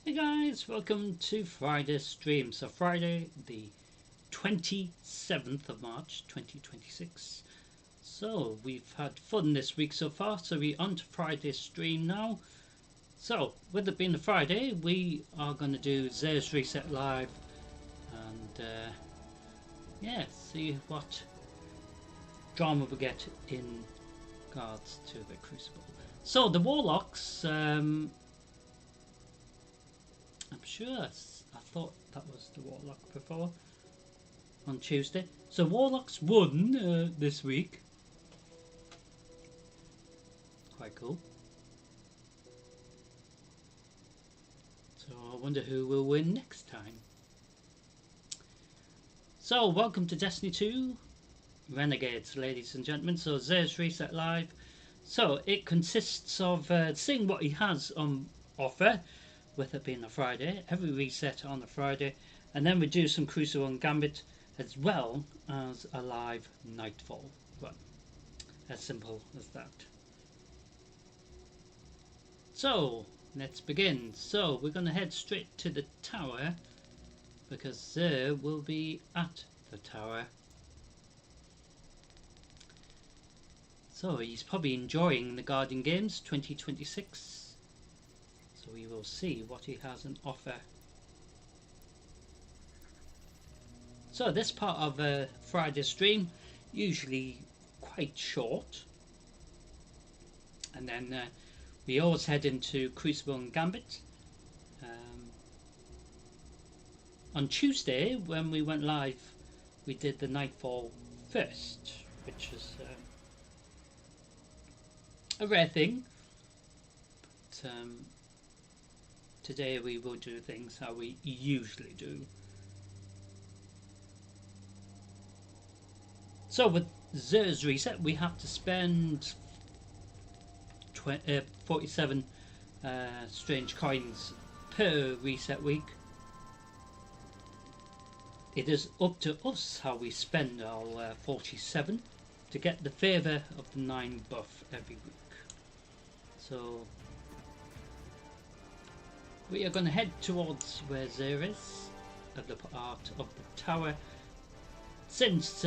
Hey guys, welcome to Friday's stream. So Friday the 27th of March 2026. So we've had fun this week so far, so we're on to Friday's stream now. So with it being a Friday, we are going to do Zer's Reset Live and yeah, see what drama we get in regards to the Crucible. So the Warlocks, I'm sure I thought that was the Warlock before on Tuesday. So Warlocks won this week. Quite cool. So I wonder who will win next time. So welcome to Destiny 2 Renegades, ladies and gentlemen. So Zer's Reset Live. So it consists of seeing what he has on offer, with it being a Friday, every reset on a Friday, and then we do some Crucible and Gambit as well as a live Nightfall run. As simple as that. So let's begin. So we're going to head straight to the tower because Zer will be at the tower. So he's probably enjoying the Guardian Games 2026. So we will see what he has on offer. So this part of a Friday stream, usually quite short. And then we always head into Crucible and Gambit. On Tuesday, when we went live, we did the Nightfall first, which was a rare thing. But today we will do things how we usually do. So with Zer's Reset, we have to spend 47 strange coins per reset week. It is up to us how we spend our 47 to get the favour of the 9 buff every week. So we are going to head towards where Zer is, at the part of the tower. Since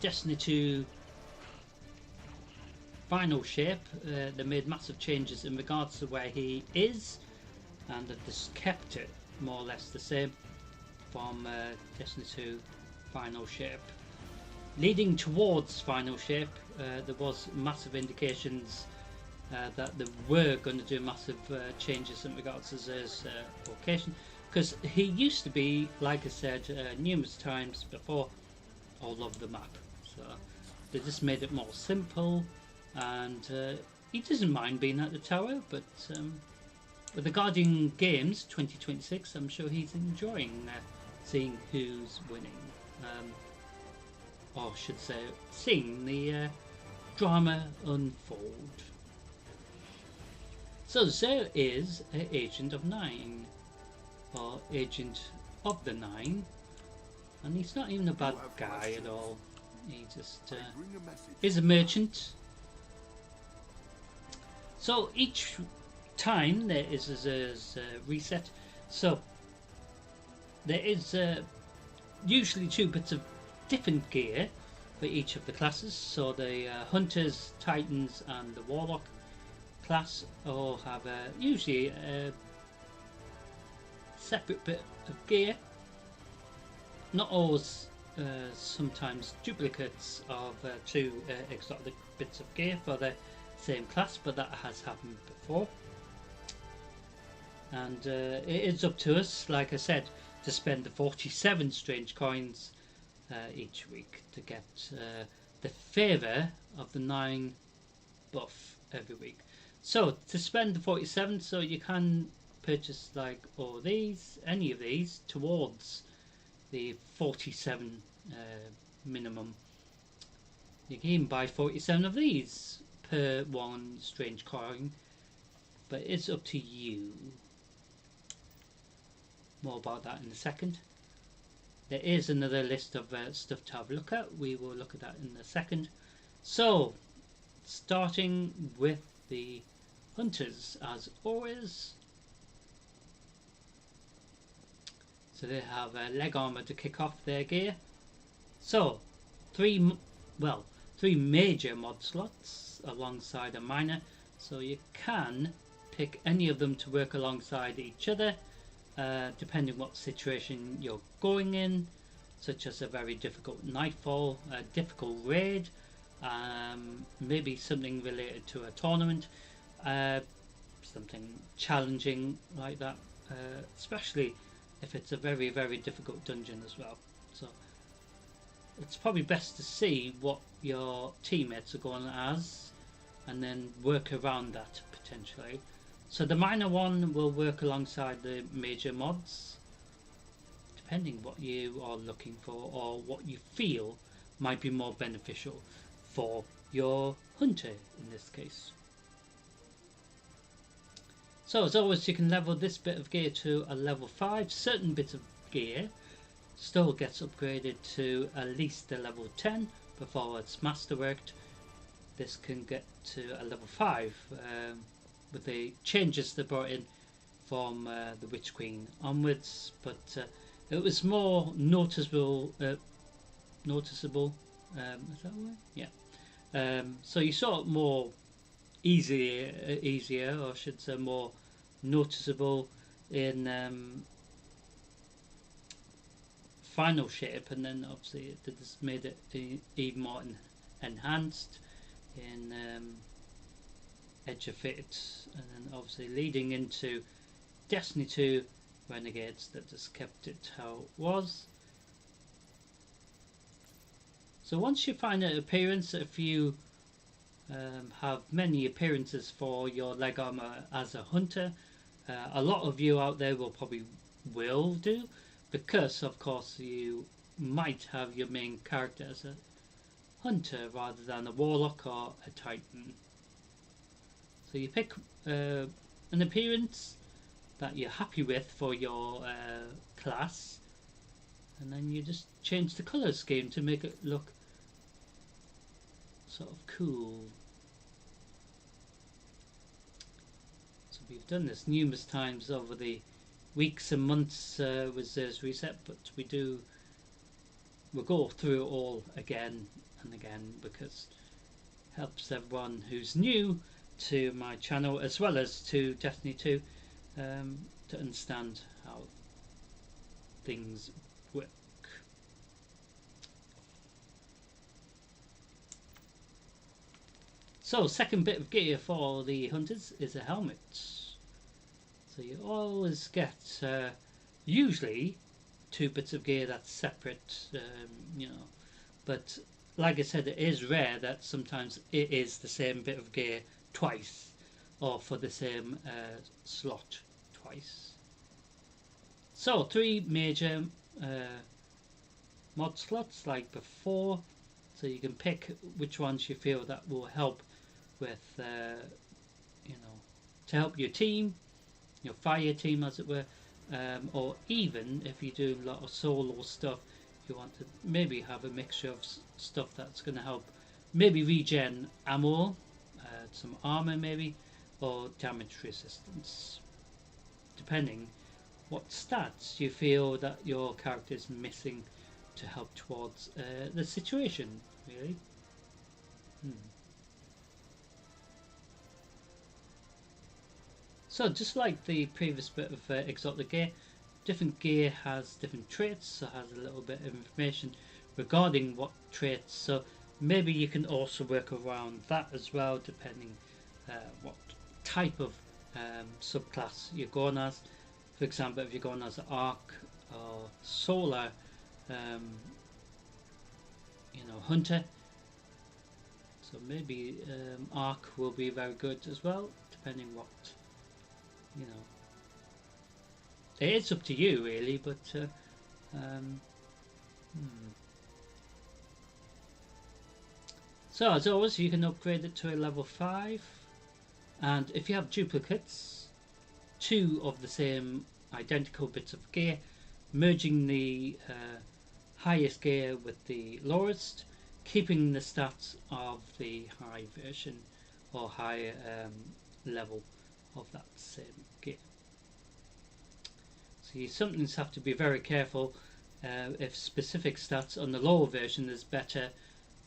Destiny 2 final shape, they made massive changes in regards to where he is, and they've just kept it more or less the same from Destiny 2 final shape. Leading towards final shape, there was massive indications that they were going to do massive changes in regards to Zer's location, because he used to be, like I said numerous times before, all over the map. So they just made it more simple, and he doesn't mind being at the tower, but with the Guardian Games 2026, I'm sure he's enjoying seeing who's winning, or I should say seeing the drama unfold. So Zer is an Agent of 9, or Agent of the 9, and he's not even a bad guy at all. He just is a merchant. So each time there is a Zer's reset, so there is usually 2 bits of different gear for each of the classes. So the Hunters, Titans and the Warlock class all have usually a separate bit of gear. Not always, sometimes duplicates of 2 exotic bits of gear for the same class, but that has happened before. And it is up to us, like I said, to spend the 47 strange coins each week to get the favour of the 9 buff every week. So to spend the 47, so you can purchase like all these, any of these, towards the 47 minimum. You can even buy 47 of these per 1 strange coin, but it's up to you. More about that in a second. There is another list of stuff to have a look at. We will look at that in a second. So starting with the Hunters, as always. So they have leg armor to kick off their gear. So three major mod slots alongside a minor, so you can pick any of them to work alongside each other, depending what situation you're going in, such as a very difficult nightfall, a difficult raid, maybe something related to a tournament, something challenging like that, especially if it's a very, very difficult dungeon as well. So it's probably best to see what your teammates are going as and then work around that potentially. So the minor one will work alongside the major mods, depending what you are looking for or what you feel might be more beneficial for your hunter in this case. So as always, you can level this bit of gear to a level 5. Certain bits of gear still gets upgraded to at least a level 10 before it's masterworked. This can get to a level 5 with the changes they brought in from the Witch Queen onwards, but it was more noticeable. Noticeable, is that a word? Yeah. So you saw it more easier, or I should say more noticeable in final shape, and then obviously it just made it even more enhanced in Edge of Fate, and then obviously leading into Destiny 2 Renegades that just kept it how it was. So once you find an appearance, if you have many appearances for your leg armor as a hunter, a lot of you out there will do, because of course you might have your main character as a hunter rather than a warlock or a titan. So you pick an appearance that you're happy with for your class, and then you just change the color scheme to make it look sort of cool. So we've done this numerous times over the weeks and months with this reset, but we'll go through it all again and again, because it helps everyone who's new to my channel as well as to Destiny 2 to understand how things work. So second bit of gear for the hunters is a helmet. So you always get usually 2 bits of gear that's separate, but like I said, it is rare that sometimes it is the same bit of gear twice, or for the same slot twice. So 3 major mod slots like before, so you can pick which ones you feel that will help with to help your team, your fire team as it were, or even if you do a lot of solo stuff, you want to maybe have a mixture of stuff that's going to help maybe regen ammo, some armor maybe, or damage resistance, depending what stats you feel that your character is missing to help towards the situation, really. So just like the previous bit of exotic gear, different gear has different traits, so has a little bit of information regarding what traits, so maybe you can also work around that as well, depending what type of subclass you're going as. For example, if you're going as an arc or solar hunter, so maybe arc will be very good as well, depending what it's up to you really, but so as always you can upgrade it to a level 5, and if you have duplicates, 2 of the same identical bits of gear, merging the highest gear with the lowest, keeping the stats of the high version or high level of that same gear. So So you sometimes have to be very careful if specific stats on the lower version is better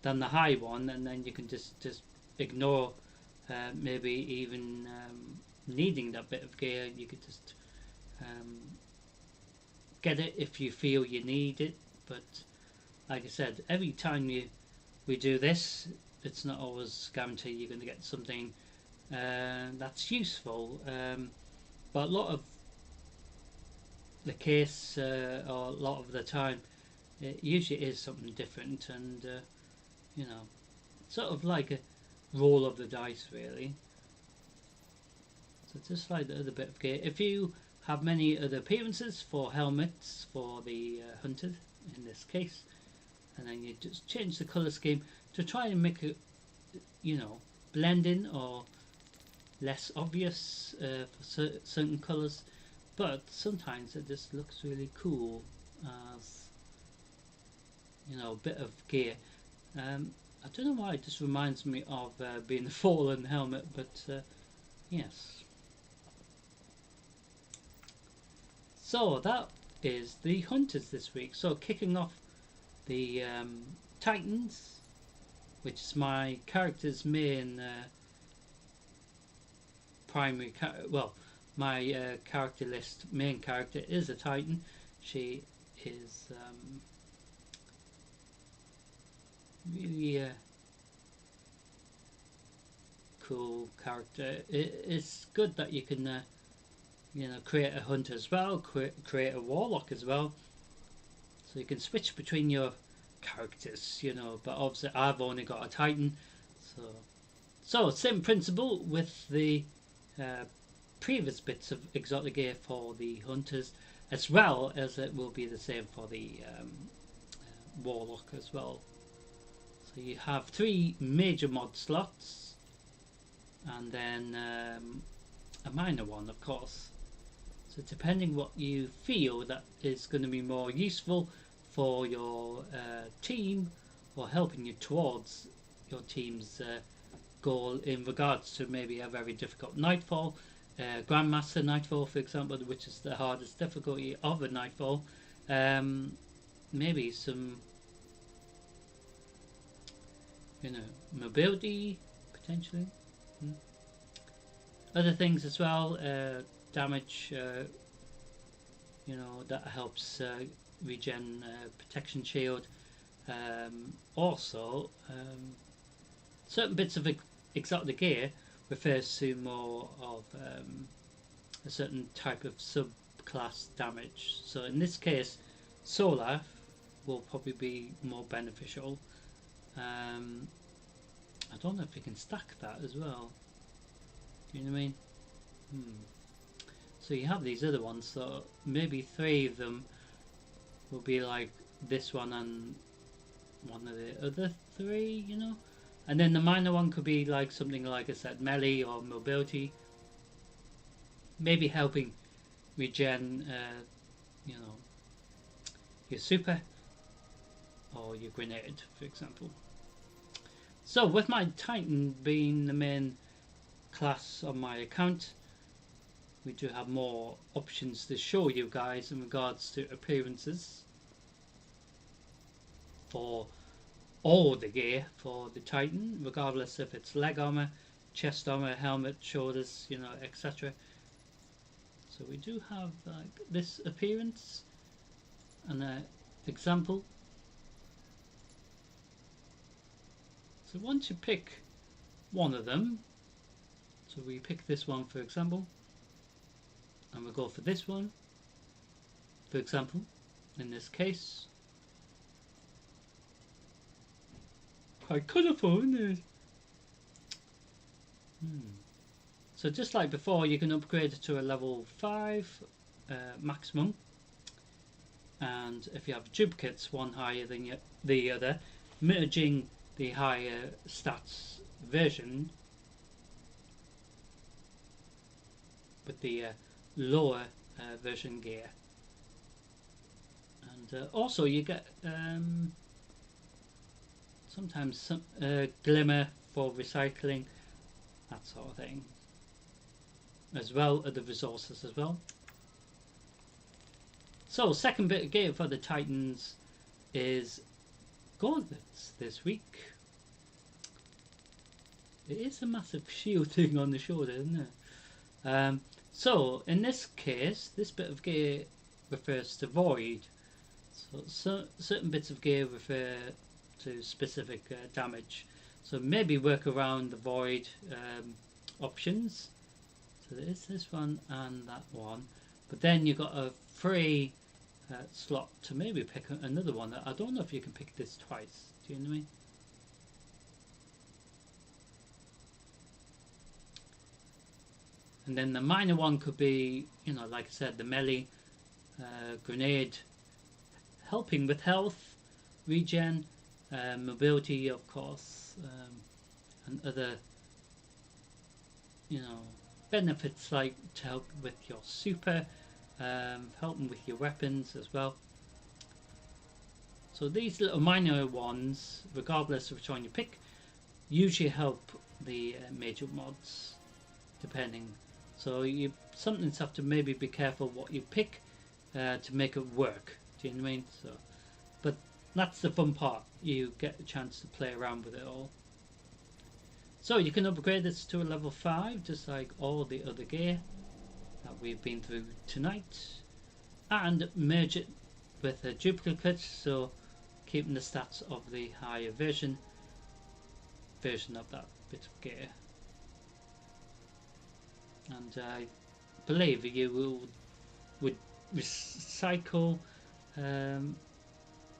than the high one, and then you can just ignore maybe even needing that bit of gear. You could just get it if you feel you need it, but like I said, every time we do this, it's not always guaranteed you're going to get something that's useful, but a lot of the case, or a lot of the time, it usually is something different, and you know, sort of like a roll of the dice, really. So just like the other bit of gear, if you have many other appearances for helmets for the hunted in this case, and then you just change the color scheme to try and make it, you know, blend in or less obvious for certain colors, but sometimes it just looks really cool as, you know, a bit of gear. I don't know why it just reminds me of being the Fallen helmet, but yes. So that is the hunters this week. So kicking off the Titans, which is my character's main primary well, my character list main character is a Titan. She is really cool character. It's good that you can you know, create a hunter as well, create a warlock as well, so you can switch between your characters, you know. But obviously I've only got a Titan, so same principle with the previous bits of exotic gear for the hunters, as well as it will be the same for the warlock as well. So you have 3 major mod slots, and then a minor one, of course. So depending what you feel that is going to be more useful for your team, or helping you towards your team's goal in regards to maybe a very difficult nightfall, Grandmaster Nightfall, for example, which is the hardest difficulty of a nightfall. Maybe some, you know, mobility potentially. Other things as well, damage, you know, that helps regen protection shield. Also, certain bits of exotic gear refers to more of a certain type of subclass damage. So in this case, solar will probably be more beneficial. I don't know if you can stack that as well. Do you know what I mean? So you have these other ones, so maybe 3 of them will be like this one and one of the other 3, you know? And then the minor one could be like something like I said, melee or mobility. Maybe helping regen, you know, your super or your grenade, for example. So with my Titan being the main class on my account, we do have more options to show you guys in regards to appearances for all the gear for the Titan, regardless if it's leg armor, chest armor, helmet, shoulders, you know, etc. So we do have like this appearance and an example. So once you pick one of them, so we pick this one for example, and we'll go for this one for example, in this case. Quite colourful, isn't it? So just like before, you can upgrade it to a level 5 maximum, and if you have duplicates, one higher than the other, merging the higher stats version with the lower version gear. And also you get sometimes some glimmer for recycling, that sort of thing, as well as the resources as well. So second bit of gear for the Titans is gauntlets this week. It is a massive shield thing on the shoulder, isn't it? So in this case, this bit of gear refers to void. So certain bits of gear refer to specific damage. So maybe work around the void options. So there is this one and that one, but then you've got a free slot to maybe pick another one. I don't know if you can pick this twice. Do you know what I mean? And then the minor one could be, you know, like I said, the melee grenade, helping with health, regen, mobility, of course, and other, you know, benefits like to help with your super, helping with your weapons as well. So these little minor ones, regardless of which one you pick, usually help the major mods, depending. So you sometimes have to maybe be careful what you pick to make it work. Do you know what I mean? So, but that's the fun part. You get a chance to play around with it all. So you can upgrade this to a level 5, just like all the other gear that we've been through tonight, and merge it with a duplicate, so keeping the stats of the higher version of that bit of gear. And I believe you would recycle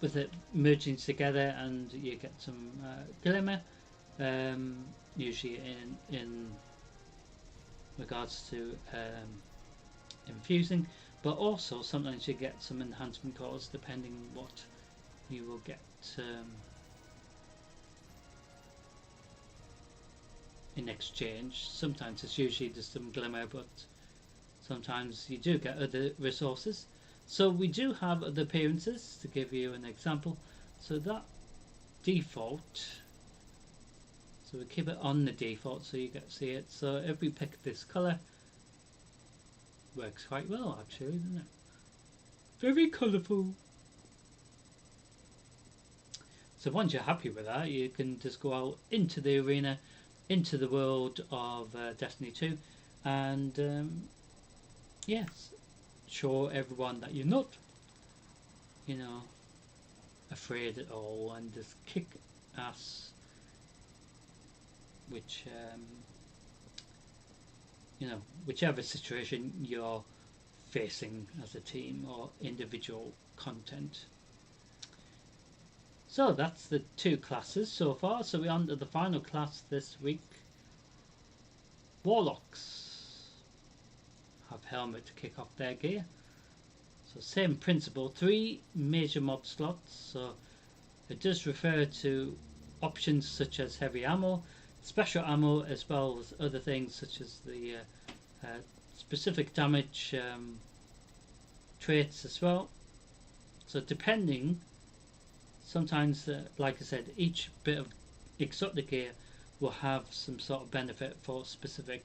with it merging together, and you get some glimmer, usually in regards to infusing, but also sometimes you get some enhancement cores depending what you will get in exchange. Sometimes it's usually just some glimmer, but sometimes you do get other resources. So we do have other appearances to give you an example. So that default, so we keep it on the default so you get to see it. So if we pick this colour, works quite well actually, doesn't it? Very colourful. So once you're happy with that, you can just go out into the arena, into the world of Destiny 2, and yes, show everyone that you're not, you know, afraid at all, and just kick ass, which you know, whichever situation you're facing as a team or individual content. So that's the 2 classes so far. So we're on to the final class this week. Warlocks have helmet to kick off their gear. So same principle, 3 major mob slots. So it does refer to options such as heavy ammo, special ammo, as well as other things such as the specific damage traits as well. So depending, sometimes like I said, each bit of exotic gear will have some sort of benefit for specific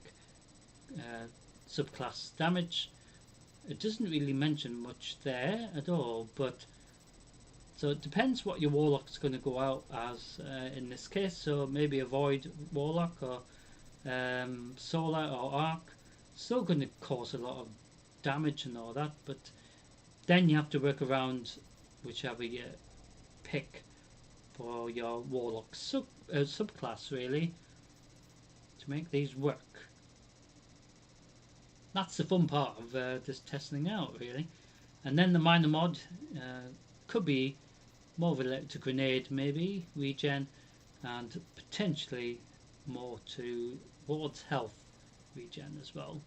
subclass damage. It doesn't really mention much there at all, but so it depends what your warlock's going to go out as in this case. So maybe a void warlock or solar or arc, still going to cause a lot of damage and all that, but then you have to work around whichever you pick for your warlock subclass really to make these work. That's the fun part of just testing out really. And then the minor mod could be more related to grenade, maybe regen, and potentially more towards health regen as well.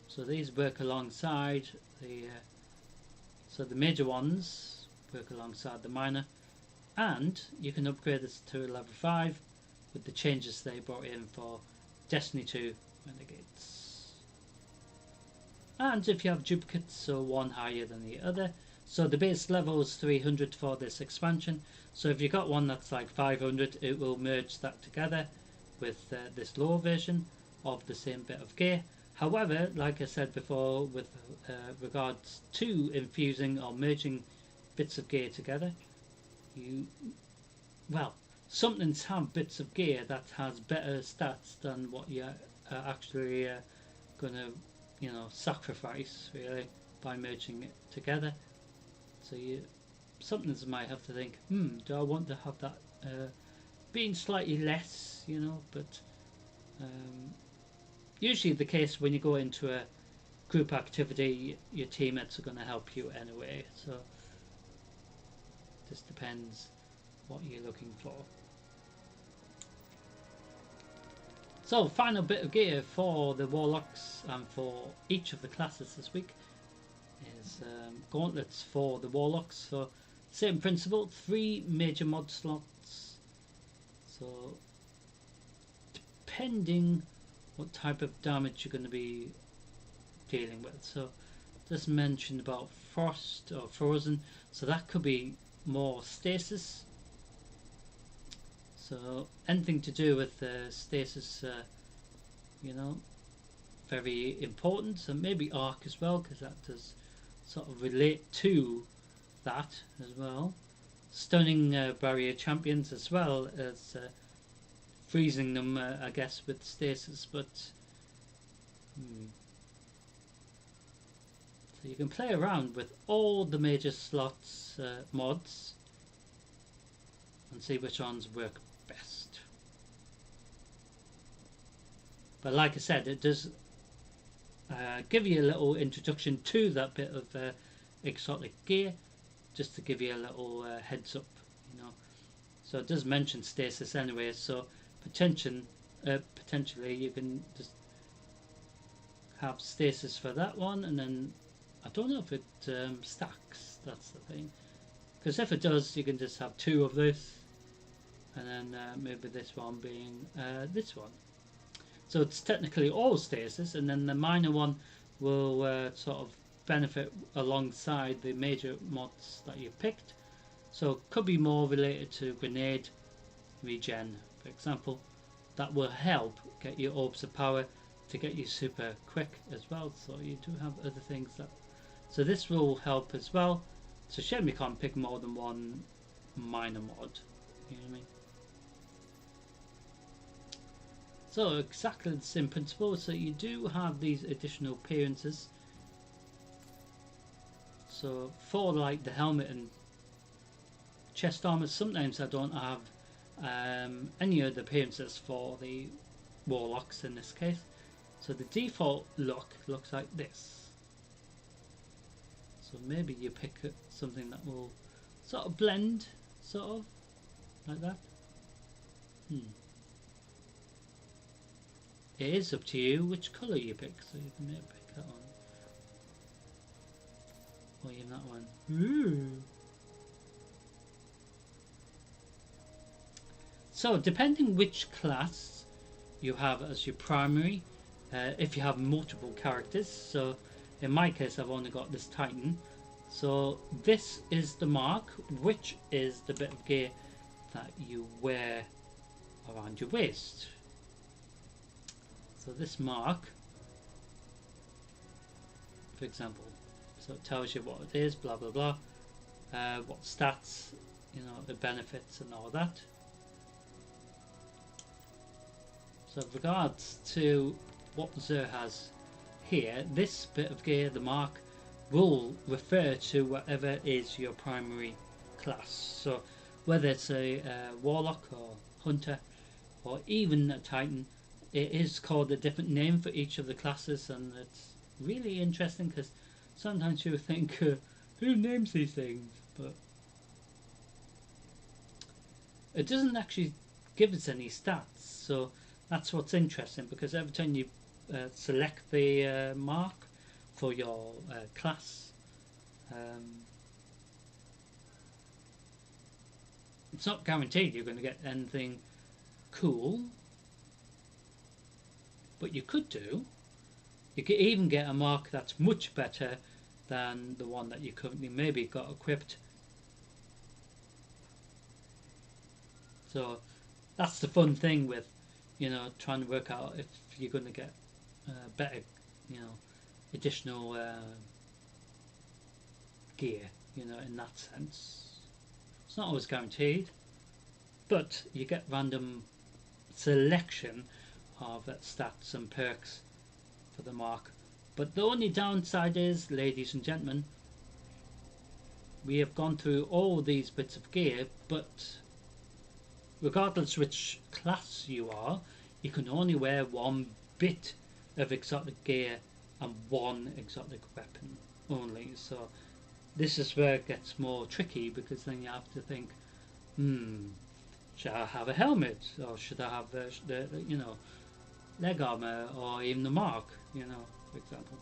So these work alongside the so the major ones work alongside the minor, and you can upgrade this to a level 5 with the changes they brought in for Destiny 2 Renegades. And if you have duplicates, so one higher than the other, so the base level is 300 for this expansion. So if you got one that's like 500, it will merge that together with this lower version of the same bit of gear, However, like I said before, with regards to infusing or merging bits of gear together, you well, something's have bits of gear that has better stats than what you're actually gonna, sacrifice really by merging it together. So something's might have to think, do I want to have that being slightly less, but um, usually the case when you go into a group activity, your teammates are going to help you anyway. So just depends what you're looking for. So final bit of gear for the Warlocks and for each of the classes this week is gauntlets for the Warlocks. So same principle, 3 major mod slots. So depending what type of damage you're going to be dealing with. So just mentioned about frost or frozen, so that could be more stasis. So anything to do with stasis, very important. So maybe arc as well, because that does sort of relate to that as well. Stunning barrier champions as well as freezing them, I guess, with stasis, but so you can play around with all the major slots mods and see which ones work best. But like I said, it does give you a little introduction to that bit of exotic gear, just to give you a little heads up, So it does mention stasis anyway, so potentially you can just have stasis for that one, and then I don't know if it stacks, that's the thing. Because if it does, you can just have 2 of this, and then maybe this one being this one. So it's technically all stasis, and then the minor one will sort of benefit alongside the major mods that you picked. So it could be more related to grenade regen, for example. That will help get your orbs of power to get you super quick as well. So you do have other things that... So this will help as well. It's a shame you can't pick more than one minor mod. You know what I mean? So exactly the same principle. So you do have these additional appearances. So for like the helmet and chest armor, sometimes I don't have any other appearances for the Warlocks in this case. So the default look looks like this. So maybe you pick something that will sort of blend, sort of like that. It is up to you which colour you pick, so you can maybe pick that one. Or even that one. Ooh. So depending which class you have as your primary, if you have multiple characters, so in my case I've only got this Titan, so this is the mark, which is the bit of gear that you wear around your waist. So this mark, for example, so it tells you what it is, blah blah blah, what stats, the benefits and all that. So with regards to what Zer has here, this bit of gear, the mark, will refer to whatever is your primary class. So whether it's a Warlock or Hunter or even a Titan, it is called a different name for each of the classes, and it's really interesting because sometimes you think, who names these things? But it doesn't actually give us any stats, so that's what's interesting, because every time you select the mark for your class, it's not guaranteed you're going to get anything cool, but you could do. You could even get a mark that's much better than the one that you currently maybe got equipped. So that's the fun thing with, trying to work out if you're going to get better additional gear, in that sense. It's not always guaranteed, but you get random selection of stats and perks for the mark. But the only downside is, ladies and gentlemen, we have gone through all these bits of gear, but regardless which class you are, you can only wear one bit of exotic gear and one exotic weapon only. So this is where it gets more tricky, because then you have to think, should I have a helmet, or should I have the leg armor, or even the mark, for example.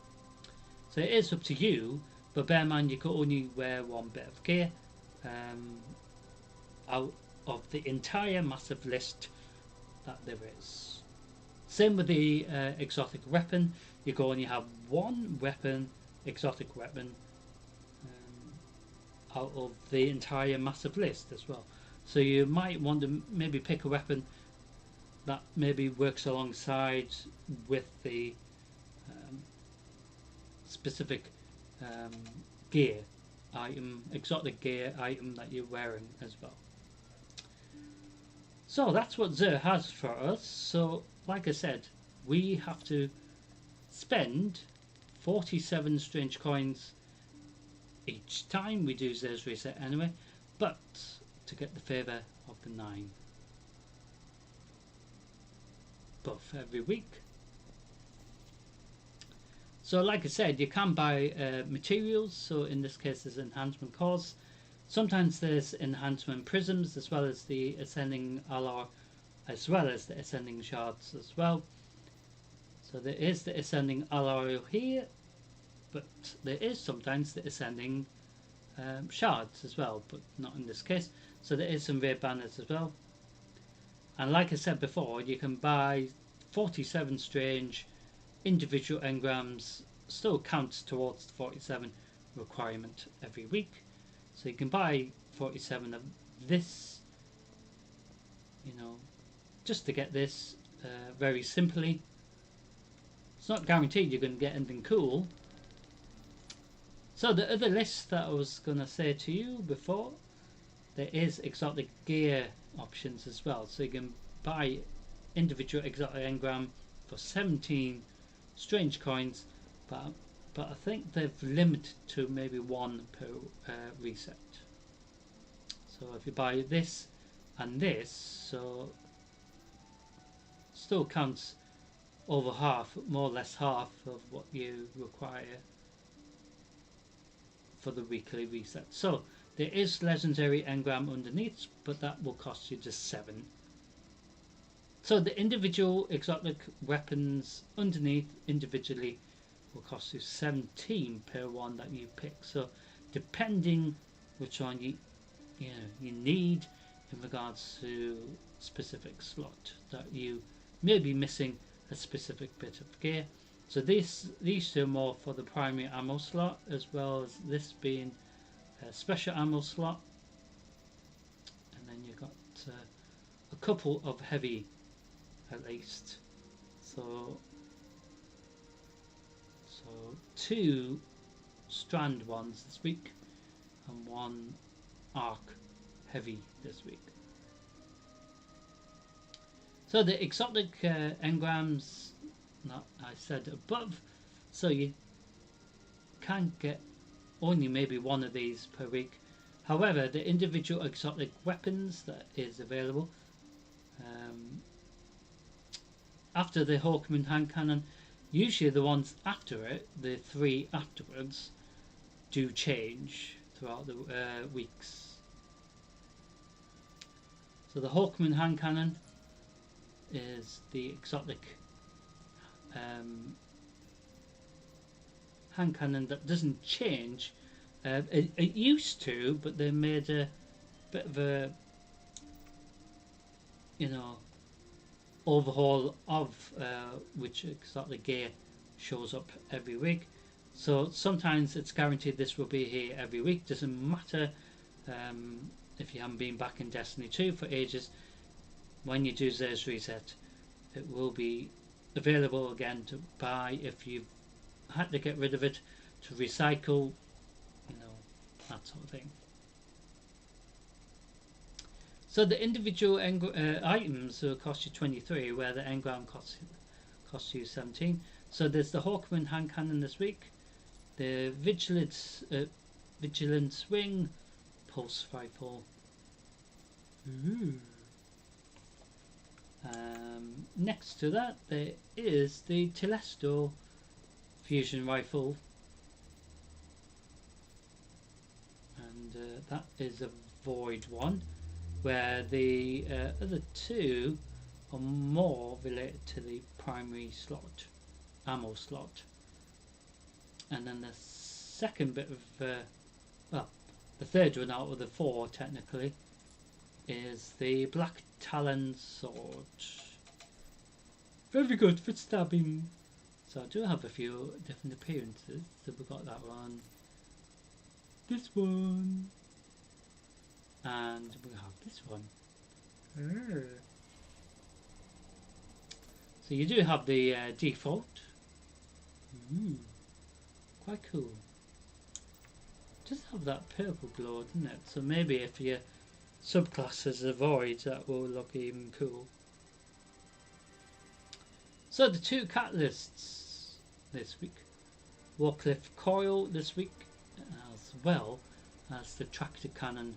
So it is up to you, but bear in mind you can only wear one bit of gear out of the entire massive list that there is. Same with the exotic weapon. You can only have one exotic weapon out of the entire massive list as well. So you might want to maybe pick a weapon that maybe works alongside with the specific gear item, exotic gear item that you're wearing as well. So that's what Xur has for us. So like I said, we have to spend 47 strange coins each time we do Xur's reset anyway, but to get the favour of the 9 buff every week. So like I said, you can buy materials. So in this case there's enhancement cores. Sometimes there's enhancement prisms, as well as the ascending alloy, as well as the ascending shards as well. So there is the ascending alloy here, but there is sometimes the ascending shards as well, but not in this case. So there is some rare banners as well. And like I said before, you can buy 47 strange individual engrams. Still counts towards the 47 requirement every week. So you can buy 47 of this, just to get this very simply. It's not guaranteed you're going to get anything cool. So the other list that I was going to say to you before, there is exotic gear options as well. So you can buy individual exotic engram for 17 strange coins, but I think they've limited to maybe one per reset. So if you buy this and this, so still counts over half, more or less half of what you require for the weekly reset. So there is legendary engram underneath, but that will cost you just 7. So the individual exotic weapons underneath individually will cost you 17 per one that you pick. So depending which one you need in regards to specific slot that you may be missing a specific bit of gear. So these two are more for the primary ammo slot, as well as this being a special ammo slot. And then you've got a couple of heavy at least. So 2 strand ones this week and 1 arc heavy this week. So the exotic engrams that I said above, so you can get only maybe one of these per week. However, the individual exotic weapons that is available after the Hawkman hand cannon, usually the ones after it, the 3 afterwards, do change throughout the weeks. So the Hawkman hand cannon is the exotic hand cannon that doesn't change. It used to, but they made a bit of a overhaul of which exotic gear shows up every week. So sometimes it's guaranteed this will be here every week. Doesn't matter if you haven't been back in Destiny 2 for ages. When you do Xur's reset, it will be available again to buy if you've had to get rid of it to recycle, you know, that sort of thing. So the individual items will cost you 23, where the engram costs you 17. So there's the Hawkman hand cannon this week, the Vigilance Wing pulse rifle. Next to that there is the Telesto fusion rifle, and that is a void one, where the other two are more related to the primary slot, ammo slot. And then the second bit of well, the third one out of the four technically is the Black Talon sword. Very good for stabbing. So I do have a few different appearances. So we've got that one, this one, and we have this one. So you do have the default. Quite cool. Just have that purple glow, doesn't it? So maybe if your subclasses avoid, that will look even cool. So the two catalysts this week, Warcliffe Coil this week, as well as the tractor cannon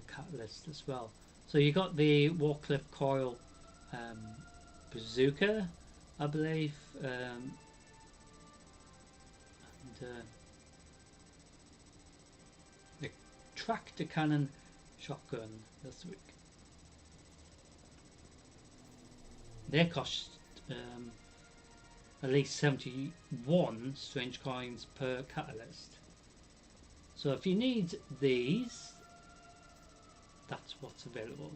catalyst as well. So you got the Warcliffe Coil bazooka, I believe, and the tractor cannon shotgun this week. They cost at least 71 strange coins per catalyst. So if you need these, that's what's available.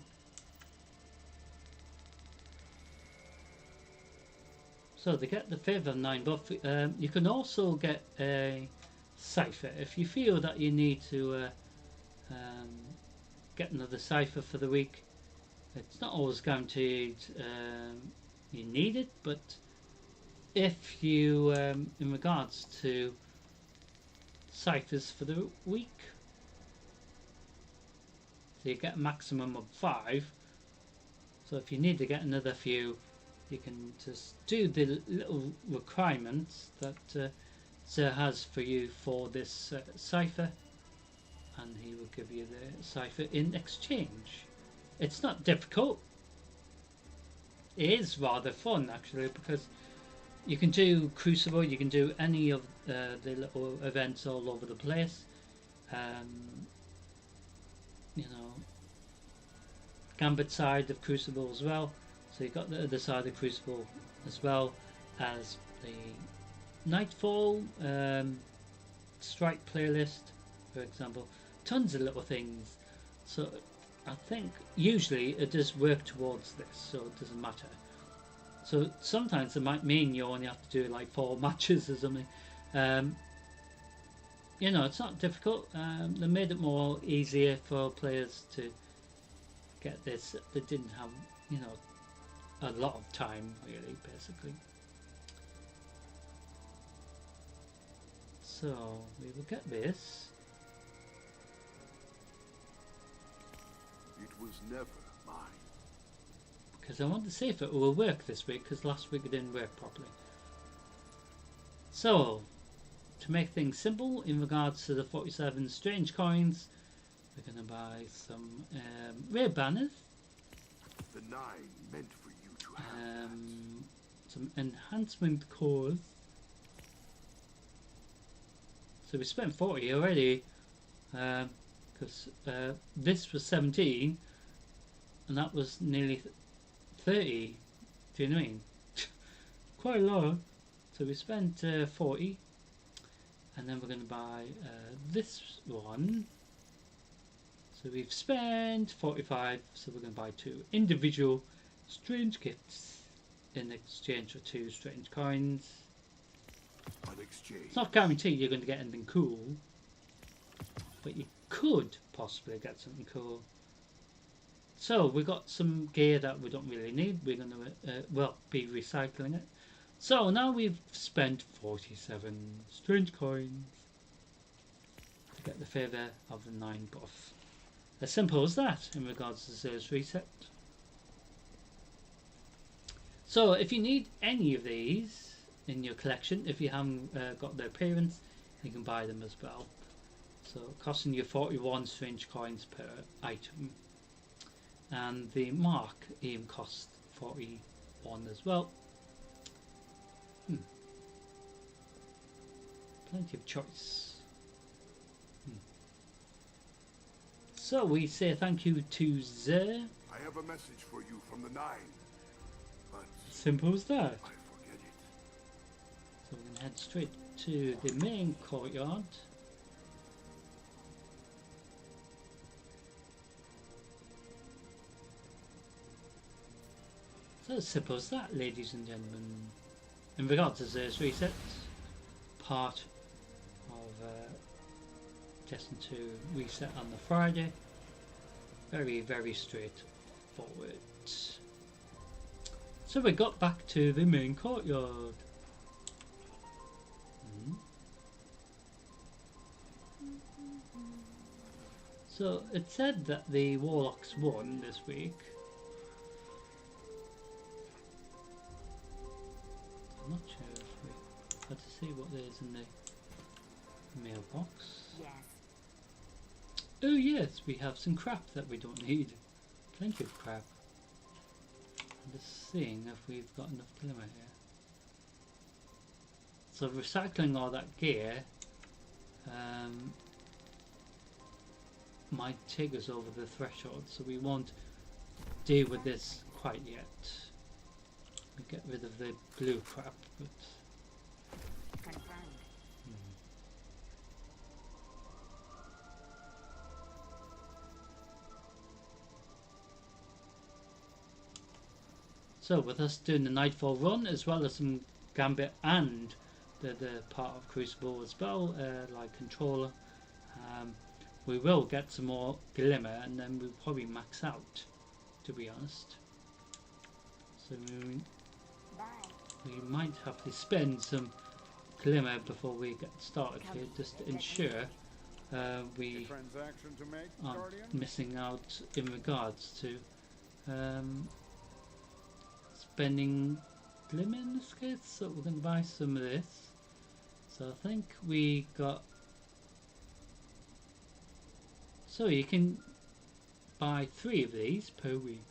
So they get the Favour of 9 buff. You can also get a cipher if you feel that you need to get another cipher for the week. It's not always guaranteed you need it, but if you, in regards to ciphers for the week, so you get a maximum of 5. So if you need to get another few, you can just do the little requirements that Sir has for you for this cipher, and he will give you the cipher in exchange. It's not difficult. It is rather fun actually, because you can do Crucible, you can do any of the little events all over the place. You know, Gambit side of Crucible as well. So you've got the other side of Crucible as well as the Nightfall Strike playlist, for example. Tons of little things. So I think usually it does work towards this, so it doesn't matter. So sometimes it might mean you only have to do like 4 matches or something. You know, it's not difficult. They made it more easier for players to get this. They didn't have, you know, a lot of time really, basically. So we will get this. It was never mine. Because I want to see if it will work this week, because last week it didn't work properly. So, to make things simple, in regards to the 47 strange coins, we're going to buy some rare banners. The 9 meant for you to have some enhancement cores. So we spent 40 already, because this was 17 and that was nearly 30. Do you know what I mean? Quite a lot. So we spent 40, and then we're going to buy this one. So we've spent 45, so we're going to buy 2 individual strange gifts in exchange for 2 strange coins. It's not guaranteed you're going to get anything cool, but you could possibly get something cool. So we got some gear that we don't really need. We're going to well, be recycling it. So now we've spent 47 strange coins to get the favour of the 9 buff. As simple as that in regards to Zer's reset. So if you need any of these in your collection, if you haven't got their appearance, you can buy them as well. So costing you 41 strange coins per item. And the mark even costs 41 as well. Plenty of choice. So we say thank you to Zer. I have a message for you from the Nine, but Simple as that. I forget it. So we're going to head straight to the main courtyard. So as simple as that, ladies and gentlemen. In regards to Zer's reset, part of Destiny 2 reset on the Friday. Very, very straightforward. So we got back to the main courtyard. So it said that the Warlocks won this week. I'm not sure if we had to see what there is in the mailbox. Yes. Oh yes, we have some crap that we don't need. Plenty of crap. I'm just seeing if we've got enough glimmer here. So recycling all that gear might take us over the threshold, so we won't deal with this quite yet. We get rid of the blue crap, but Confirmed. So with us doing the Nightfall run, as well as some Gambit and the part of Crucible as well, like Controller, we will get some more Glimmer and then we'll probably max out, to be honest. So we might have to spend some Glimmer before we get started here, just to ensure we aren't missing out in regards to spending Glimmer in this case. So we're going to buy some of this. So I think we got, so you can buy 3 of these per week.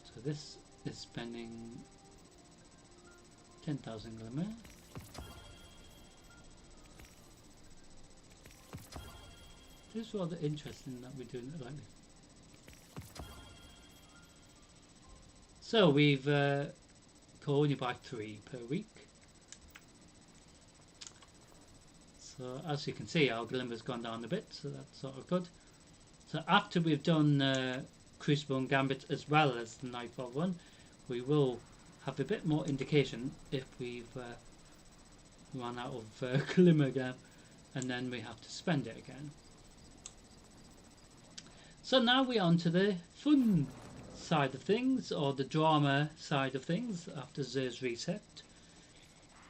So this is spending 10,000 Glimmer. It is rather interesting that we're doing it like this. So we've can only buy 3 per week. So as you can see, our Glimmer's gone down a bit, so that's sort of good. So after we've done Crucible and Gambit as well as the Nightfall one, we will have a bit more indication if we've run out of Glimmer again, and then we have to spend it again. So now we're on to the fun side of things, or the drama side of things after Zer's reset.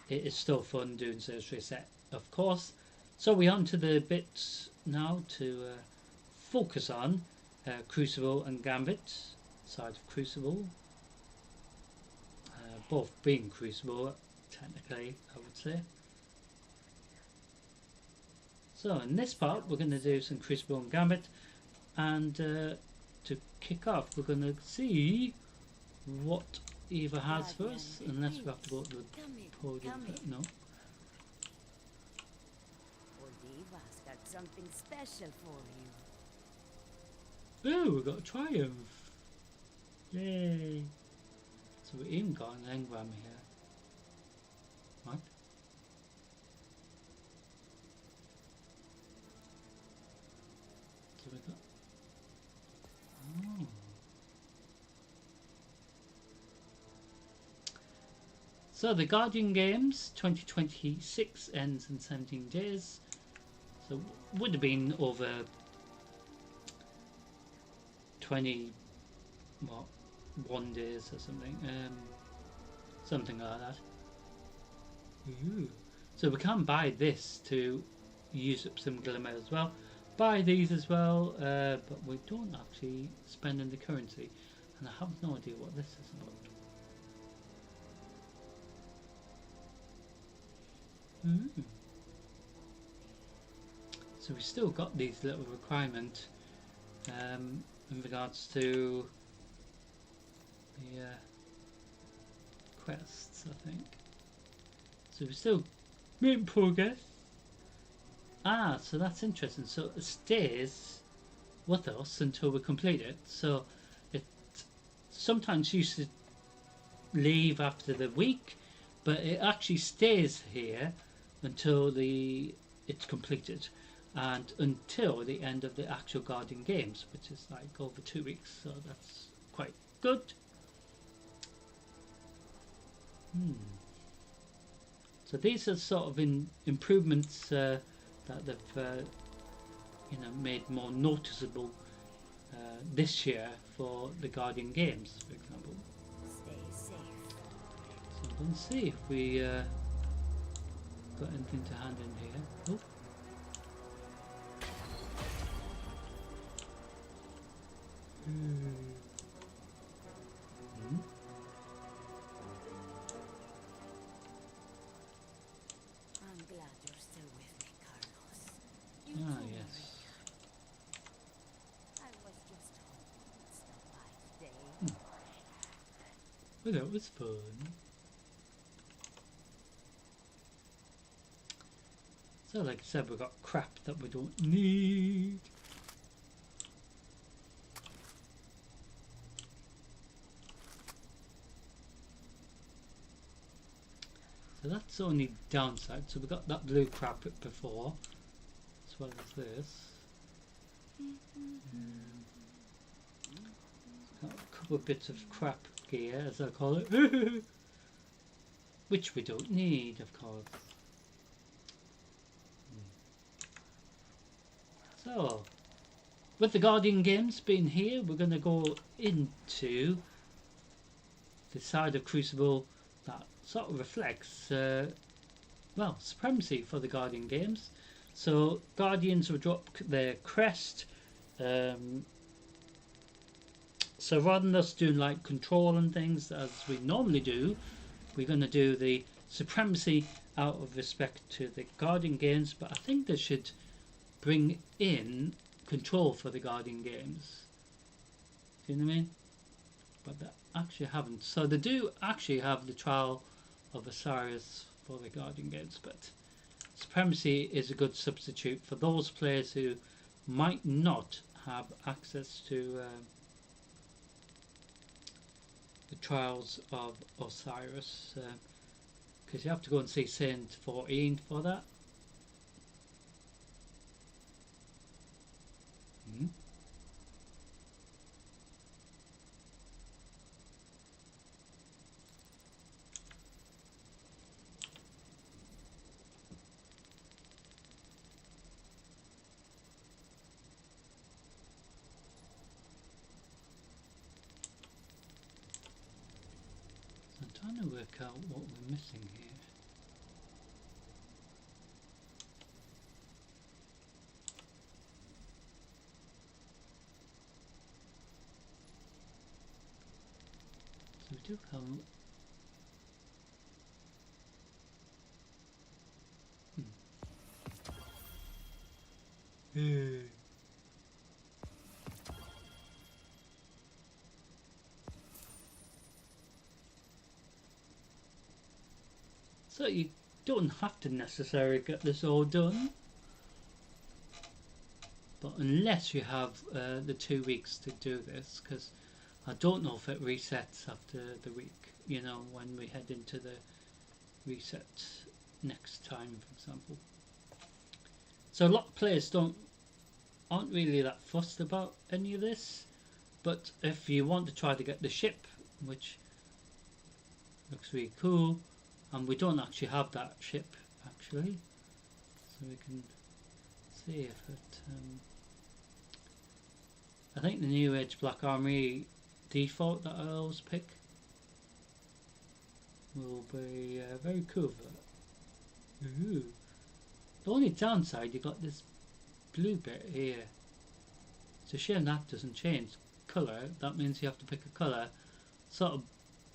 It is still fun doing Zer's reset, of course. So we're on to the bits now to focus on Crucible and Gambit side of Crucible. Both being Crucible, technically, I would say. So in this part, we're going to do some Crucible and Gambit. And to kick off, we're going to see what Eva has for us, unless we have to go to the podium. No. Eva's got something special for you. Oh, we've got a Triumph. Yay. So we even got an engram here. What? So we got... Oh. So the Guardian Games 2026 ends in 17 days. So would have been over 21 days or something. Something like that. Ooh. So we can buy this to use up some glimmer as well. Buy these as well, but we don't actually spend any currency. And I have no idea what this is about. So we still got these little requirements in regards to the quests, I think. So we're still making progress. Ah, so that's interesting. So it stays with us until we complete it. So it sometimes used to leave after the week, but it actually stays here until it's completed, and until the end of the actual Guardian Games, which is like over 2 weeks. So that's quite good. So these are sort of improvements that they've made more noticeable this year for the Guardian Games, for example. Stay safe. So I'm going to see if we got anything to hand in here. Oh. I'm glad you're still with me, Carlos. You Ah, told me. yes. I was just hoping you'd stop by today. Well, that was fun. So like I said, we've got crap that we don't need. So that's the only downside. So we got that blue crap before, as well as this. Got a couple of bits of crap gear, as I call it, which we don't need, of course. So, with the Guardian Games being here, we're going to go into the side of Crucible that sort of reflects, well, supremacy for the Guardian Games. So, Guardians will drop their crest. So rather than us doing like control and things as we normally do, we're going to do the supremacy out of respect to the Guardian Games. But I think they should bring in control for the Guardian Games. Do you know what I mean? But they actually haven't. So they do actually have the Trial of Osiris for the Guardian Games, but supremacy is a good substitute for those players who might not have access to the Trials of Osiris, because you have to go and see Saint 14 for that. I'm trying to work out what we're missing here. So we do have So you don't have to necessarily get this all done, but unless you have the 2 weeks to do this, because I don't know if it resets after the week, you know, when we head into the reset next time, for example. So a lot of players aren't really that fussed about any of this, but if you want to try to get the ship, which looks really cool, and we don't actually have that ship actually, so we can see if it I think the New Age Black Armory default that I always pick will be very cool. Ooh. The only downside, you got this blue bit here. It's a shame that doesn't change colour. That means you have to pick a colour. Sort of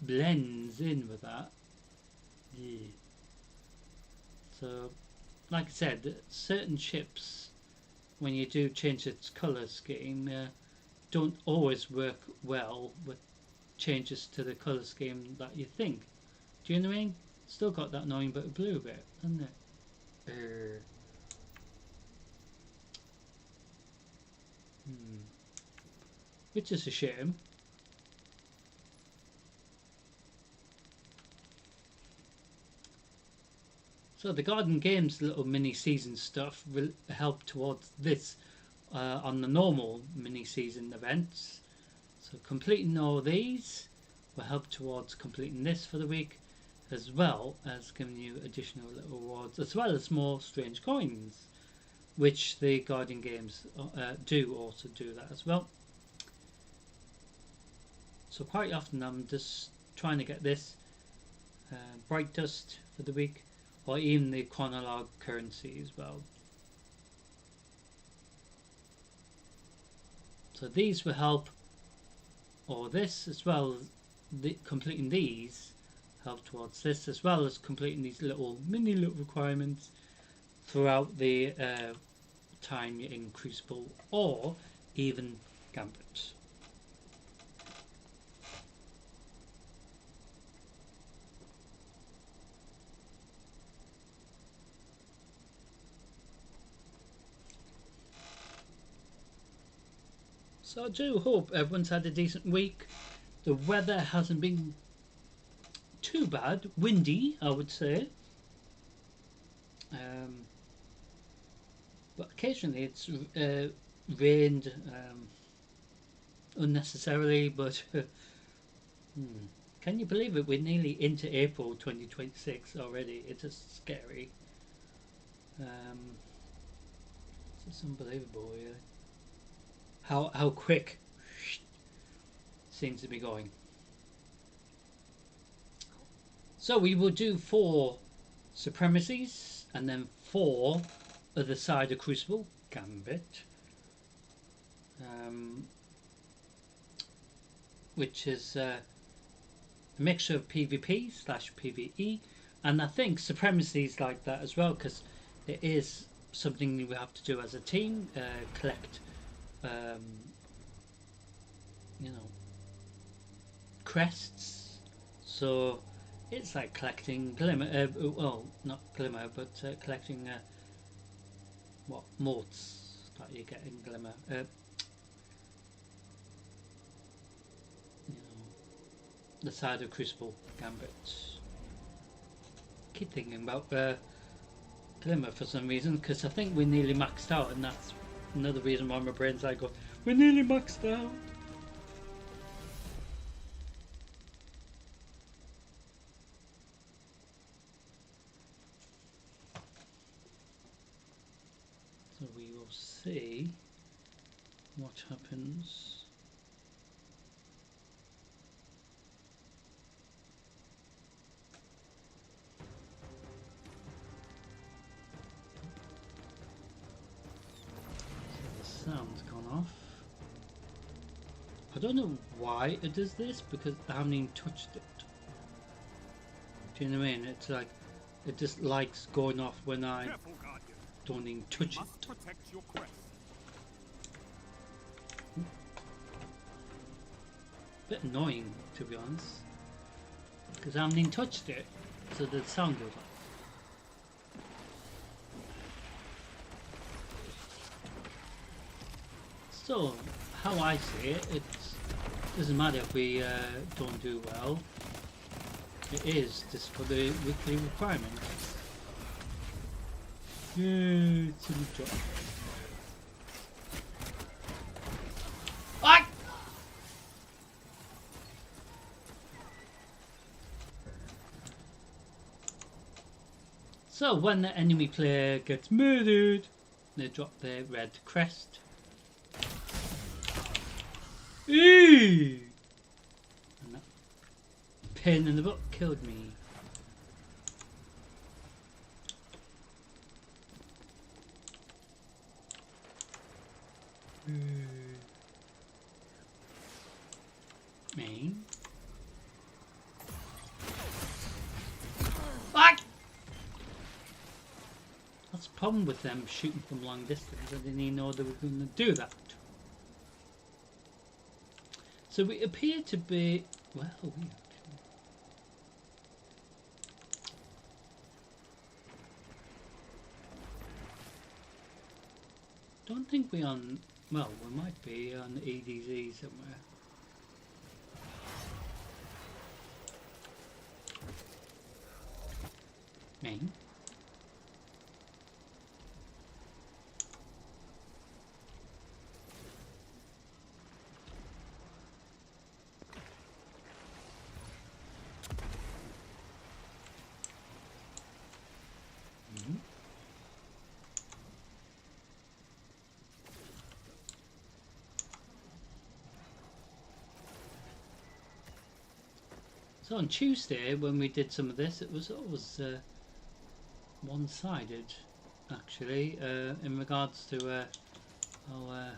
blends in with that. Yeah. So, like I said, certain ships, when you do change its colour scheme, don't always work well with changes to the colour scheme that you think. Do you know what I mean? Still got that annoying bit of blue bit, hasn't it? Which is a shame. So the Garden Games little mini season stuff will help towards this on the normal mini season events. So completing all these will help towards completing this for the week, as well as giving you additional little rewards, as well as more strange coins, which the Guardian Games do also do that as well. So quite often I'm just trying to get this Bright Dust for the week, or even the Chronolog currency as well. So these will help, or this as well as completing these help towards this, as well as completing these little requirements throughout the time you're in Crucible or even Gambit. So I do hope everyone's had a decent week. The weather hasn't been too bad. Windy, I would say. But occasionally it's rained unnecessarily, but can you believe it? We're nearly into April 2026 already. It's just scary. It's just unbelievable, really. How quick seems to be going. So we will do 4 supremacies and then 4 other side of Crucible Gambit, which is a mixture of PvP / PvE, and I think supremacies like that as well, because it is something we have to do as a team, collect you know, crests. So it's like collecting glimmer, well, not glimmer, but collecting what motes that you get in glimmer. You know, the side of Crucible Gambit. Keep thinking about glimmer for some reason, because I think we're nearly maxed out, and that's another reason why my brain's like, we're nearly maxed out. So we will see what happens. So the sound's gone off. I don't know why it does this, because I haven't even touched it. Do you know what I mean? It's like it just likes going off when I don't even touch it. Bit annoying, to be honest, because I haven't even touched it, so the sound goes off. So, how I see it, it doesn't matter if we don't do well. It is just for the weekly requirements. Yay, it's a good job. Ah! So when the enemy player gets murdered, they drop their red crest. Eee! And that pin in the butt killed me. Me. Ah! That's the problem with them shooting from long distance. I didn't even know they were going to do that. So we appear to be, well, we actually. Don't think we're on, well, we might be on EDZ somewhere. Me. So on Tuesday, when we did some of this, it was always one-sided, actually, in regards to our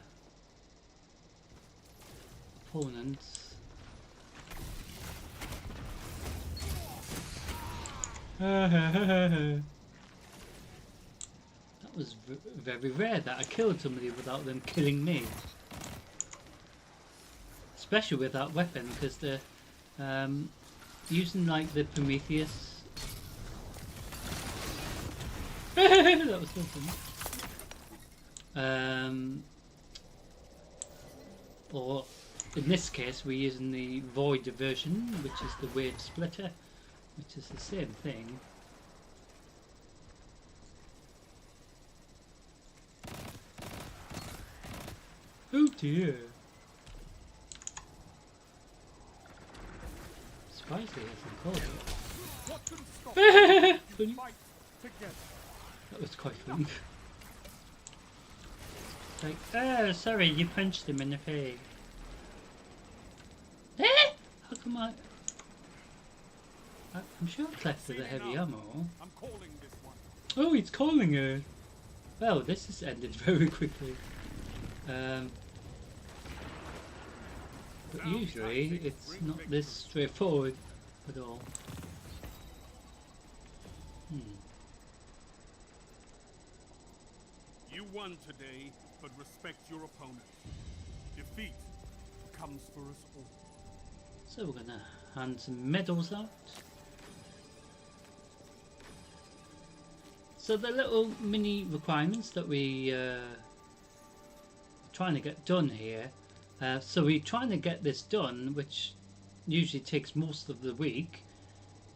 opponents. That was very rare that I killed somebody without them killing me. Especially with that weapon, because the using like the Prometheus. That was so funny. Or in this case, we're using the Void version, which is the Wave Splitter, which is the same thing. Oh dear. Spicy hasn't called it. That was quite funny. Like, oh, sorry, you punched him in the face. How come I'm sure I collected the heavy ammo. Oh, it's calling her. Well, this has ended very quickly. But usually it's not this straightforward at all. You won today, but respect your opponent. Defeat comes for us all. So we're gonna hand some medals out. So the little mini requirements that we trying to get done here. So we're trying to get this done, which usually takes most of the week,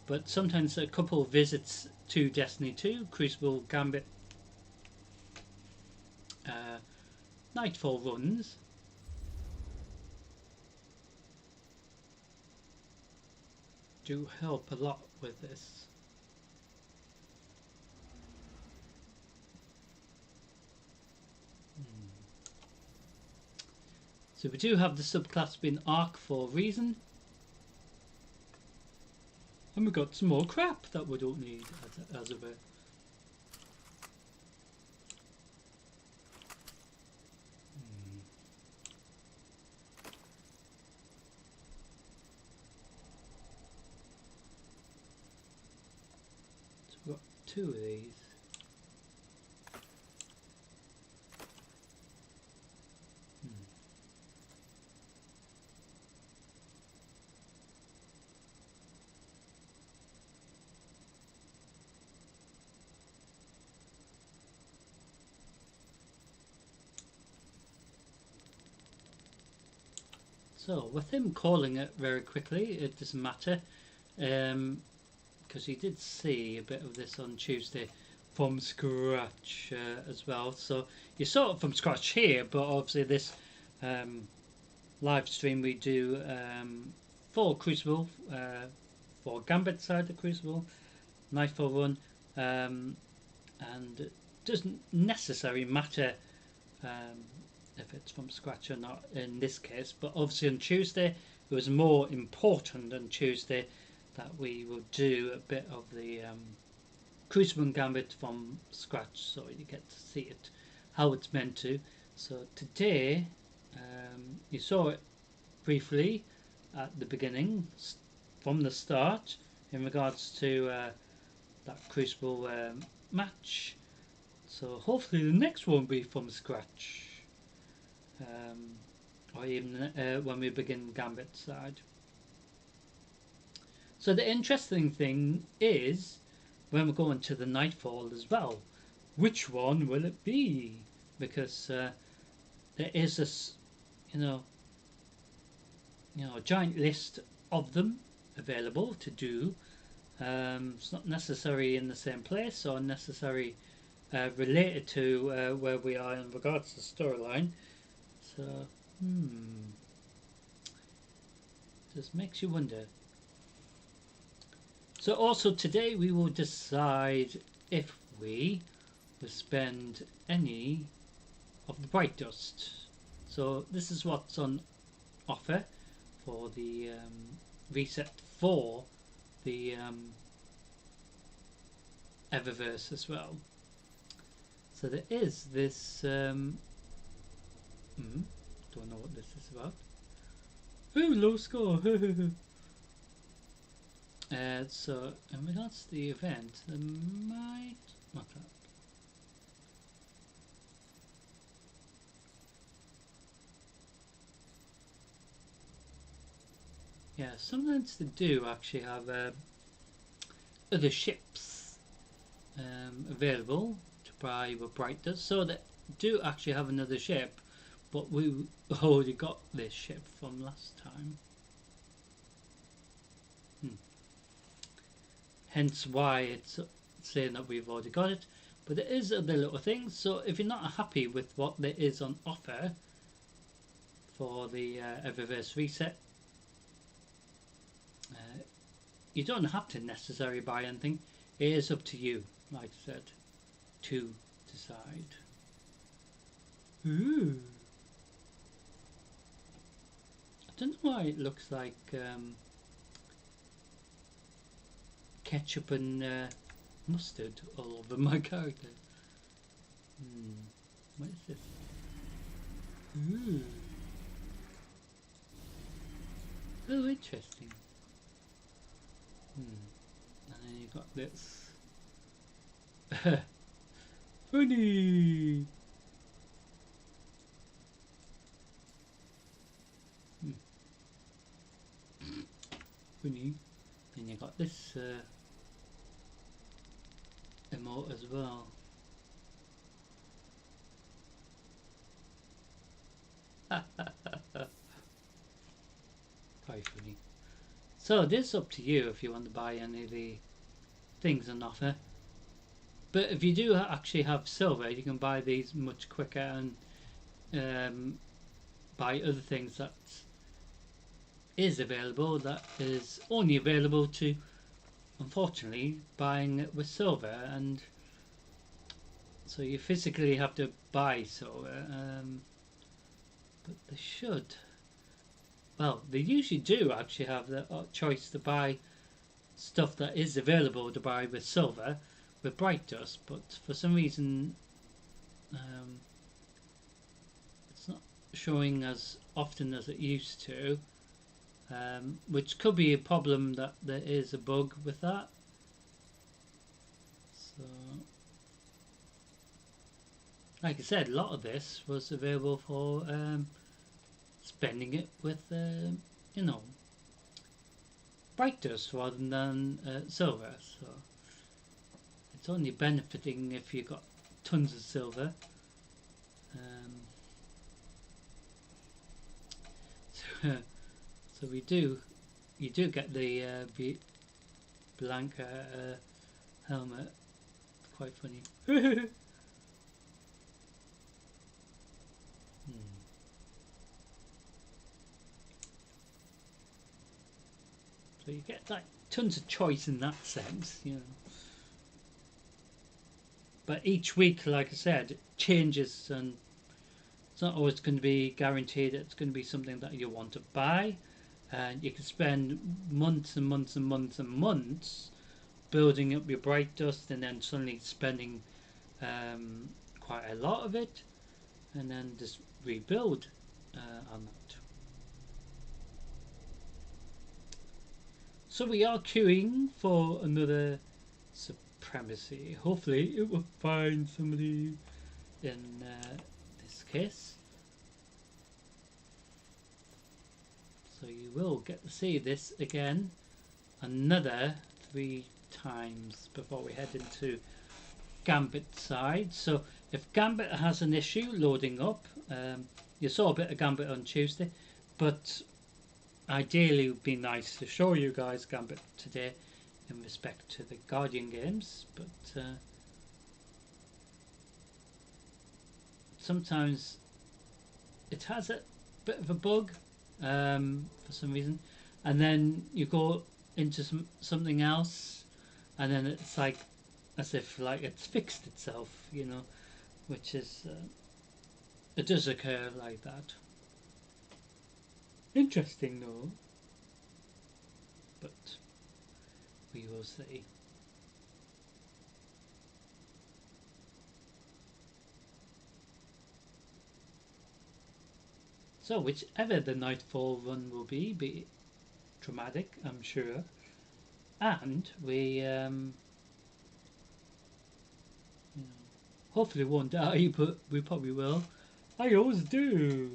but sometimes a couple of visits to Destiny 2, Crucible, Gambit, Nightfall runs. Do help a lot with this. So we do have the subclass being Arc for a reason. And we've got some more crap that we don't need as of it. So we've got 2 of these. So with him calling it very quickly, it doesn't matter, because he did see a bit of this on Tuesday from scratch as well. So you saw it from scratch here, but obviously this live stream we do for Crucible, for Gambit side of Crucible, Nightfall run, and it doesn't necessarily matter if it's from scratch or not in this case, but obviously on Tuesday it was more important on Tuesday that we will do a bit of the Crucible Gambit from scratch, so you get to see it how it's meant to. So today you saw it briefly at the beginning from the start in regards to that Crucible match. So hopefully the next one will be from scratch, or even when we begin Gambit side. So the interesting thing is when we're going to the Nightfall as well, which one will it be? Because there is this, a giant list of them available to do. It's not necessarily in the same place or necessarily related to where we are in regards to the storyline. So, just makes you wonder. So also today we will decide if we will spend any of the bright dust. So this is what's on offer for the reset for the Eververse as well. So there is this don't know what this is about. Ooh, low score. So in regards to the event, there might what's that? Yeah, sometimes they do actually have other ships available to buy with bright dust. So they do actually have another ship, but we already got this ship from last time. Hence why it's saying that we've already got it. But there is other little things. So if you're not happy with what there is on offer for the Eververse reset, you don't have to necessarily buy anything. It is up to you, like I said, to decide. Ooh. I don't know why it looks like ketchup and mustard all over my character. What is this? Ooh. Oh, interesting. And then you got this. Funny. Funny. Then you got this emote as well. Quite funny. So this is up to you if you want to buy any of the things on offer. But if you do actually have silver, you can buy these much quicker and buy other things that is available that is only available to, unfortunately, buying it with silver, and so you physically have to buy silver. But they should. Well, they usually do actually have the choice to buy stuff that is available to buy with silver, with bright dust, but for some reason it's not showing as often as it used to, which could be a problem that there is a bug with that. So, like I said, a lot of this was available for spending it with, bright dust rather than silver. So it's only benefiting if you've got tons of silver. So you do get the Blanca helmet. It's quite funny. So you get like tons of choice in that sense, but each week, like I said, it changes, and it's not always going to be guaranteed it's going to be something that you want to buy. And you can spend months and months and months and months building up your bright dust, and then suddenly spending quite a lot of it, and then just rebuild on that. So we are queuing for another supremacy. Hopefully it will find somebody in this case. So you will get to see this again another 3 times before we head into Gambit side. So if Gambit has an issue loading up, you saw a bit of Gambit on Tuesday, but ideally it would be nice to show you guys Gambit today in respect to the Guardian games, but sometimes it has a bit of a bug for some reason, and then you go into something else, and then it's like as if like it's fixed itself, you know, which is it does occur like that. Interesting though, but we will see. So whichever the Nightfall run will be dramatic, I'm sure, and we you know, hopefully won't die, but we probably will. I always do.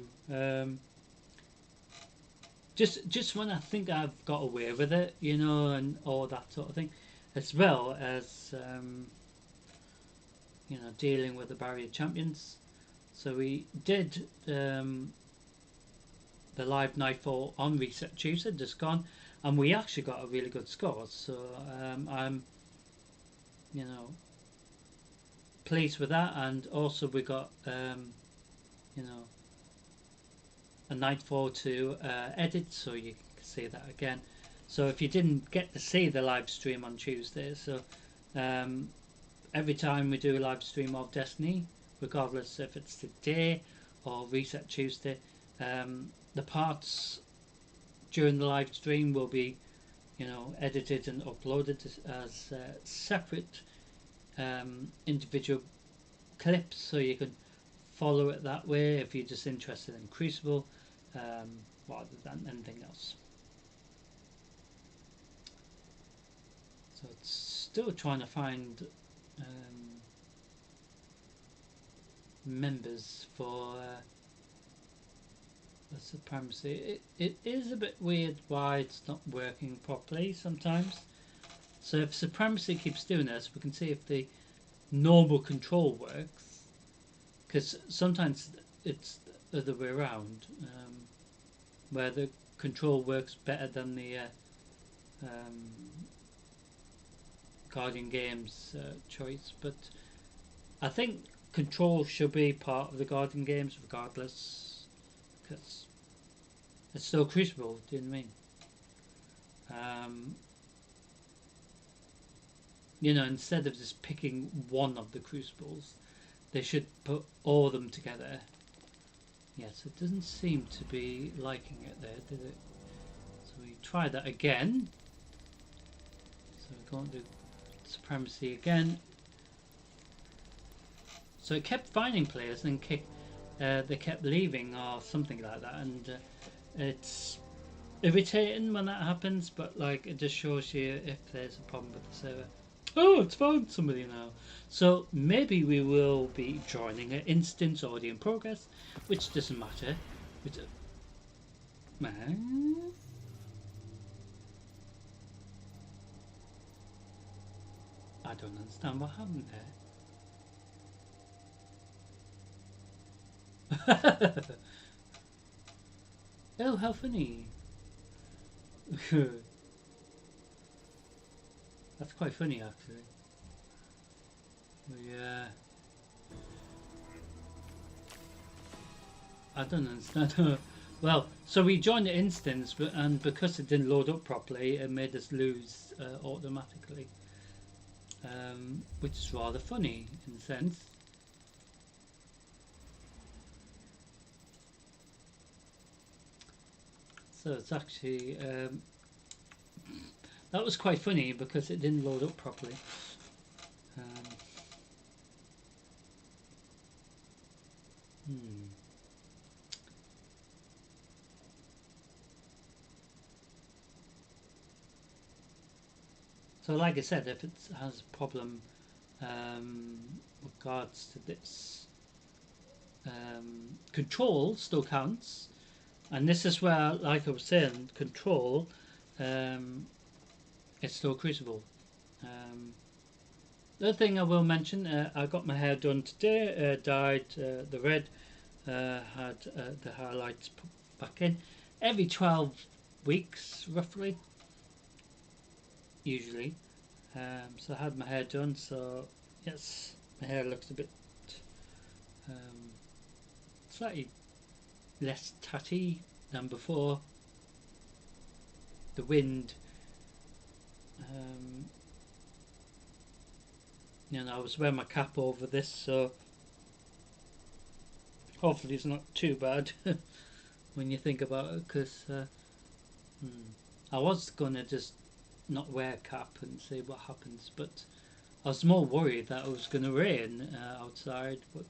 Just when I think I've got away with it, you know, and all that sort of thing, as well as you know, dealing with the barrier champions. So we did the live Nightfall on Reset Tuesday, just gone, and we actually got a really good score. So I'm, you know, pleased with that, and also we got you know, a Nightfall to edit, so you can see that again. So if you didn't get to see the live stream on Tuesday, so every time we do a live stream of Destiny, regardless if it's today or Reset Tuesday, the parts during the live stream will be, you know, edited and uploaded as separate individual clips, so you can follow it that way if you're just interested in Crucible rather than anything else. So it's still trying to find members for the Supremacy. It is a bit weird why it's not working properly sometimes. So if Supremacy keeps doing this, we can see if the normal control works, because sometimes it's the other way around, where the control works better than the Guardian Games choice. But I think control should be part of the Guardian Games regardless, because it's still Crucible, do you know what I mean? You know, instead of just picking one of the Crucibles, they should put all of them together. Yes, it doesn't seem to be liking it there, did it? So we try that again. So we're going to do Supremacy again. So it kept finding players and they kept leaving or something like that, and it's irritating when that happens, but like it just shows you if there's a problem with the server. Oh, it's found somebody now. So maybe we will be joining an instance already in progress, which doesn't matter. Man, I don't understand what happened there. Oh, how funny. That's quite funny, actually. Yeah. I don't understand. Well, so we joined the instance, and because it didn't load up properly, it made us lose automatically. which is rather funny in a sense. So it's actually that was quite funny because it didn't load up properly. Hmm. So like I said, if it has a problem regards to this, control still counts, and this is where, like I was saying, control it's still crucible. The other thing I will mention, I got my hair done today, dyed the red, had the highlights put back in every 12 weeks roughly, usually. So I had my hair done, so yes, my hair looks a bit slightly less tatty than before. The wind, I was wearing my cap over this, so hopefully it's not too bad when you think about it, because I was gonna just not wear a cap and see what happens, but I was more worried that it was gonna rain outside, but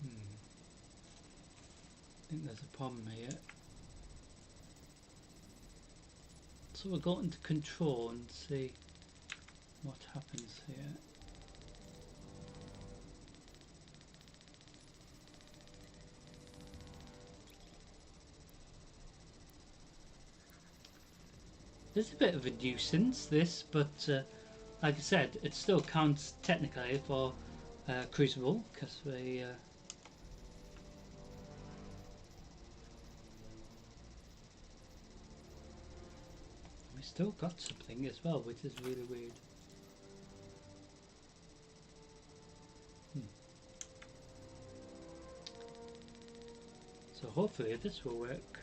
I think there's a problem here. So we'll go into control and see what happens here. It's a bit of a nuisance, this, but like I said, it still counts technically for Crucible, because we still got something as well, which is really weird. So hopefully this will work.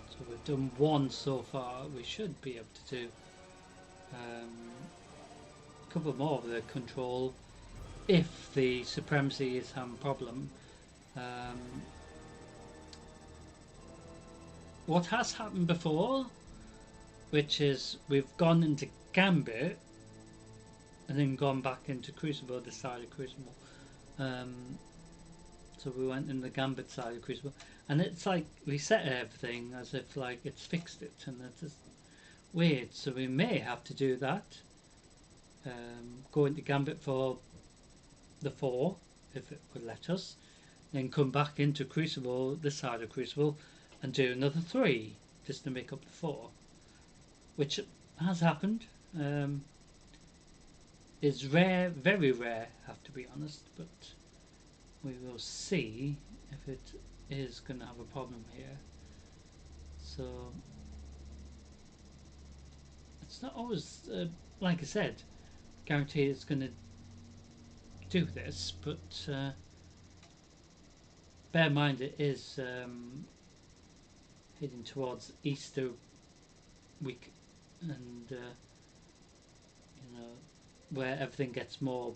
So we've done one so far. We should be able to do a couple more of the control if the supremacy is having a problem. What has happened before, which is we've gone into Gambit and then gone back into Crucible, this side of Crucible. So we went in the Gambit side of Crucible, and it's like reset everything as if like it's fixed it, and it's just weird. So we may have to do that. Go into Gambit for the 4 if it would let us, then come back into Crucible, this side of Crucible, and do another 3 just to make up the 4, which has happened. Is rare, very rare, have to be honest, but we will see if it is going to have a problem here. So it's not always, like I said, guaranteed it's going to do this, but bear in mind it is heading towards Easter week, and where everything gets more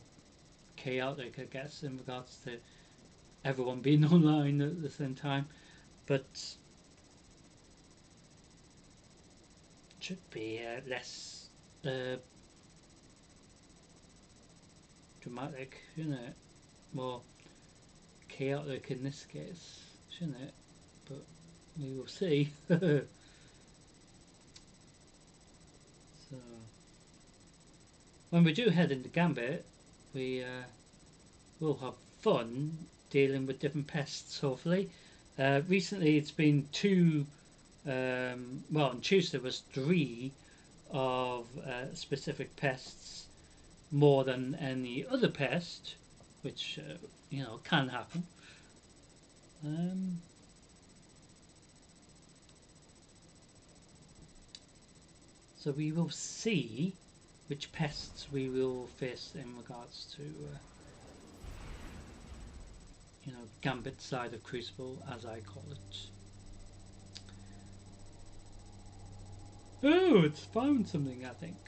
chaotic, I guess, in regards to everyone being online at the same time, but it should be less dramatic, shouldn't it? More chaotic in this case, shouldn't it? But we will see. So when we do head into Gambit, we will have fun dealing with different pests, hopefully. Recently it's been 2, well, on Tuesday was 3 of specific pests, more than any other pest, which can happen. So we will see which pests we will face in regards to you know, Gambit side of Crucible, as I call it. Oh, it's found something, I think.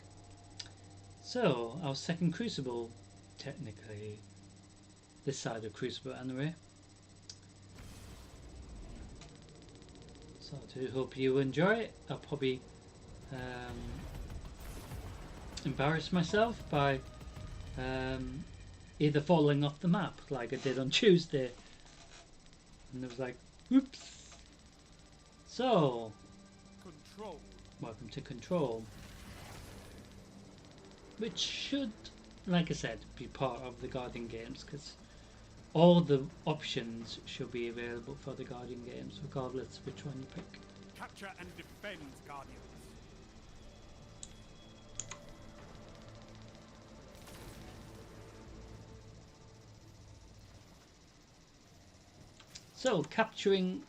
So, our second Crucible, technically, this side of Crucible anyway. So I do hope you enjoy it. I'll probably embarrass myself by either falling off the map like I did on Tuesday, and it was like, oops. So, Control. welcome to Control, which should, like I said, be part of the Guardian games, because all the options should be available for the Guardian games, regardless of which one you pick. Capture and defend, Guardians. So, capturing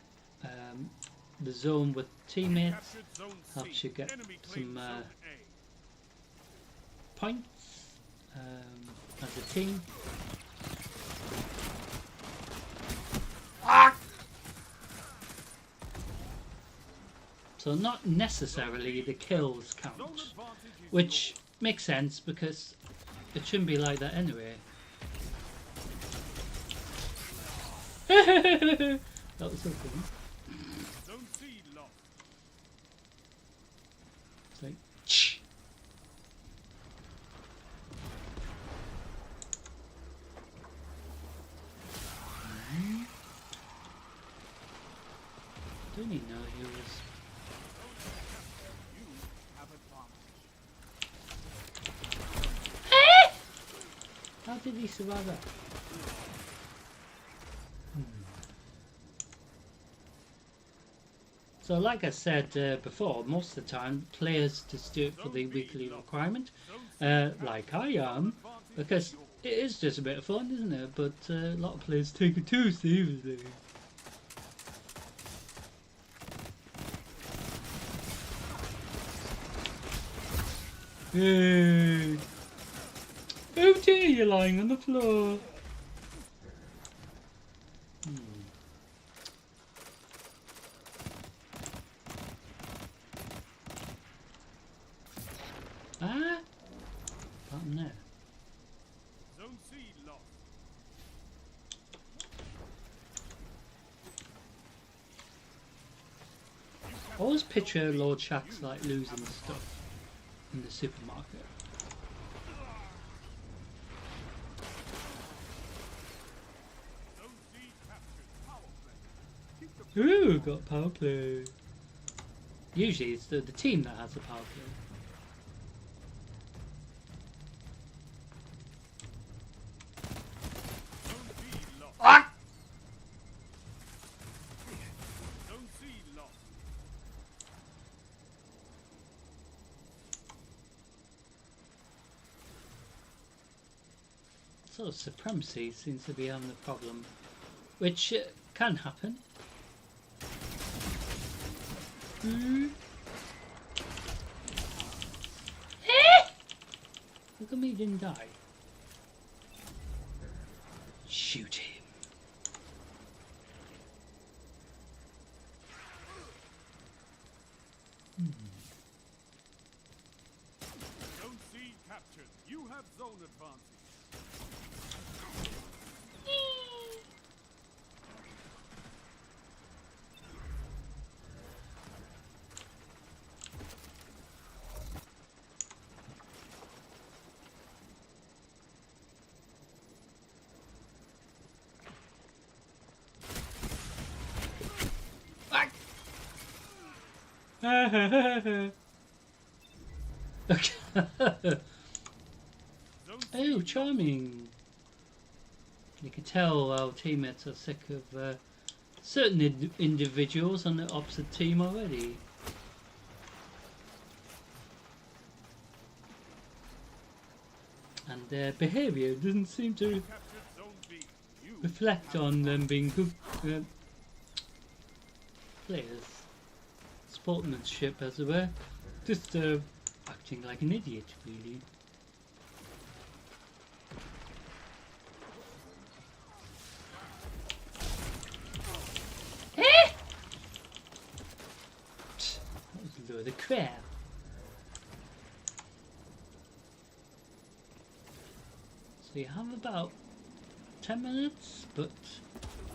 the zone with teammates Captured zone C. helps you get Enemy some claims zone A. points as a team. So not necessarily the kills count, Zone advantage is which makes sense because it shouldn't be like that anyway. That was so funny. Zone C lost. It's like, shh. Don't even know he was. You have advantage. How did he survive that? So like I said before, most of the time players just do it for the weekly requirement, like I am, because it is just a bit of fun, isn't it? But a lot of players take it too seriously. Hey! Oh dear, you're lying on the floor. Ah! Button there. Zone C lost. I always picture Lord Shaxx like losing stuff in the supermarket. Zone C captured. Power play. Keep the Ooh, got power play. Usually it's the team that has the power play. Zone B lost. Ah! Zone C lost. So supremacy seems to be having a problem, which can happen. How come he didn't die? Shoot him. Zone C captured. You have zone advantage. Oh, charming. You can tell our teammates are sick of certain individuals on the opposite team already. And their behaviour doesn't seem to Captured zone B. You reflect on them being good players. Sportsmanship, as it were. Just acting like an idiot, really. That was a load of crap. So you have about 10 minutes, but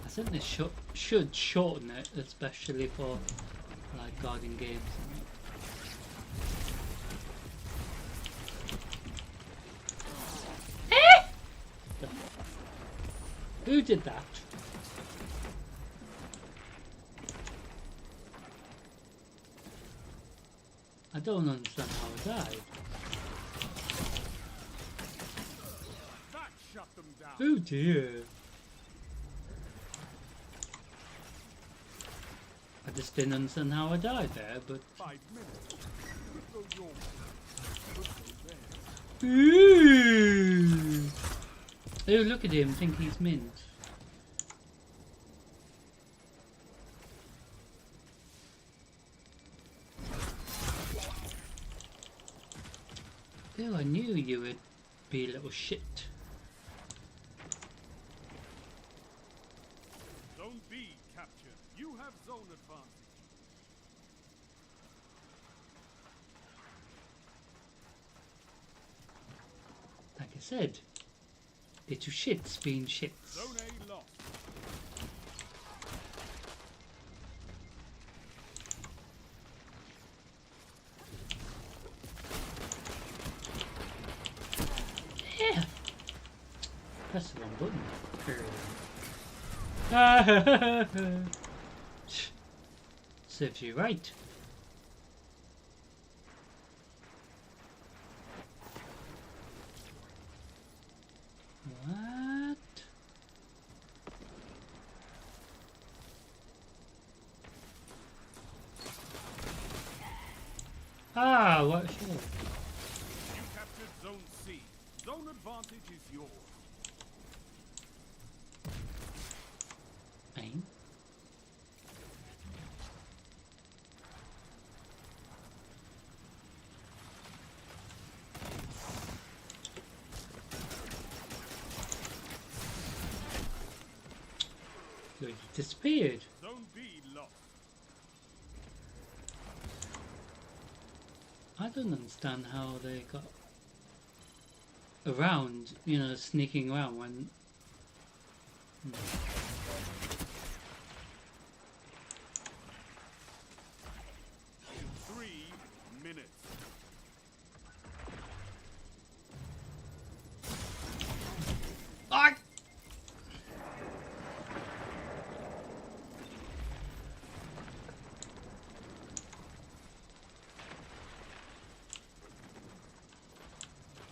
I think they should shorten it, especially for like guarding games. Who did that? I don't understand how I died. That shut them down. Oh dear. I just didn't understand how I died there, but... 5 minutes. Could go your way. Could go theirs. Ooh. Oh, look at him, think he's mint. Oh, I knew you would be a little shit. Zone B captured. You have zone advantage. Like I said, little shits being shits. Zone A lost. Yeah. Press the wrong button. Serves you right. What? Ah, what shit? You captured zone C. Zone advantage is yours. Aim. You disappeared. Zone B lost. I don't understand how they got around, you know, sneaking around when... In 3 minutes. Ah!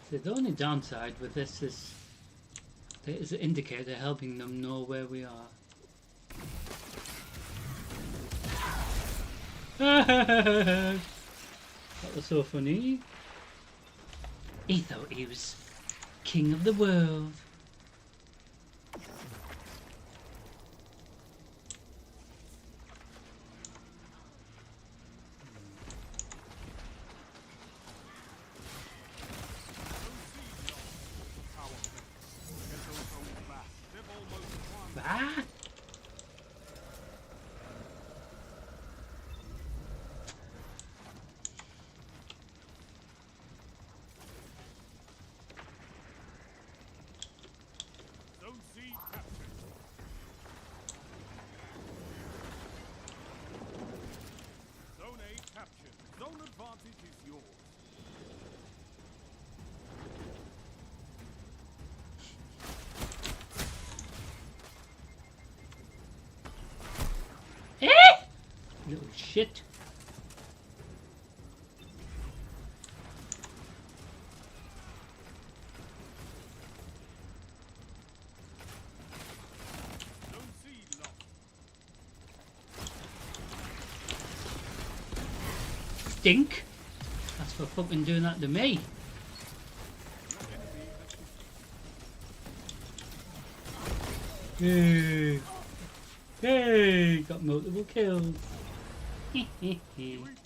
So the only downside with this is there is an indicator helping them know where we are. That was so funny. He thought he was king of the world. Power play. Get those zones back. They've almost won. Ah! Zone C captured. Zone A captured. Zone advantage is yours. Little shit. Zone C lost. Stink. That's for fucking doing that to me. Yay! Yay! Got multiple kills. Elite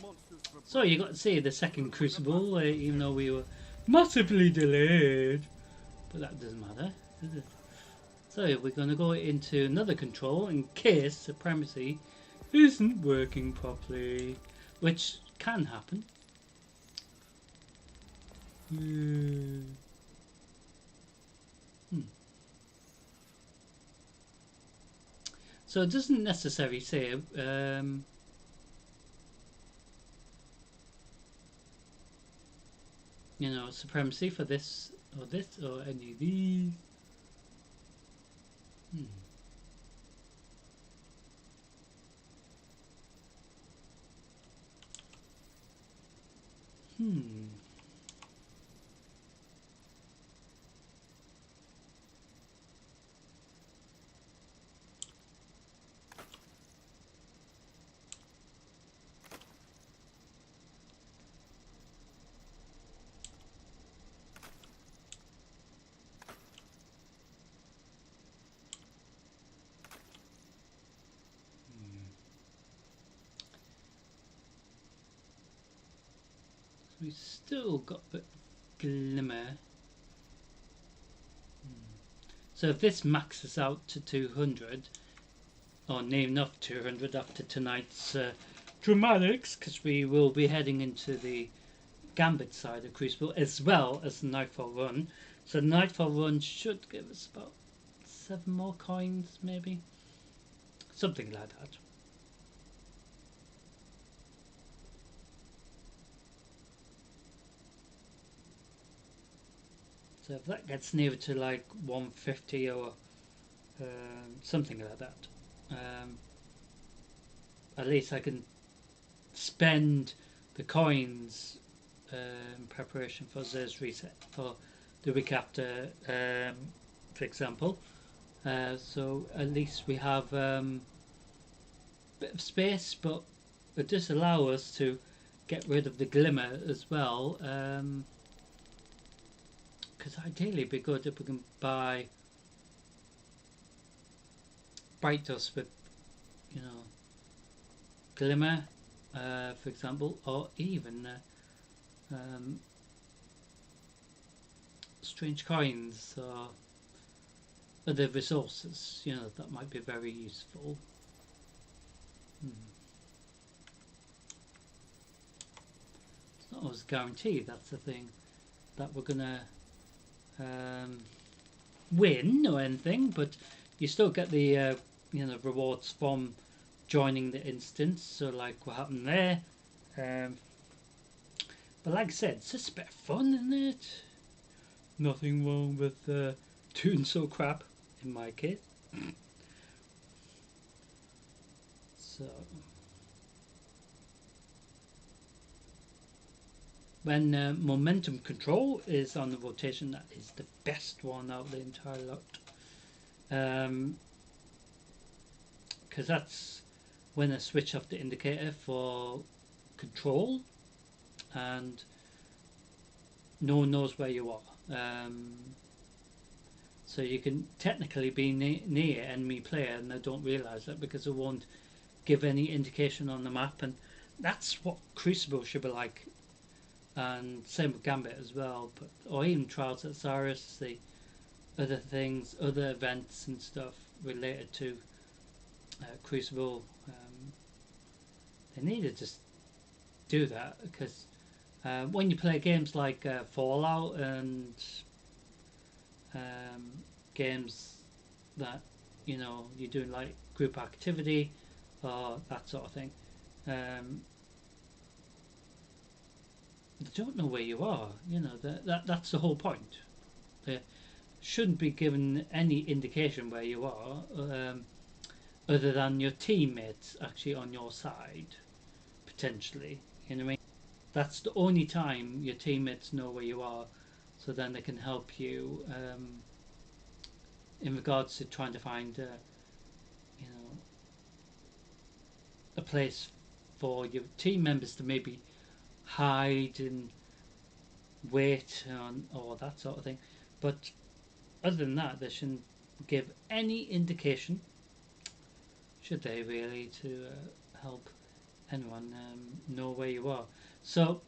monsters So you got to see the second Crucible, even though we were massively delayed. But that doesn't matter, does it? So we're going to go into another control in case supremacy isn't working properly, which can happen. So it doesn't necessarily say you know, supremacy for this or any of these. We've still got a bit of glimmer. So if this maxes out to 200, or near enough 200 after tonight's dramatics, because we will be heading into the Gambit side of Crucible as well as the Nightfall run. So the Nightfall run should give us about 7 more coins, maybe, something like that. So if that gets nearer to like 150 or something like that, at least I can spend the coins in preparation for Zer's reset for the week after, for example. So at least we have a bit of space, but it does allow us to get rid of the glimmer as well. Because ideally it'd be good if we can buy bright dust with, you know, glimmer, for example, or even strange coins or other resources, you know, that might be very useful. It's not always guaranteed, that's the thing, that we're gonna win or anything, but you still get the you know, rewards from joining the instance. So like what happened there, but like I said, it's just a bit of fun, isn't it? Nothing wrong with doing so crap in my case. So when momentum control is on the rotation, that is the best one out of the entire lot, because that's when I switch off the indicator for control and no one knows where you are. So you can technically be near enemy player and they don't realise that because it won't give any indication on the map, and that's what Crucible should be like, and same with Gambit as well, but or even Trials at Cyrus, the other things, other events and stuff related to Crucible. They need to just do that, because when you play games like Fallout and games that, you know, you're doing like group activity or that sort of thing, they don't know where you are. You know, that's the whole point. They shouldn't be given any indication where you are, other than your teammates actually on your side, potentially. You know what I mean? That's the only time your teammates know where you are, so then they can help you in regards to trying to find, you know, a place for your team members to maybe hide and wait on, or that sort of thing. But other than that, they shouldn't give any indication, should they really, to help anyone know where you are. So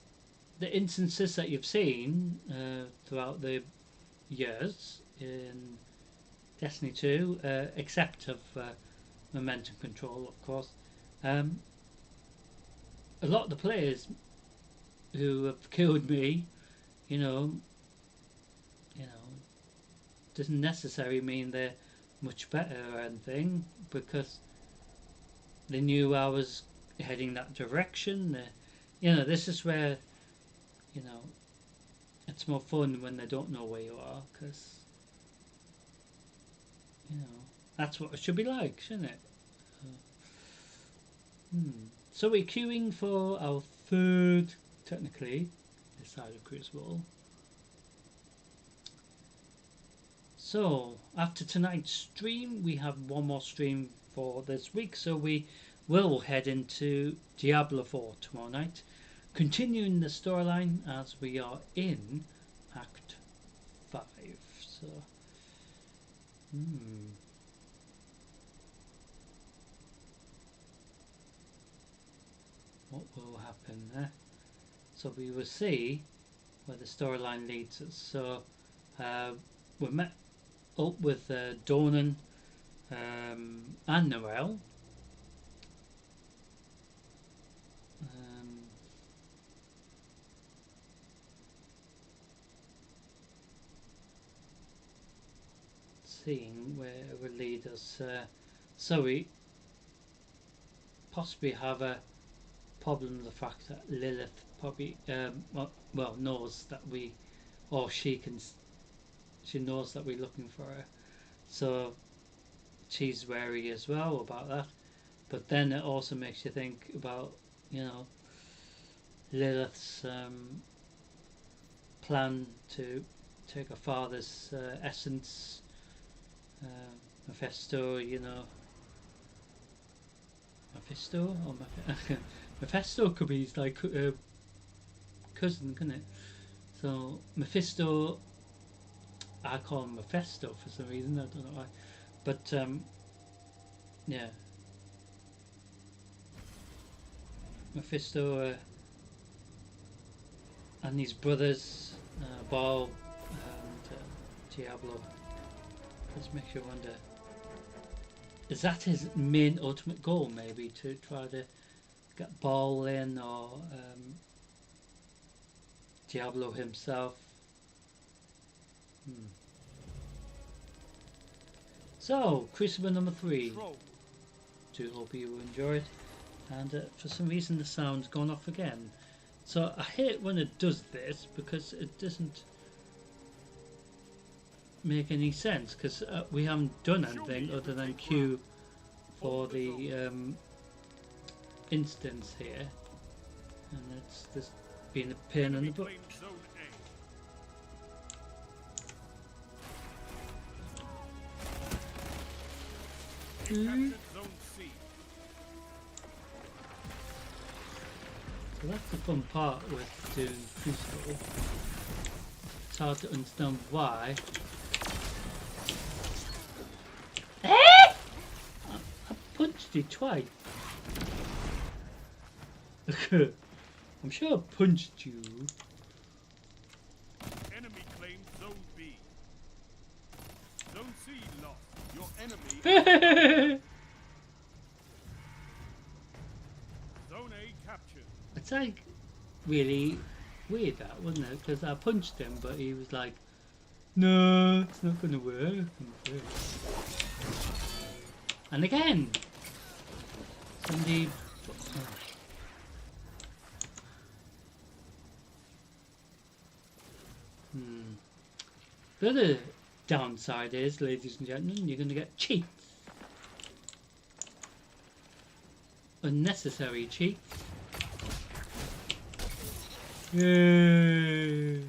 the instances that you've seen throughout the years in Destiny 2, except of momentum control, of course, a lot of the players who have killed me, you know, doesn't necessarily mean they're much better or anything, because they knew I was heading that direction. This is where, it's more fun when they don't know where you are, because, that's what it should be like, shouldn't it? So we're queuing for our third, technically, this side of Crucible. So after tonight's stream, we have one more stream for this week, so we will head into Diablo 4 tomorrow night, continuing the storyline as we are in Act 5. So, what will happen there? So we will see where the storyline leads us. So we're met up with Dornan and Noel. Seeing where it will lead us. So we possibly have a problem with the fact that Lilith probably knows that she knows that we're looking for her, so she's wary as well about that. But then it also makes you think about Lilith's plan to take her father's essence. Mephisto, Mephisto or Mephisto could be his like cousin, couldn't it? So Mephisto, I call him Mephisto for some reason, I don't know why, but yeah, Mephisto and his brothers, Baal and Diablo. Just makes you wonder, is that his main ultimate goal, maybe, to try to get Baal in, or Diablo himself? So, Crucible number 3. Do hope you enjoy it. And for some reason the sound's gone off again. So I hate when it does this, because it doesn't make any sense, because we haven't done anything other than queue for the instance here, and it's just been a pain in the butt. So that's the fun part with doing Crucible. It's hard to understand why. I punched you twice. I'm sure I punched you. Enemy claimed Zone B. Zone C lost. Your enemy. Zone A captured. It's like really weird, that, wasn't it? Because I punched him, but he was like, "No, it's not going to work." And again, somebody. The other downside is, ladies and gentlemen, you're going to get cheats. Unnecessary cheats. Yay!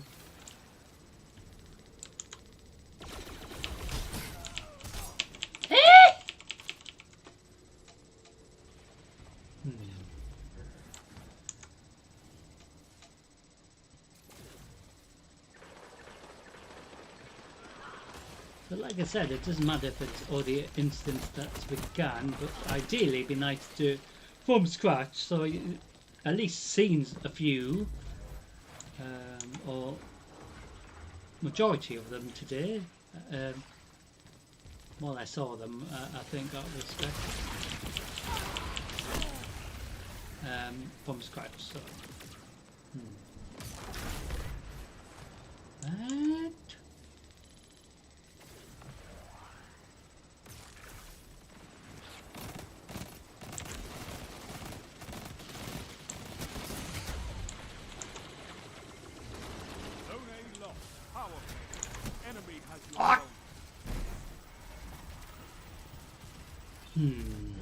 But like I said, it doesn't matter if it's already an instance that's begun, but ideally it'd be nice to do it from scratch, so at least seen a few, or majority of them today. More or less all of them, I think, out of respect. From scratch, so. That. Zone A lost. Power play. Enemy has your Ah! zone.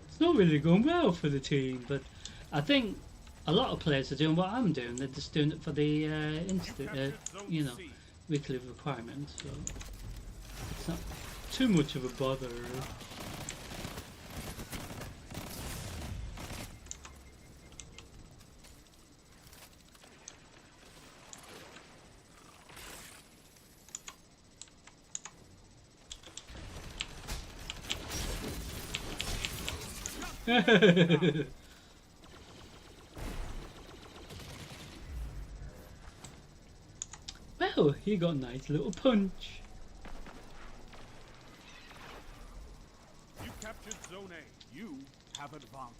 It's not really going well for the team, but I think a lot of players are doing what I'm doing. They're just doing it for the you know, weekly requirements. So it's not too much of a bother. Well, he got a nice little punch. You captured zone A. You have advantage.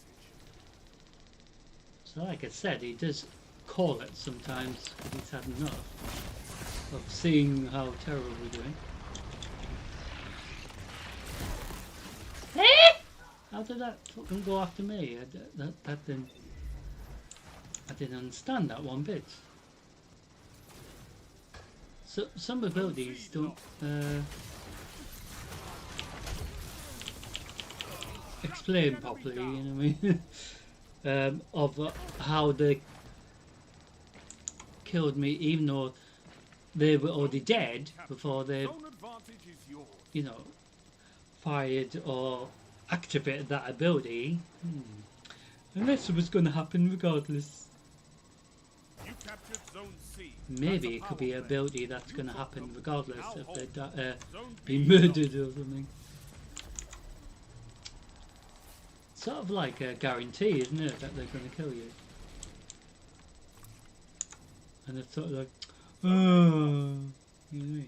So like I said, he does call it sometimes when he's had enough of seeing how terrible we're doing. How did that fucking go after me? That didn't... I didn't understand that one bit. So some abilities don't explain properly, you know what I mean? Of how they killed me, even though they were already dead before they, Zone advantage is yours. you know, fired or activated that ability. Unless it was going to happen regardless. You captured zone C. Maybe That's it a could be power an play. ability that's You going to took happen them. regardless Now if hold. they're Zone being B murdered lost. or something. Sort of like a guarantee, isn't it, that they're going to kill you? And it's sort of like, oh, you know what I mean?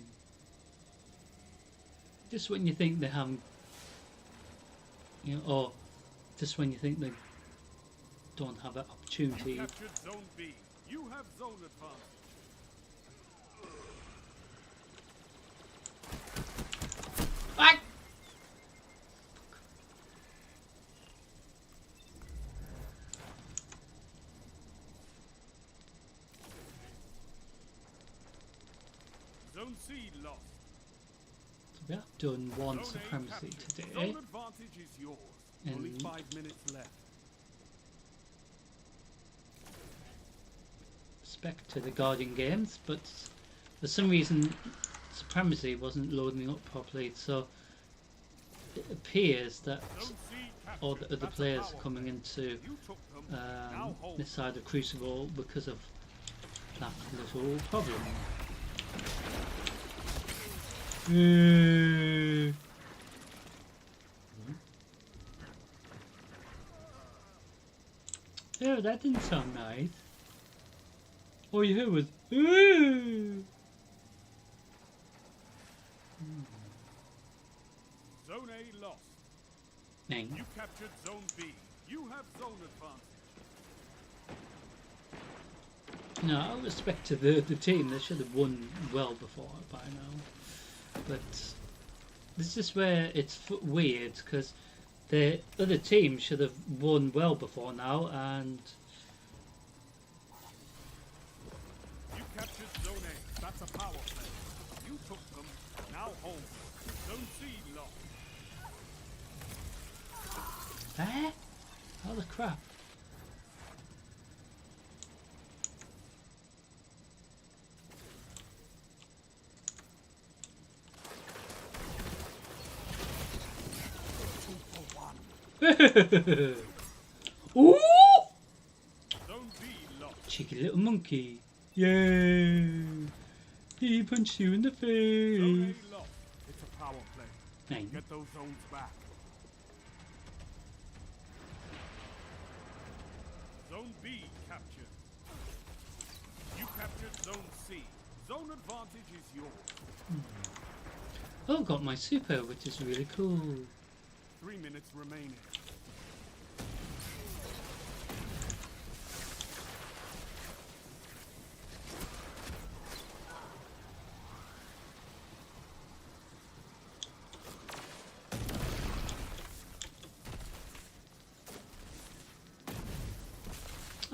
Just when you think they haven't, you know, or just when you think they don't have that opportunity. You captured zone B. You have zone advantage. Ah! Zone C lost. So we have done one Zone A supremacy captured. today. Zone advantage is yours. Only And- 5 minutes left. Respect to the Guardian games, but for some reason supremacy wasn't loading up properly, so it appears that Zone C captured. all the other That's a players power are coming play. into You took them. Now hold. this side of Crucible because of that little problem. Oh, that didn't sound nice. All you heard was Zone A lost. Dang. You captured zone B. You have zone advantage. No, out of respect to the team, they should have won well before by now. But this is where it's weird, because the other team should have won well before now, and You captured zone A. That's a power play. You took them. Now hold. Zone C lost. how the crap? Ooh! Zone B lost. Cheeky little monkey. Yay! He punched you in the Zone face. A lost. It's a power play. Dang. Get those zones back. Zone B captured. You captured Zone C. Zone advantage is yours. Oh, got my super, which is really cool. 3 minutes remaining.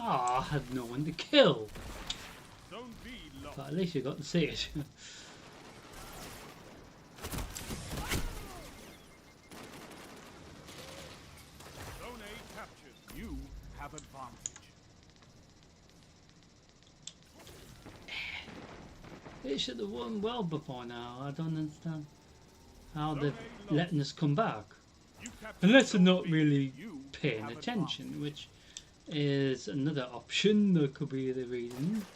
Ah, I had no one to kill. Zone B lost. But at least you got to see it. Zone A captured. You have advantage. It should have won well before now. I don't understand how Zone they're A lost. letting us come back. You captured Unless they're Zone not B. really You paying have attention, which is another option. That could be the reason.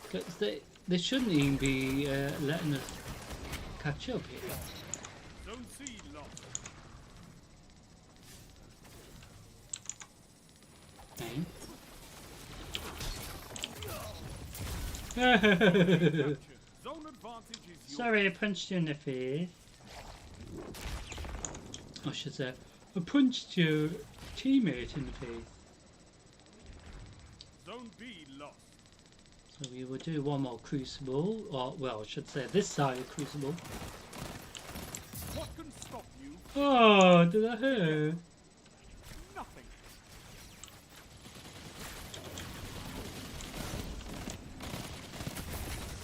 Because they shouldn't even be letting us catch up here. Zone C lost. Okay. Zone advantage is yours. Sorry, I punched you in the face. I should say, I punched your teammate in the face. Zone B lost. So we will do one more crucible, or well, I should say this side of crucible. What can stop you? Oh, did I hurt? Nothing.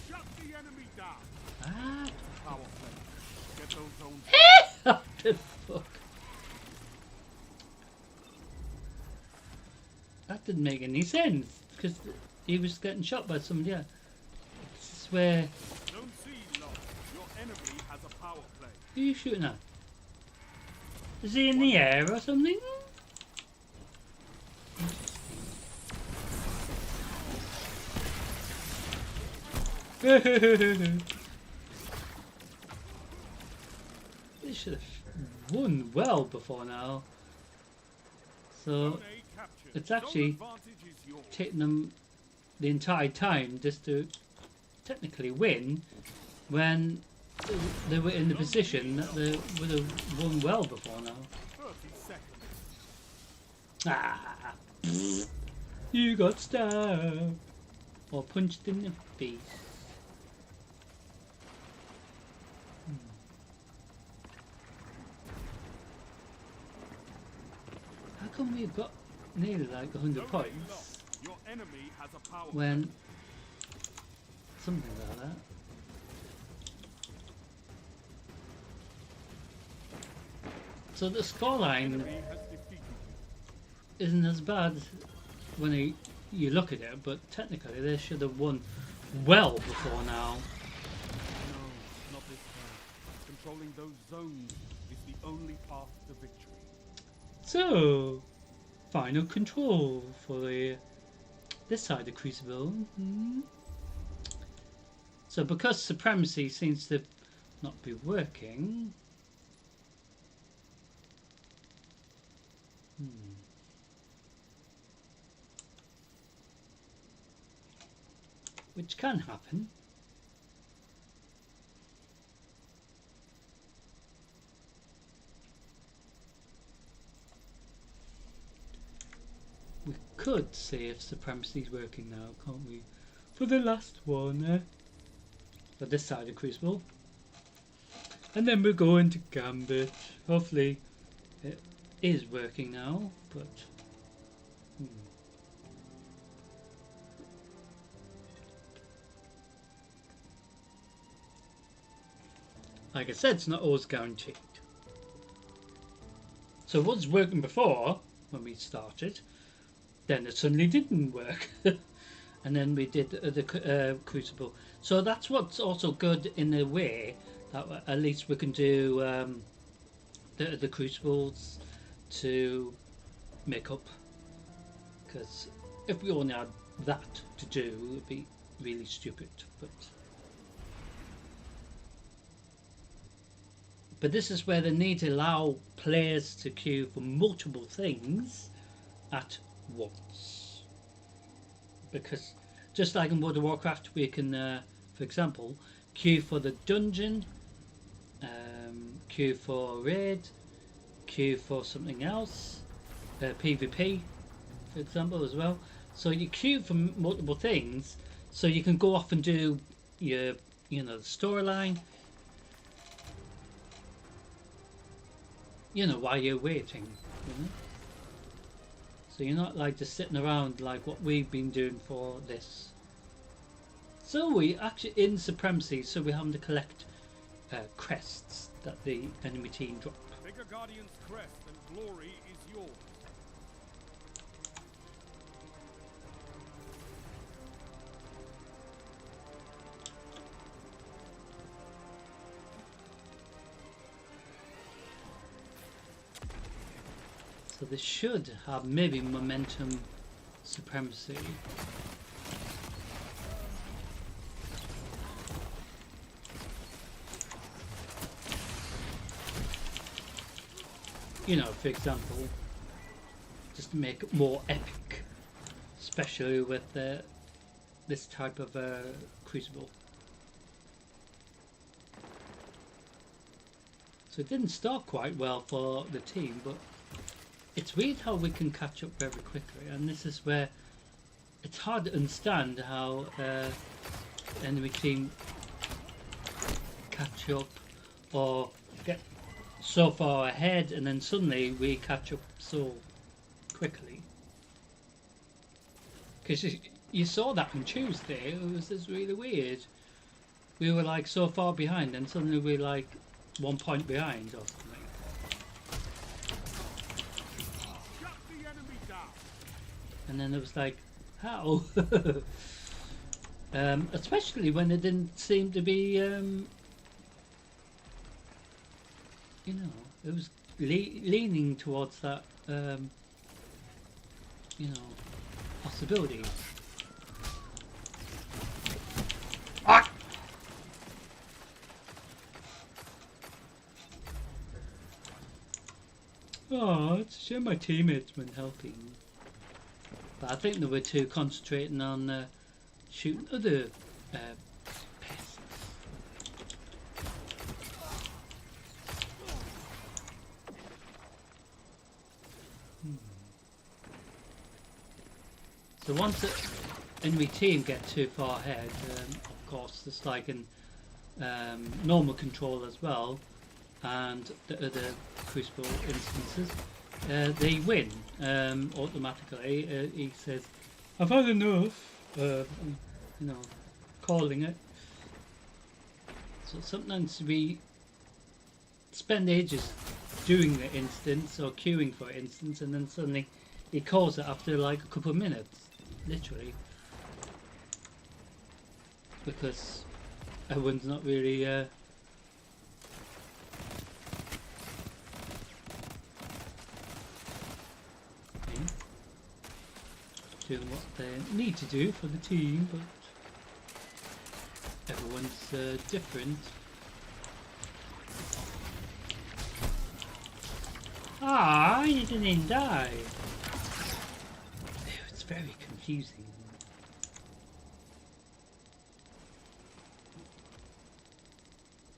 Shut the enemy down. Ah, Power play. Get those zones. what the fuck? That didn't make any sense because he was getting shot by somebody else. This is where. Zone C lost. Your enemy has a power play. Who are you shooting at? Is he in the air or something? They should have won well before now. So Zone A captured. it's actually Zone advantage is yours. taken them the entire time just to technically win when they were in the position that they would have won well before now. 30 seconds. Ah, you got stabbed or punched in the face. How come we've got nearly like 100 Zone A points lost. Your enemy has a power when something like that? So the scoreline enemy has defeated you. isn't as bad when you look at it, but technically they should have won well before now. No, not this time. Controlling those zones is the only path to victory. So, final control for this side of Crucible. So because Supremacy seems to not be working, which can happen. We could see if Supremacy is working now, can't we? For the last one, for this side of Crucible. And then we're going to Gambit. Hopefully it is working now, but like I said, it's not always guaranteed. So it was working before when we started, then it suddenly didn't work. And then we did the Crucible. So that's what's also good in a way, that at least we can do the Crucibles to make up. Because if we only had that to do, it would be really stupid. But this is where they need to allow players to queue for multiple things at once. because just like in World of Warcraft, we can, for example, queue for the dungeon, queue for a raid, queue for something else, PvP, for example, as well. So you queue for multiple things, so you can go off and do your, the storyline, while you're waiting. So you're not like just sitting around like what we've been doing for this. So we actually in Supremacy, so we're having to collect crests that the enemy team drop. Bigger Guardian's crest and glory is yours. So this should have maybe momentum supremacy. For example, just to make it more epic, especially with this type of crucible. So it didn't start quite well for the team, but it's weird how we can catch up very quickly, and this is where it's hard to understand how enemy team catch up or get so far ahead and then suddenly we catch up so quickly. Because you saw that on Tuesday, it was just really weird. We were like so far behind and suddenly we're like 1 point behind or something. Shut the enemy down. And then it was like, how? Especially when it didn't seem to be, it was leaning towards that, possibility. Ah! Oh, it's a shame my teammates weren't helping. But I think they were too concentrating on shooting other pests. So once the enemy team get too far ahead, of course, it's like in normal control as well, and the other crucible instances, they win automatically. He says, "I've had enough," calling it. So sometimes we spend ages doing the instance or queuing for instance, and then suddenly he calls it after like a couple of minutes, literally, because everyone's not really doing what they need to do for the team, but everyone's different. Ah, you didn't die. It's very confusing.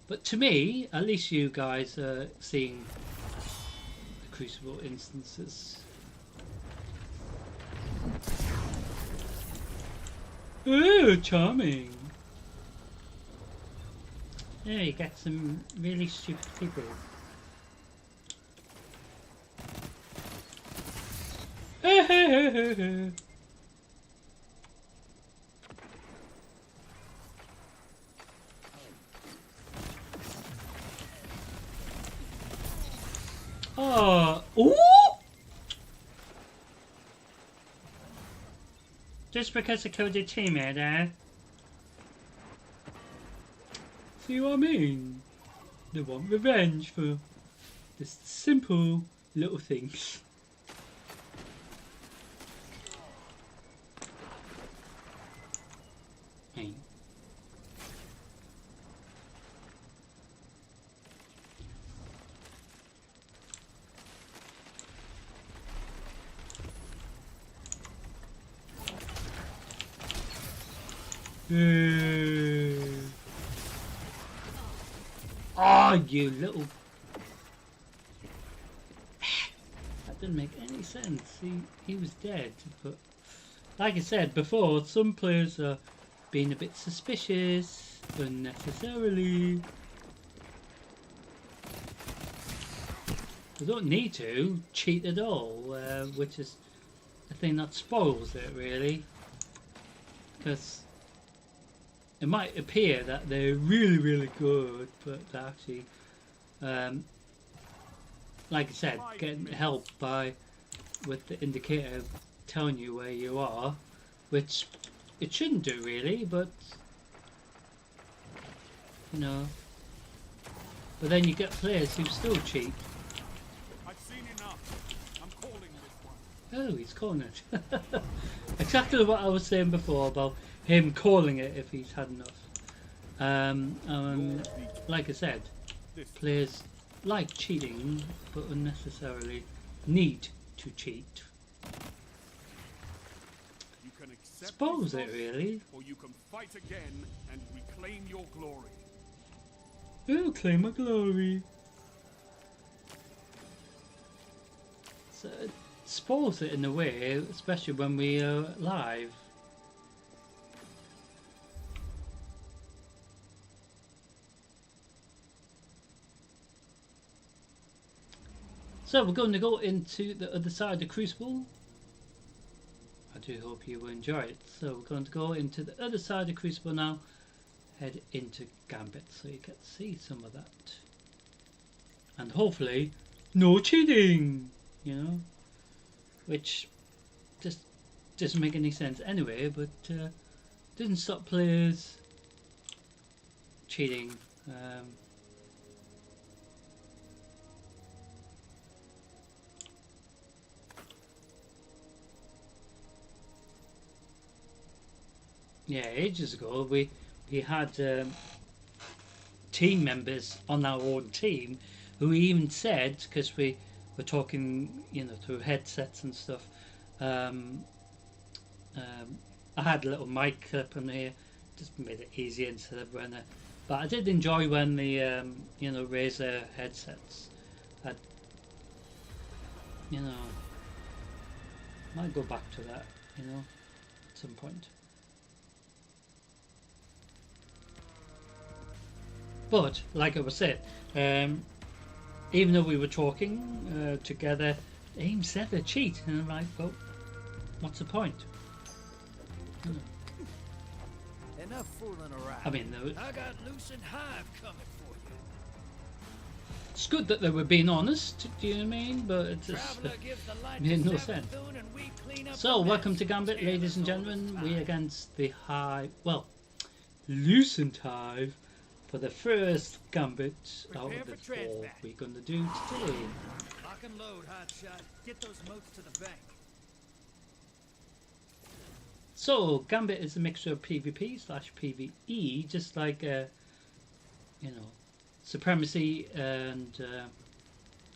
But to me, at least you guys are seeing the Crucible instances. Oh, charming. There you get some really stupid people. Oh, ooh! Just because I killed your teammate, eh? See what I mean? They want revenge for just simple little things. Hey. Oh, you little... That didn't make any sense. He was dead. But like I said before, some players are being a bit suspicious unnecessarily. They don't need to cheat at all, which is the thing that spoils it really. Because it might appear that they're really, really good, but they're actually, like I said, getting help with the indicator telling you where you are, which it shouldn't do really, but you know. But then you get players who still cheat. I've seen enough. I'm calling this one. Oh, he's calling it. Exactly what I was saying before about him calling it if he's had enough. Like I said, players like cheating, but unnecessarily need to cheat. You can accept Suppose this it loss, really. or you can fight again and reclaim your glory. Oh, claim my glory. So it spoils it in a way, especially when we are live. So we're going to go into the other side of the Crucible. I do hope you will enjoy it. So we're going to go into the other side of the Crucible now. Head into Gambit so you get to see some of that. And hopefully, no cheating! You know? Which just doesn't make any sense anyway, but doesn't stop players cheating. Yeah, ages ago we had team members on our own team who even said, because we were talking, you know, through headsets and stuff. I had a little mic clip on here, just made it easier instead of when. But I did enjoy when the you know, Razer headsets had, you know, might go back to that, you know, at some point. But like I was saying, even though we were talking together, they even said they cheat, and I'm like, well, what's the point? Enough fooling around. I mean, I got Loosened Hive coming for you. it's good that they were being honest, do you know what I mean? But it just made no sense. So, welcome to Gambit, ladies and gentlemen. We against the Hive, well, Loosened Hive, for the first Gambit out of the four we're going to do today. Lock and load, hotshot. Get those moats to the bank. So, Gambit is a mixture of PvP/PvE, just like, you know, Supremacy and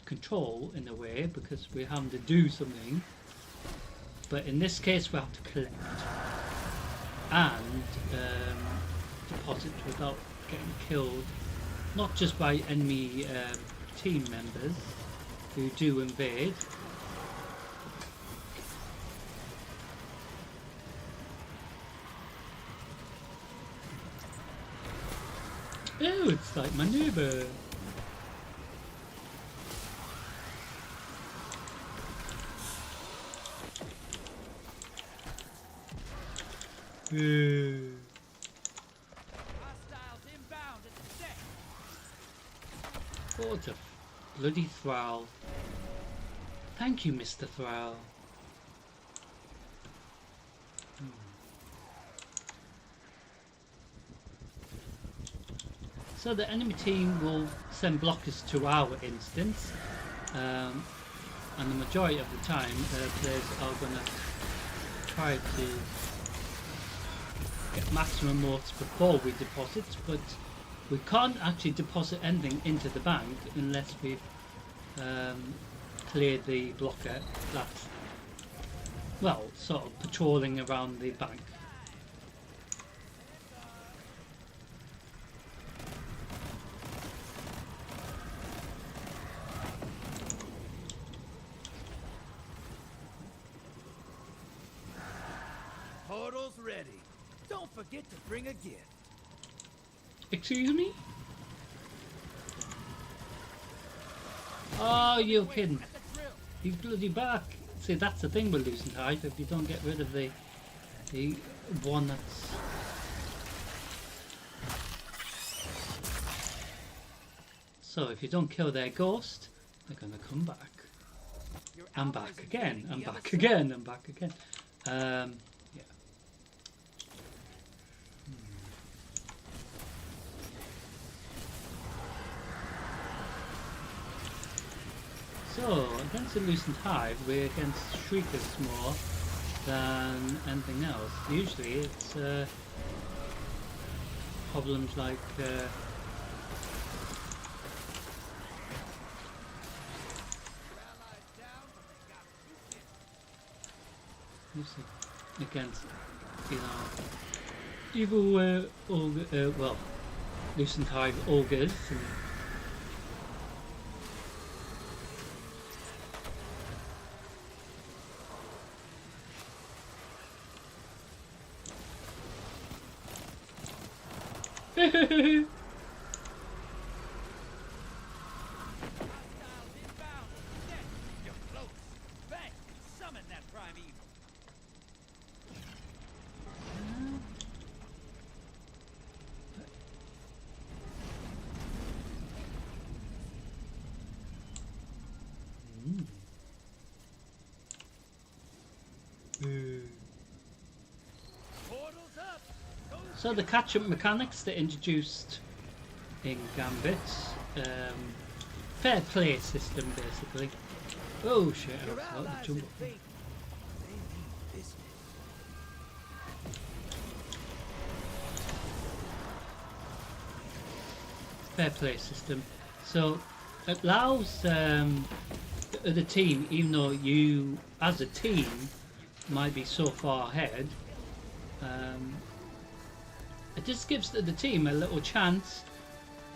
Control in a way, because we're having to do something. But in this case, we have to collect and deposit without getting killed, not just by enemy team members who do invade. Oh, it's like my neighbour. What a bloody Thrall. Thank you, Mr. Thrall. So the enemy team will send blockers to our instance, and the majority of the time players are going to try to get maximum motes before we deposit, but we can't actually deposit anything into the bank unless we've cleared the blocker that's, well, sort of patrolling around the bank. meal's ready. Don't forget to bring a gift. Excuse me? Oh, you're kidding. He's bloody back. See, that's the thing with Loosened Hive. If you don't get rid of the one that's... So if you don't kill their ghost, they're going to come back. And back again, and back again, and back again. Yeah. So, against the Loosened Hive, we're against Shriekers more than anything else. Usually it's problems like against, you know, evil well, Loosened Hive ogres and so the catch-up mechanics that introduced in Gambit, fair play system basically. Oh shit, I forgot to jump up. Fair play system. So it allows the team, even though you as a team might be so far ahead, it just gives the team a little chance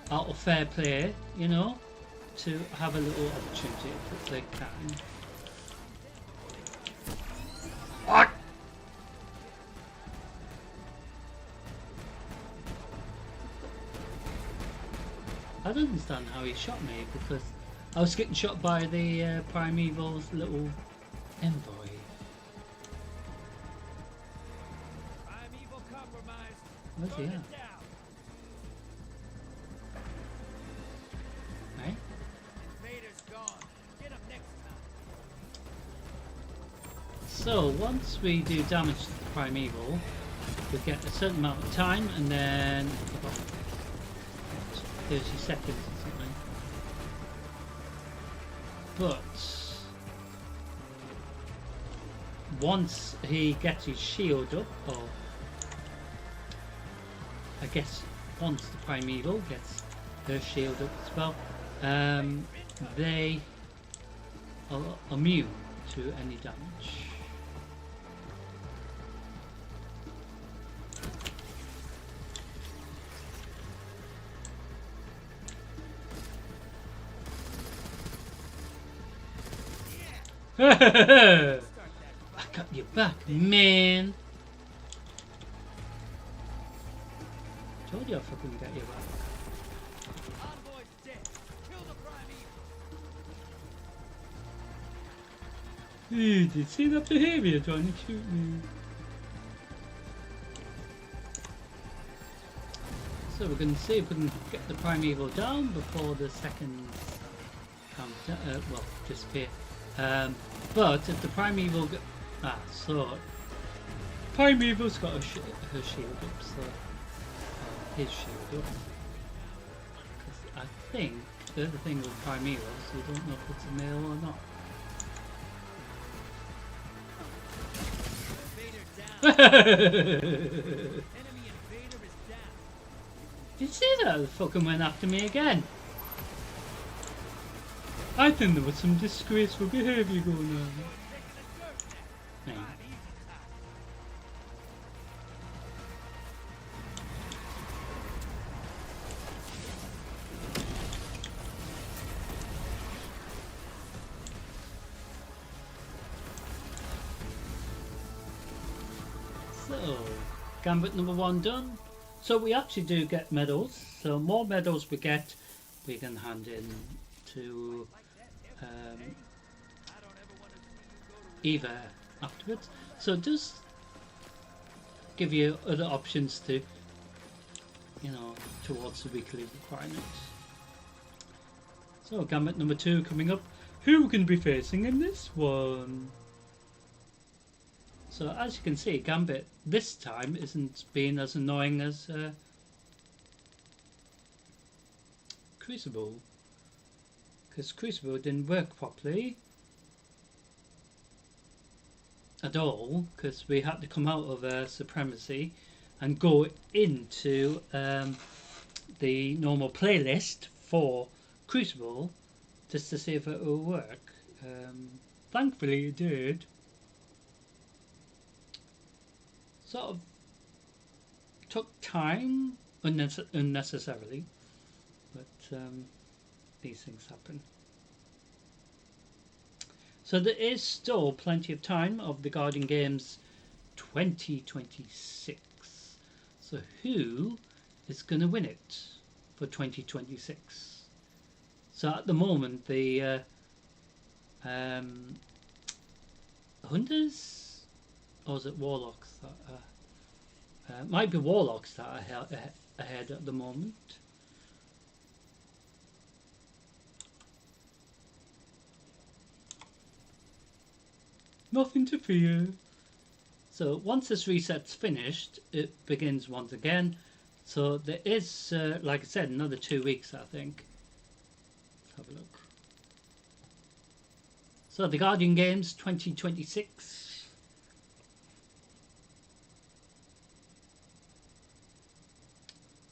out of fair play, you know, to have a little opportunity if they can. What? I don't understand how he shot me, because I was getting shot by the Primeval's little envoy. Primeval compromised. Where's he at? Right? Invader's gone. Get him next time. So once we do damage to the Primeval, we get a certain amount of time, and then about 30 seconds or something. But once he gets his shield up, or I guess once the Primeval gets her shield up as well, they are immune to any damage. I got your back, man. Told you I fucking got your back. Envoy's dead. Kill the Primeval. Did you see that behaviour trying to shoot me? So we're going to see if we can get the Primeval down before the second well, disappear. But if the Primeval so Primeval's got her shield up, so his shield up. Because I think the other thing with Primeval is you don't know if it's a male or not. Enemy invader is down. Did you see that? The fucking went after me again. I think there was some disgraceful behaviour going on. Hang on. So Gambit number 1 done. So we actually do get medals. So more medals we get, we can hand in to Eva afterwards. So it does give you other options to, you know, towards the weekly requirements. So Gambit number 2 coming up. Who can be facing in this one? So as you can see, Gambit this time isn't being as annoying as Crucible, because Crucible didn't work properly at all, because we had to come out of Supremacy and go into the normal playlist for Crucible just to see if it will work. Thankfully it did. Sort of took time unnecessarily, but these things happen. So there is still plenty of time of the Guardian Games 2026. So who is going to win it for 2026? So at the moment the Hunters, or is it Warlocks that might be Warlocks that are ahead at the moment. Nothing to fear. So once this reset's finished, it begins once again. So there is, like I said, another 2 weeks, I think. Let's have a look. So the Guardian Games 2026.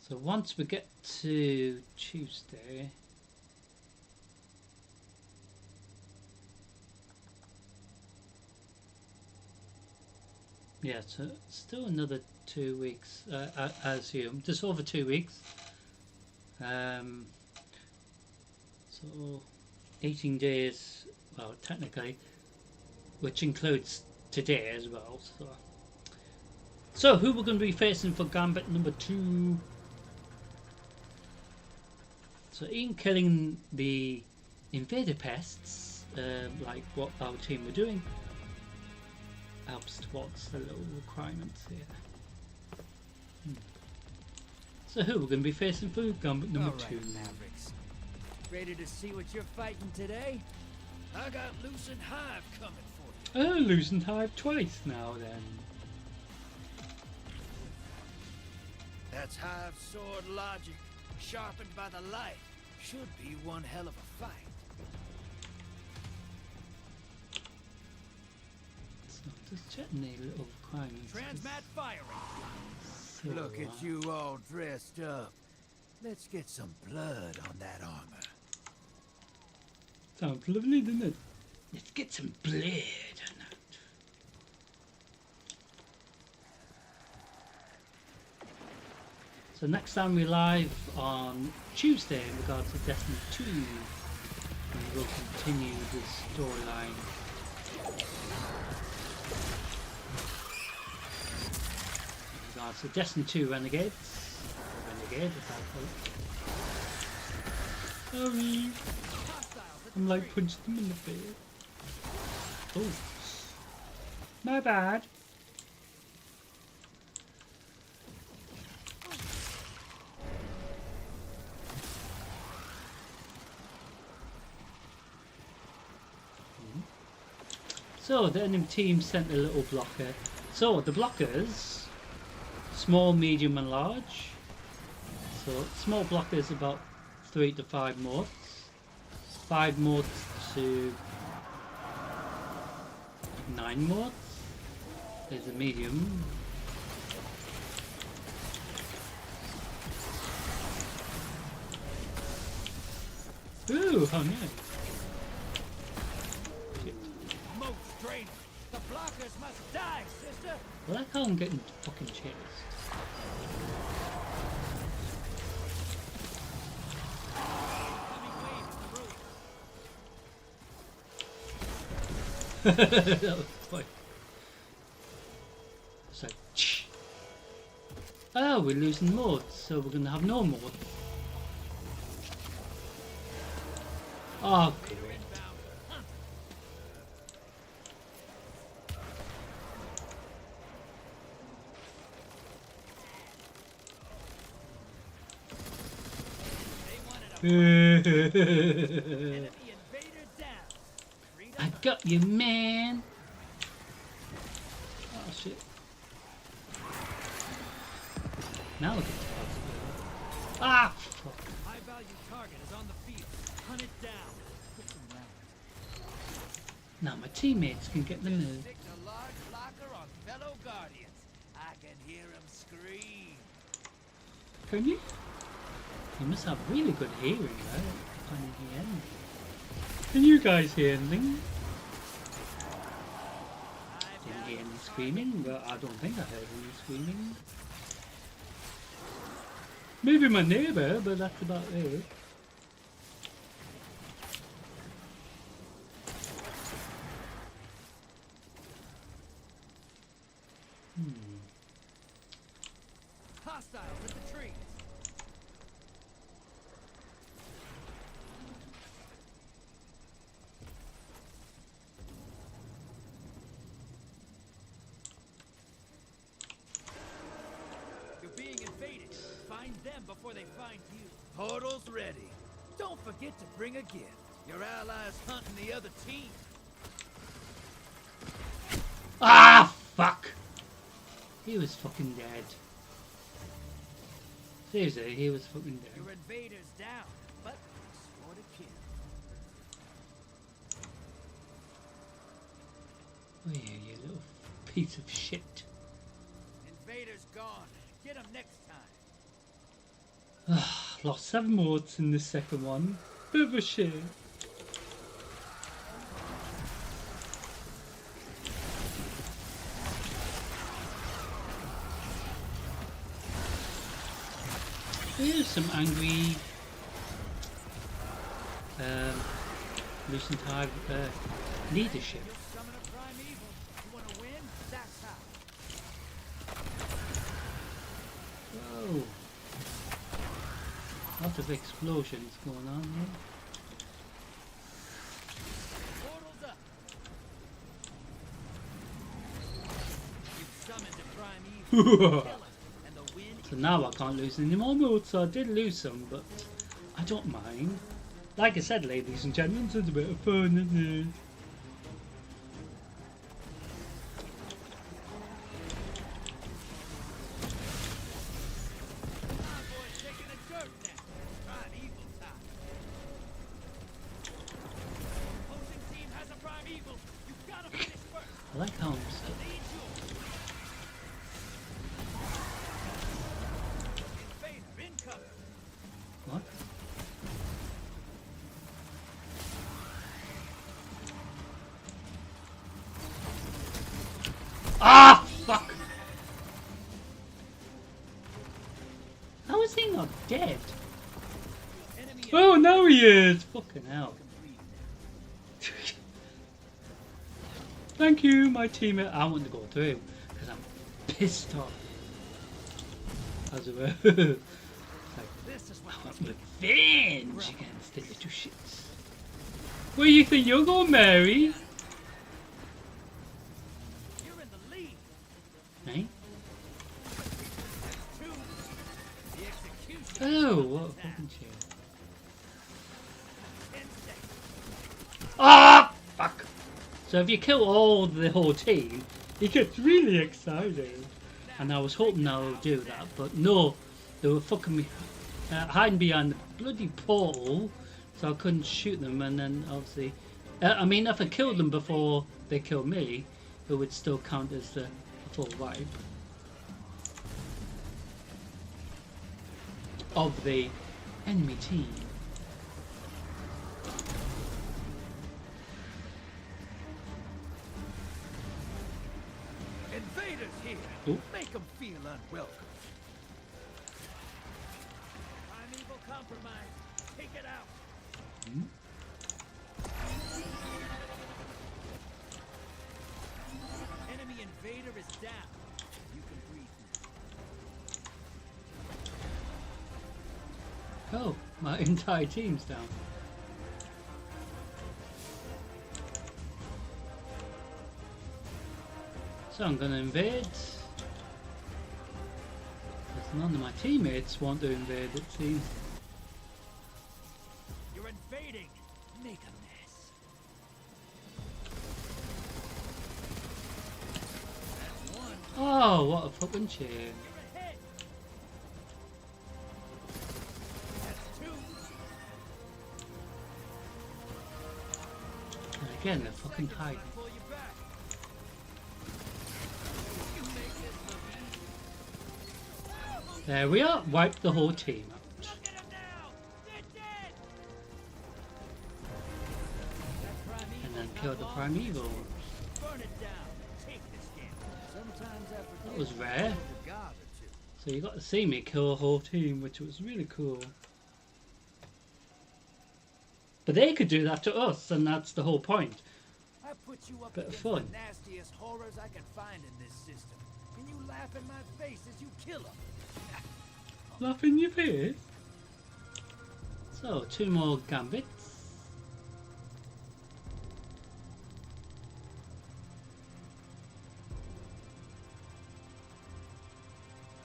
So once we get to Tuesday, yeah, so still another 2 weeks, I assume, just over 2 weeks. So 18 days, well, technically, which includes today as well. So who we're going to be facing for Gambit number 2? So Ian killing the invader pests, like what our team were doing, helps towards the little requirements here. So who we're going to be facing for Gambit number 2? Mavericks. Ready to see what you're fighting today? I got Loosened Hive coming for you. Oh, Loosened Hive twice now then. That's Hive sword logic, sharpened by the light. Should be one hell of a fight. So just checking the little requirements. Transmat firing. So, Look at you all dressed up. Let's get some blood on that armor. Sounds lovely, doesn't it? Let's get some blood on it. So next time we're live on Tuesday in regards to Destiny 2, and we'll continue this storyline. In regards to Destiny 2 Renegades, or Renegade as I call it. Sorry, I'm like punched them in the face. Oh, my bad. So the enemy team sent a little blocker. So the blockers, small, medium and large. So small blockers about 3 to 5 morts. 5 morts to 9 morts. There's a medium. Ooh, how nice. The blockers must die, sister. I like how I'm getting fucking chased. That was quite. It's like, Oh, we're losing modes, so we're gonna have no modes. Oh, great. I got you, man. Oh shit. Now look at the ah, fuck. High value target is on the field. Hunt it down. Put some rounds. Now my teammates can get the move. Stick a large blocker on fellow guardians. I can hear him scream. Can you? You must have really good hearing, right? I can't hear anything. Can you guys hear anything? Didn't hear any screaming, but I don't think I heard any screaming. Maybe my neighbour, but that's about it. Hostiles at the trees. You're being invaded. Find them before they find you. Portal's ready. Don't forget to bring a gift. Your allies hunting the other team. Ah, fuck! He was fucking dead. Seriously, he was fucking dead. Your invaders down, but scored a kill. Oh yeah, you little piece of shit. Invaders gone. Get them next time. Lost 7 modes in the second one. Bit of a shame. Here's some angry Lucent Hive leadership. Summon a primeval. You want to win? That's how. Whoa. Lots of explosions going on here. Portal's up. You've summoned a primeval. Kill it, and the win So now I can't lose any more modes, so I did lose some, but I don't mind. Like I said, ladies and gentlemen, it's a bit of fun, isn't it? Boys taking a dirt nap. Primeval time. Opposing team has a primeval. You've got to finish first. I like how I'm stuck. Lead yours. Invader incoming. What? Ah, fuck! How is he not dead? Enemy Oh, now he is! Fucking hell. Thank you, my teammate. I want to go through because I'm pissed off. As it were. This is what I want revenge against the little shits. Where you think you're going, Mary? you're in the lead. Right? Two. The execution. Oh, what a fucking shit. Instinct. Ah, fuck! So if you kill all the whole team, it gets really exciting. And I was hoping I would do that, but no, they were fucking me, hiding behind the bloody portal, so I couldn't shoot them. And then obviously, I mean, if I killed them before they killed me, it would still count as the full wipe of the enemy team. Invaders here. Ooh. Make them feel unwelcome. Primeval compromise. Take it out. Enemy invader is down. You can breathe now. Oh, my entire team's down. So I'm going to invade. Because none of my teammates want to invade, it seems. You're invading. Make a mess. That's one. Oh, what a fucking shame. You're ahead. That's two. And again, they're fucking hiding. Pull you back. You make this look easy. There we are. Wiped the whole team out. Look at them now. They're dead. That primeval And then not killed the long. primeval. Burn it down. Take this game. Sometimes That was rare. God or two. So you got to see me kill a whole team, which was really cool. But they could do that to us, and that's the whole point. I put you up Bit of against fun. the nastiest horrors I can find in this system. And you laugh in my face as you kill them. Laugh in your face. So, 2 more gambits.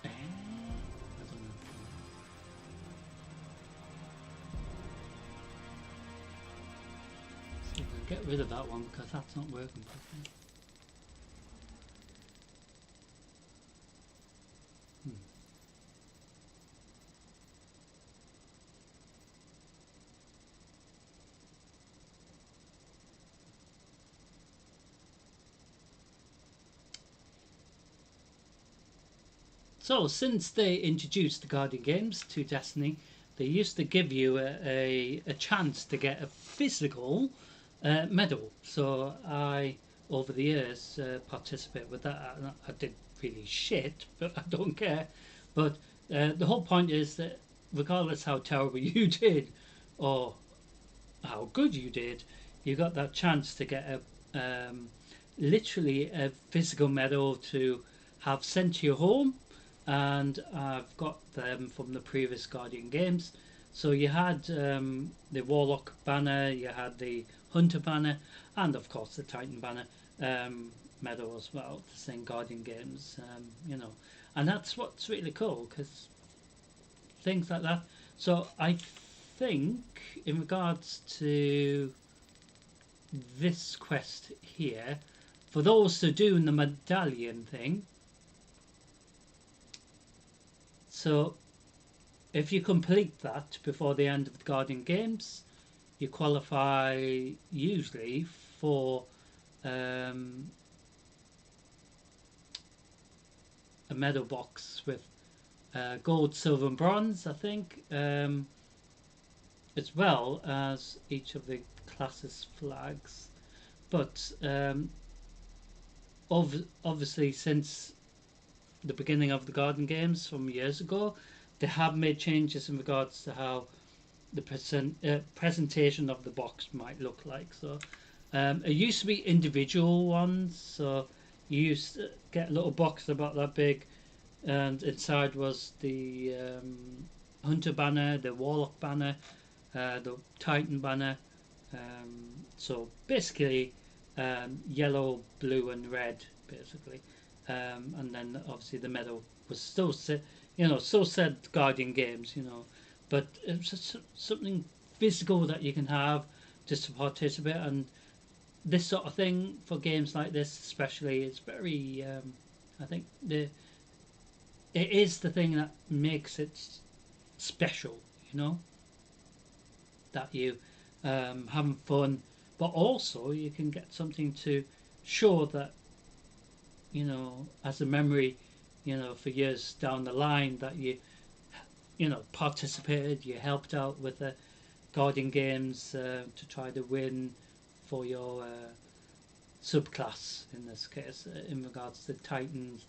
I don't know. See if I can get rid of that one because that's not working properly. So, since they introduced the Guardian games to Destiny, they used to give you a chance to get a physical medal. So, I, over the years, participated with that. I did really shit, but I don't care. But the whole point is that regardless how terrible you did, or how good you did, you got that chance to get literally a physical medal to have sent to your home. And I've got them from the previous Guardian games. So you had the Warlock banner, you had the Hunter banner, and of course the Titan banner medal as well, the same Guardian games, you know. And that's what's really cool, because things like that. So I think in regards to this quest here, for those who do the medallion thing, so if you complete that before the end of the Guardian games, you qualify usually for a medal box with gold, silver and bronze, I think, as well as each of the classes flags. But obviously since the beginning of the Guardian games from years ago, they have made changes in regards to how the presentation of the box might look like. So it used to be individual ones, so you used to get a little box about that big, and inside was the Hunter banner, the Warlock banner, the Titan banner, so basically yellow, blue and red basically. And then obviously the medal was still still said Guardian games, but it's just something physical that you can have just to participate. And this sort of thing for games like this especially is very I think it is the thing that makes it special, that you having fun, but also you can get something to show that as a memory, for years down the line, that you participated, you helped out with the Guardian games to try to win for your subclass, in this case, in regards to Titans,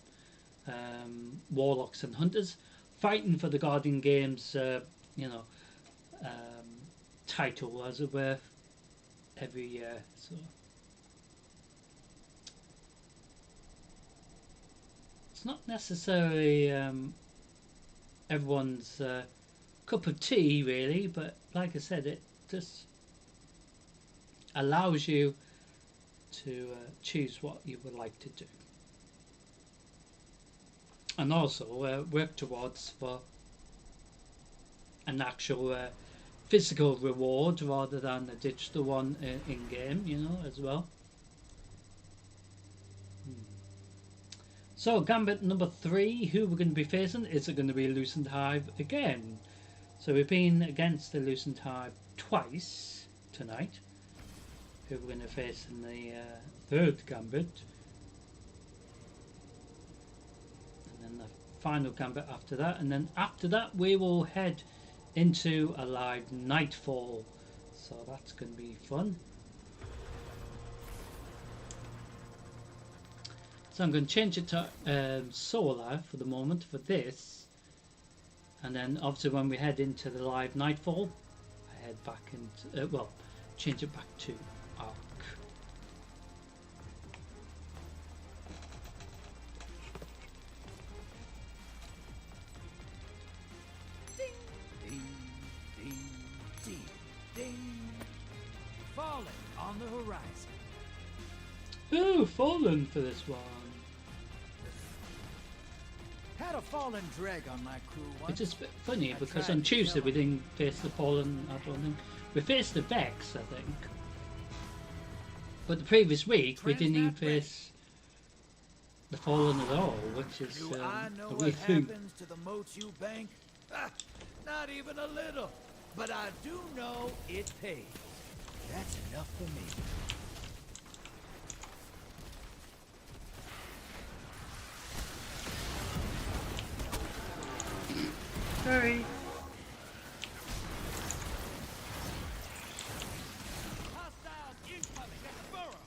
Warlocks and Hunters, fighting for the Guardian games, title, as it were, every year. So it's not necessarily everyone's cup of tea really, but like I said, it just allows you to choose what you would like to do, and also work towards for an actual physical reward rather than a digital one in game, you know, as well. So gambit number 3, who we're going to be facing? Is it going to be Lucent Hive again? So we've been against the Lucent Hive twice tonight. Who we're going to face in the third gambit, and then the final gambit after that, and then after that we will head into a live nightfall, so that's going to be fun. So I'm going to change it to solar for the moment for this, and then obviously when we head into the live nightfall, I head back into well, change it back to arc. Ding, ding, ding, ding. Falling on the horizon. Ooh, fallen for this one. Had a fallen dreg on my crew once. It's just a bit funny I because tried on to Tuesday kill we him. didn't face the fallen, I don't think. We faced the Vex, I think. But the previous week we didn't even Transmap ready. face the fallen at all, which is Do I know a what weird thing. happens to the moats you bank? Ah, not even a little. But I do know it pays. That's enough for me. Sorry. Hostiles incoming at the burrow.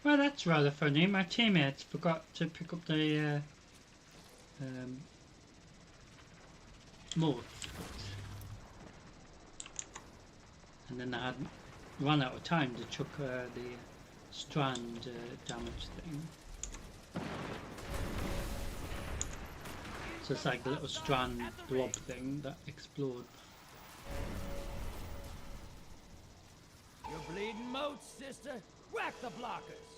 Well, that's rather funny. My teammates forgot to pick up the moat, and then I had run out of time to chuck the strand damage thing. So it's like the little strand blob thing that explodes. You're bleeding moats, sister. Whack the blockers.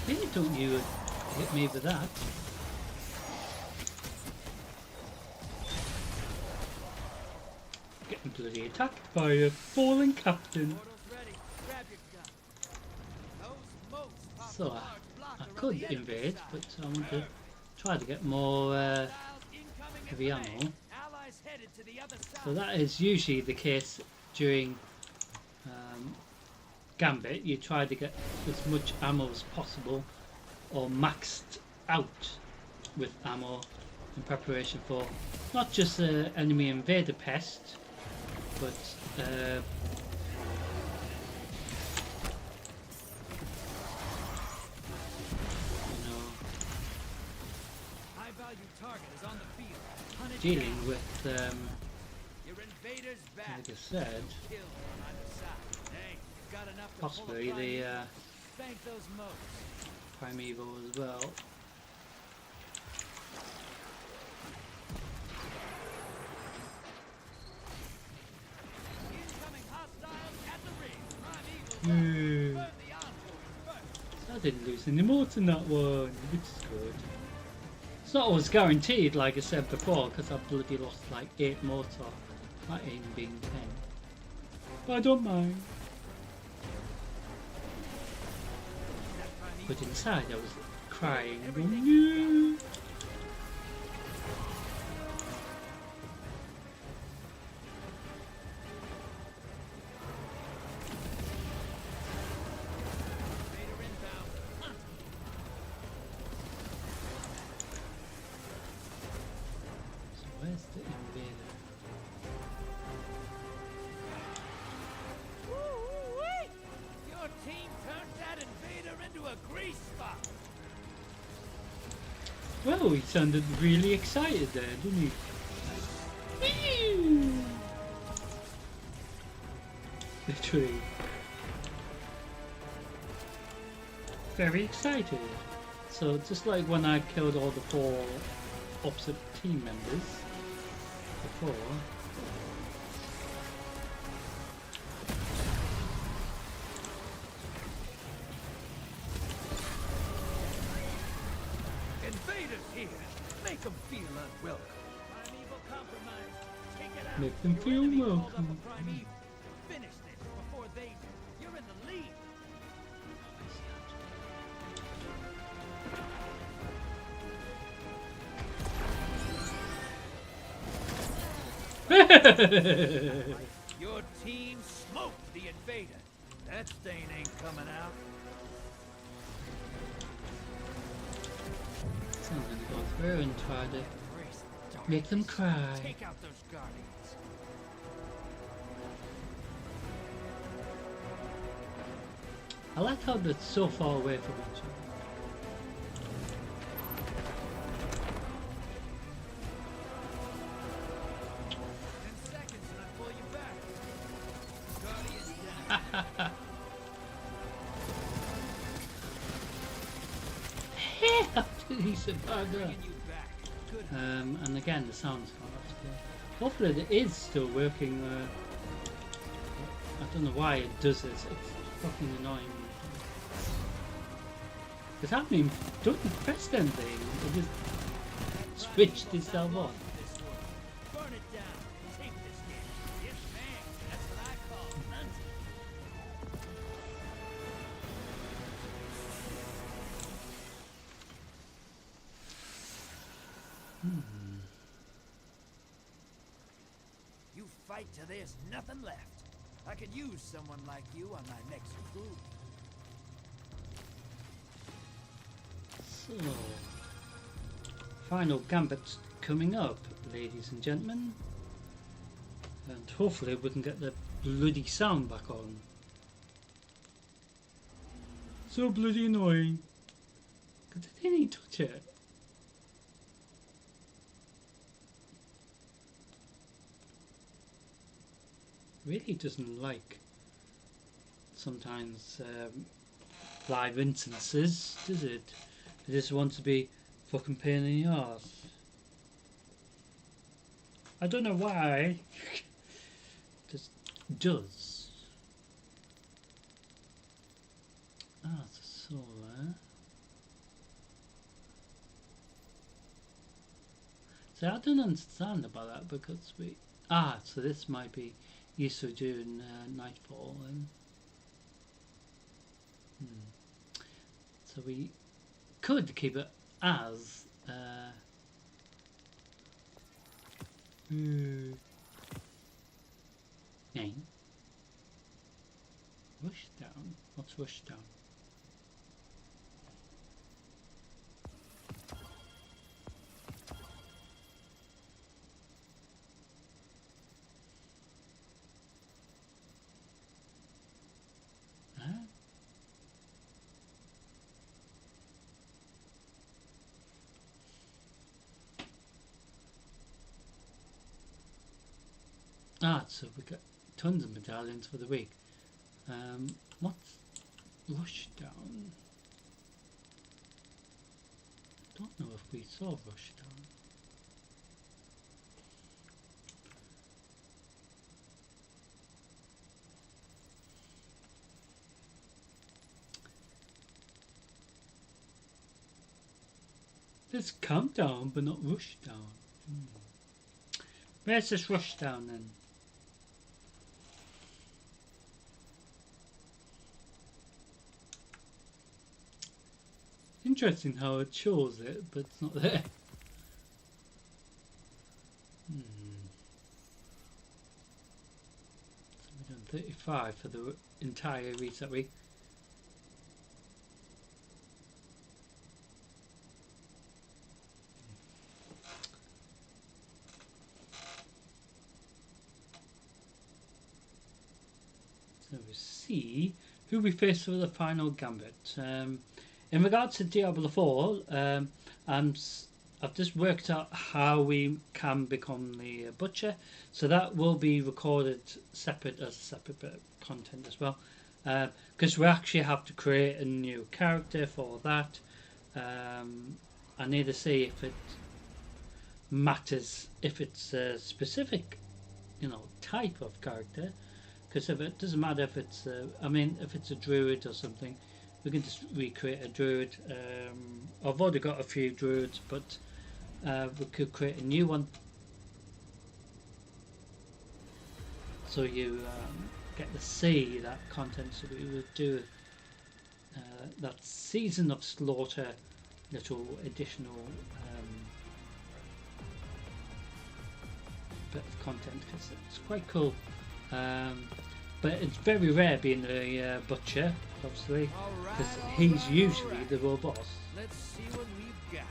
Hey, don't you hit me with that. Getting bloody attacked by a fallen captain. Portal's ready. Grab your gun. Those moats pop So a large I blocker on could the enemy invade, side. but I want to try to get more Hostiles incoming at heavy the ammo. main. Allies headed to the other side. So that is usually the case during Gambit. You try to get as much ammo as possible, or maxed out with ammo in preparation for not just the enemy invader pest, but you know, High value target is on the field. Hunt it dealing down. with Your invaders back. like I said, Kill on either side. Hey, you've got enough to possibly pull a the primeval. Bank those moats. primeval as well. Incoming hostiles at the ring. Primeval. Yay. Burn the envoys first. I didn't lose any more in that one, which is good. It's not always guaranteed, like I said before, because I bloody lost like 8 mortar, that aim being 10. But I don't mind. But inside I was crying, going, no. Invader inbound. Hunt. So where's the invader? spot. Well, he sounded really excited there, didn't he? Whee! Literally. Very excited. So just like when I killed all the 4 opposite team members before. Invaders here. Make them feel unwelcome. Primeval compromise. Take it out. Make them Your feel enemy called welcome. up a primeval. Finish this before they do. You're in the lead. Your team smoked the invader. That stain ain't coming out. So I'm gonna go through and try to Embrace the make them darkness. cry. Take out those guardians. I like how they're so far away from each other. 10 seconds and I pull you back. Guardians down. How did he survive that? Bringing you back. Good. And again, the sound's gone off still. Hopefully it is still working. I don't know why it does this. It's fucking annoying. Because I haven't even pressed anything. It just switched itself off. This one. Burn it down. Take this game. Yes, man. That's what I call hunting. You fight till there's nothing left. I could use someone like you on my next crew. So, final gambit coming up, ladies and gentlemen. And hopefully we can get the bloody sound back on. So bloody annoying. Because I didn't even touch it. Really doesn't like sometimes live instances, does it? It just wants to be fucking pain in the arse. I don't know why. Just does. Ah, it's a solar. So I don't understand about that because we. Ah, so this might be used to during nightfall then. So we could keep it as name. Rush down. What's rush down? Huh? Ah, so we got tons of medallions for the week. What's rush down? Don't know if we saw rush down. There's countdown, but not rush down. Where's this rush down then? Interesting how it shows it, but it's not there. So we've done 35 for the entire reset week. So we see who we face for the final gambit. in regards to Diablo 4, I've just worked out how we can become the butcher, so that will be recorded separate as a separate bit of content as well, because we actually have to create a new character for that. I need to see if it matters if it's a specific, type of character, because if it doesn't matter if it's if it's a druid or something, we can just recreate a druid. I've already got a few druids, but we could create a new one, so you get to see that content. So we would do that Season of Slaughter little additional bit of content, because it's quite cool, but it's very rare being a butcher, obviously, because he's usually the raw boss. Let's see what we've got.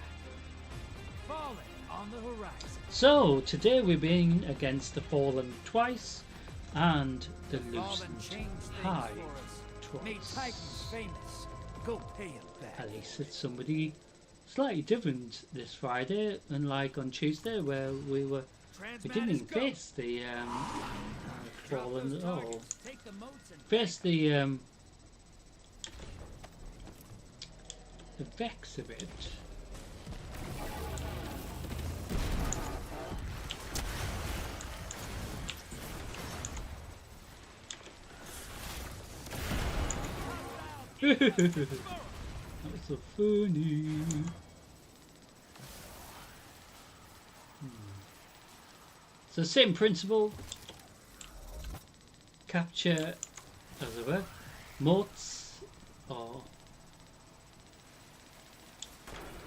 Fallen on the horizon. So today we're being against the Fallen twice and the Loosened High Made twice. Titans famous. Go pay him back. At least it's somebody slightly different this Friday, unlike on Tuesday where we didn't face the Fallen at all. Face the effects of it. That was so funny. So same principle. Capture, as it were, motes, or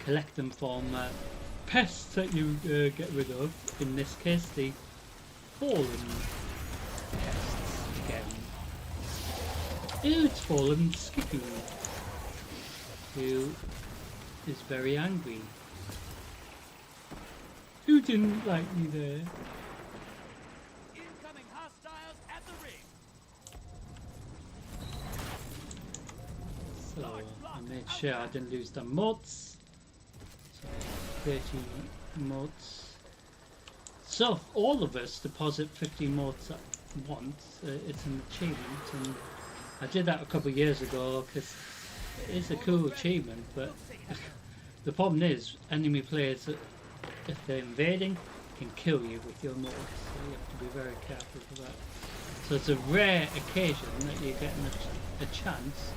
collect them from pests that you get rid of. In this case, the fallen pests again. It's Fallen Skippy, who is very angry. Who didn't like me there? Incoming hostiles at the ring. So I made sure I didn't lose the mods. So 30 mods. So if all of us deposit 50 mods at once, it's an achievement, and I did that a couple of years ago because it's a cool achievement, but the problem is enemy players, if they're invading, can kill you with your mods, so you have to be very careful for that. So it's a rare occasion that you're getting a chance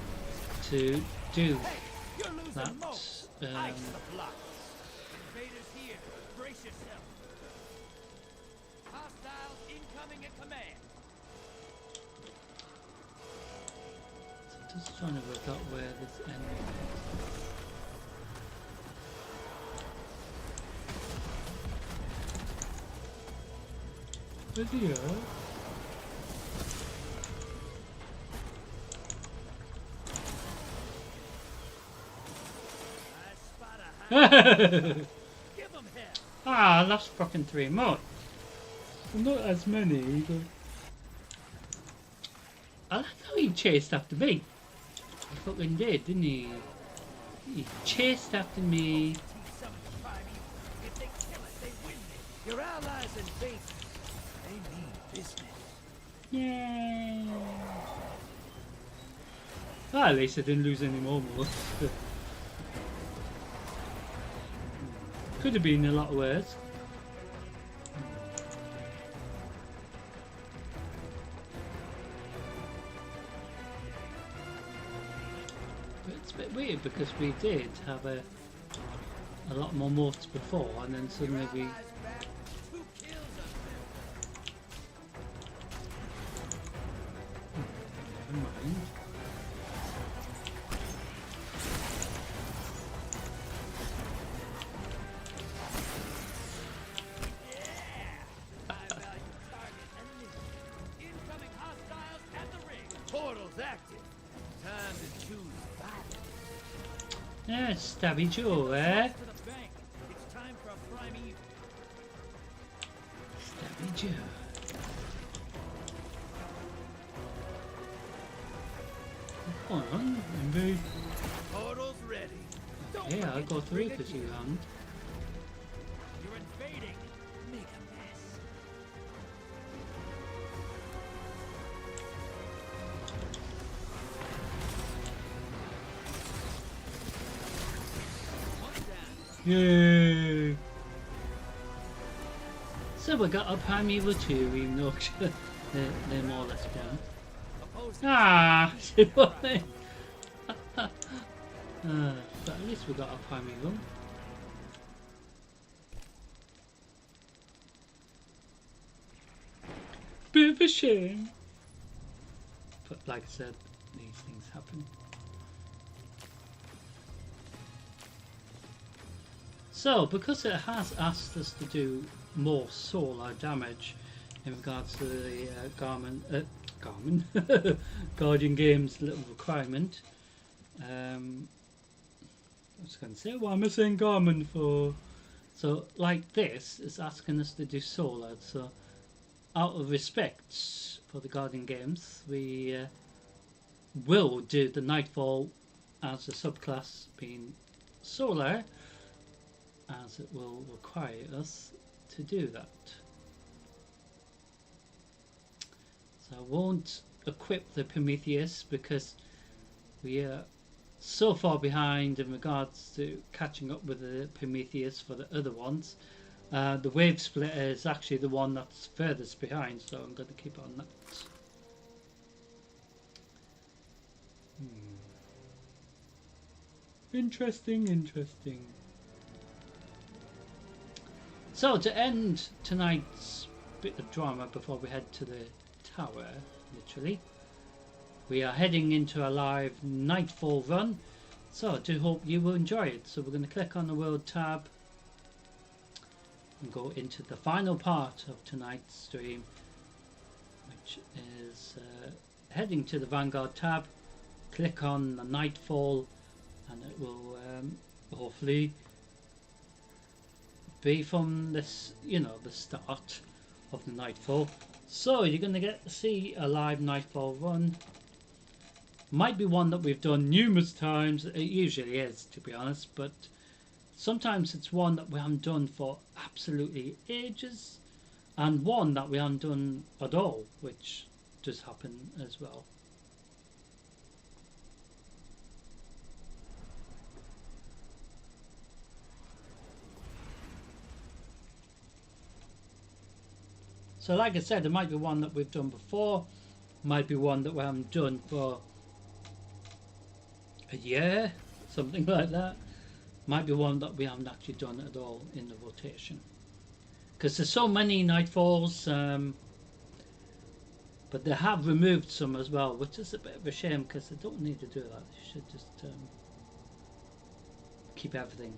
to do that. Invaders here. Brace yourself. Hostiles incoming at command. So just trying to work out where this enemy is. Where's he at? I spot a Give him hell. Ah, I lost fucking 3 more. Well, not as many, but I like how he chased after me. He fucking did, didn't he? He chased after me. Teach some of the prime evil. If they kill it, they win it. Your allies and faiths, they mean business. Yay! Well, at least I didn't lose any more mods. Could have been a lot worse. But it's a bit weird because we did have a lot more mods before, and then suddenly we. Allies back. 2 kills of Never mind. incoming hostiles at the ring. Portals active. Time to choose violence. Yeah, Stabby Joe, eh? To the bank. It's time for a prime evil. Stabby Joe. Come on, invade. Portals ready. Don't Yeah, I'll forget go to through bring a because you gift. haven't. You're invading. Make a mess. One down. Yay! So we got a primeval 2, even though they're more or less done. Opposed. Ah! See what I mean? But at least we got a primeval. Bit of a shame. But like I said, these things happen. So, because it has asked us to do more solar damage in regards to the Guardian Games little requirement, I was going to say, what am I saying Garmin for? So, like this, it's asking us to do solar. So, out of respect for the Guardian Games, we will do the Nightfall as a subclass being solar, as it will require us to do that. So I won't equip the Prometheus because we are so far behind in regards to catching up with the Prometheus for the other ones. The Wave Splitter is actually the one that's furthest behind, so I'm going to keep on that. Interesting, interesting. So to end tonight's bit of drama before we head to the tower, literally, we are heading into a live Nightfall run. So I do hope you will enjoy it. So we're going to click on the World tab and go into the final part of tonight's stream, which is heading to the Vanguard tab. Click on the Nightfall and it will hopefully be from this, you know, the start of the Nightfall. So you're going to get to see a live Nightfall run. Might be one that we've done numerous times. It usually is, to be honest, but sometimes it's one that we haven't done for absolutely ages, and one that we haven't done at all, which does happen as well. So like I said, it might be one that we've done before, might be one that we haven't done for a year, something like that. Might be one that we haven't actually done at all in the rotation. Because there's so many Nightfalls, but they have removed some as well, which is a bit of a shame because they don't need to do that. They should just keep everything.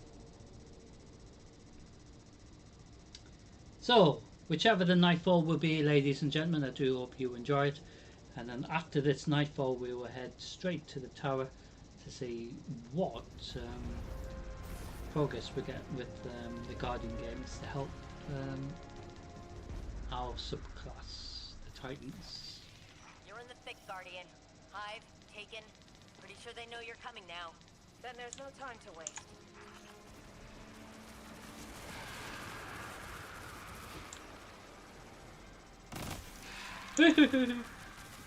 So, whichever the Nightfall will be, ladies and gentlemen, I do hope you enjoy it. And then after this Nightfall, we will head straight to the tower to see what progress we get with the Guardian Games to help our subclass, the Titans. You're in the thick, Guardian. Hive, taken. Pretty sure they know you're coming now. Then there's no time to waste.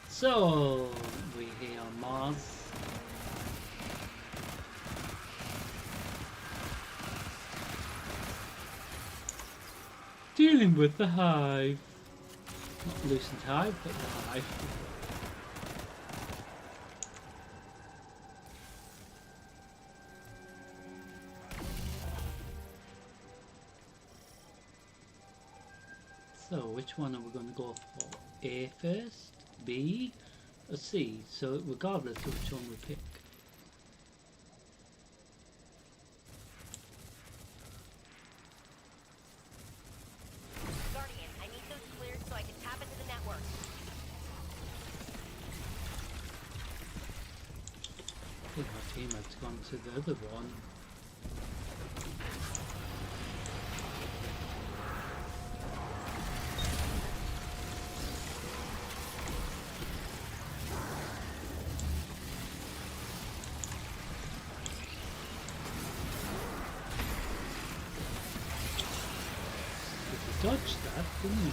So, we here on Mars. Dealing with the Hive. Not Lucent Hive, but the Hive. So, which one are we going to go for? A first? B? Or C? So, regardless of which one we pick. Guardian, I need those cleared so I can tap into the network. I think our teammate's gone to the other one. dodged that, didn't he?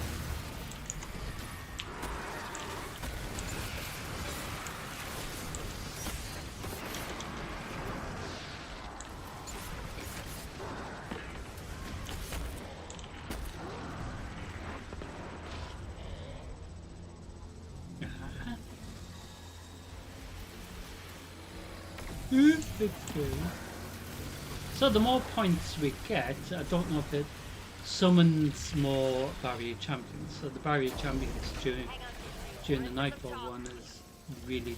So the more points we get, I don't know if it summons more barrier champions. So the barrier champions during the Nightfall one is really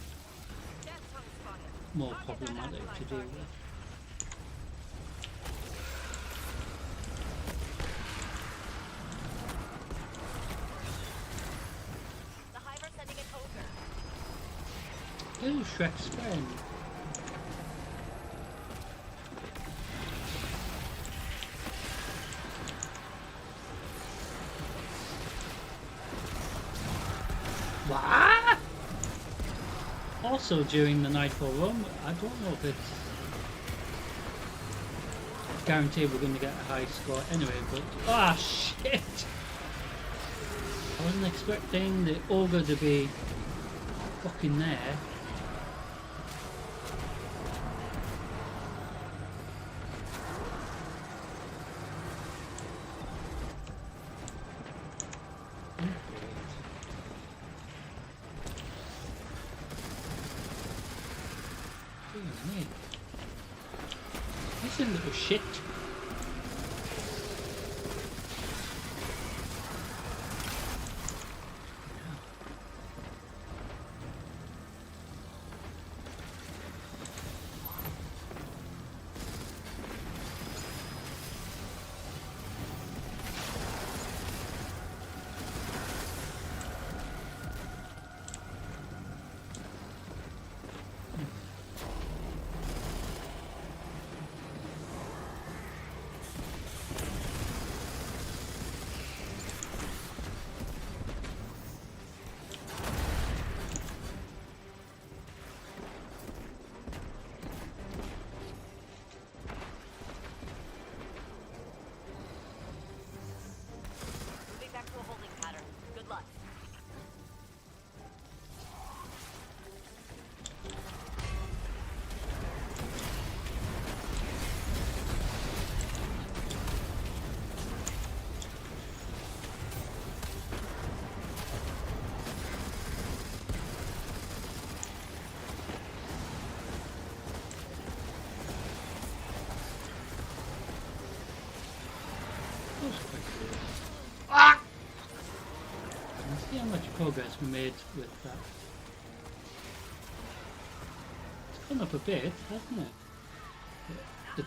more problematic to deal with. Ooh, Shrek's friend. What? Also during the Nightfall run, I don't know if it's guaranteed we're going to get a high score anyway, but ah shit! I wasn't expecting the ogre to be fucking there. Listen, little shit. Ah! See how much progress we made with that. It's gone up a bit, hasn't it?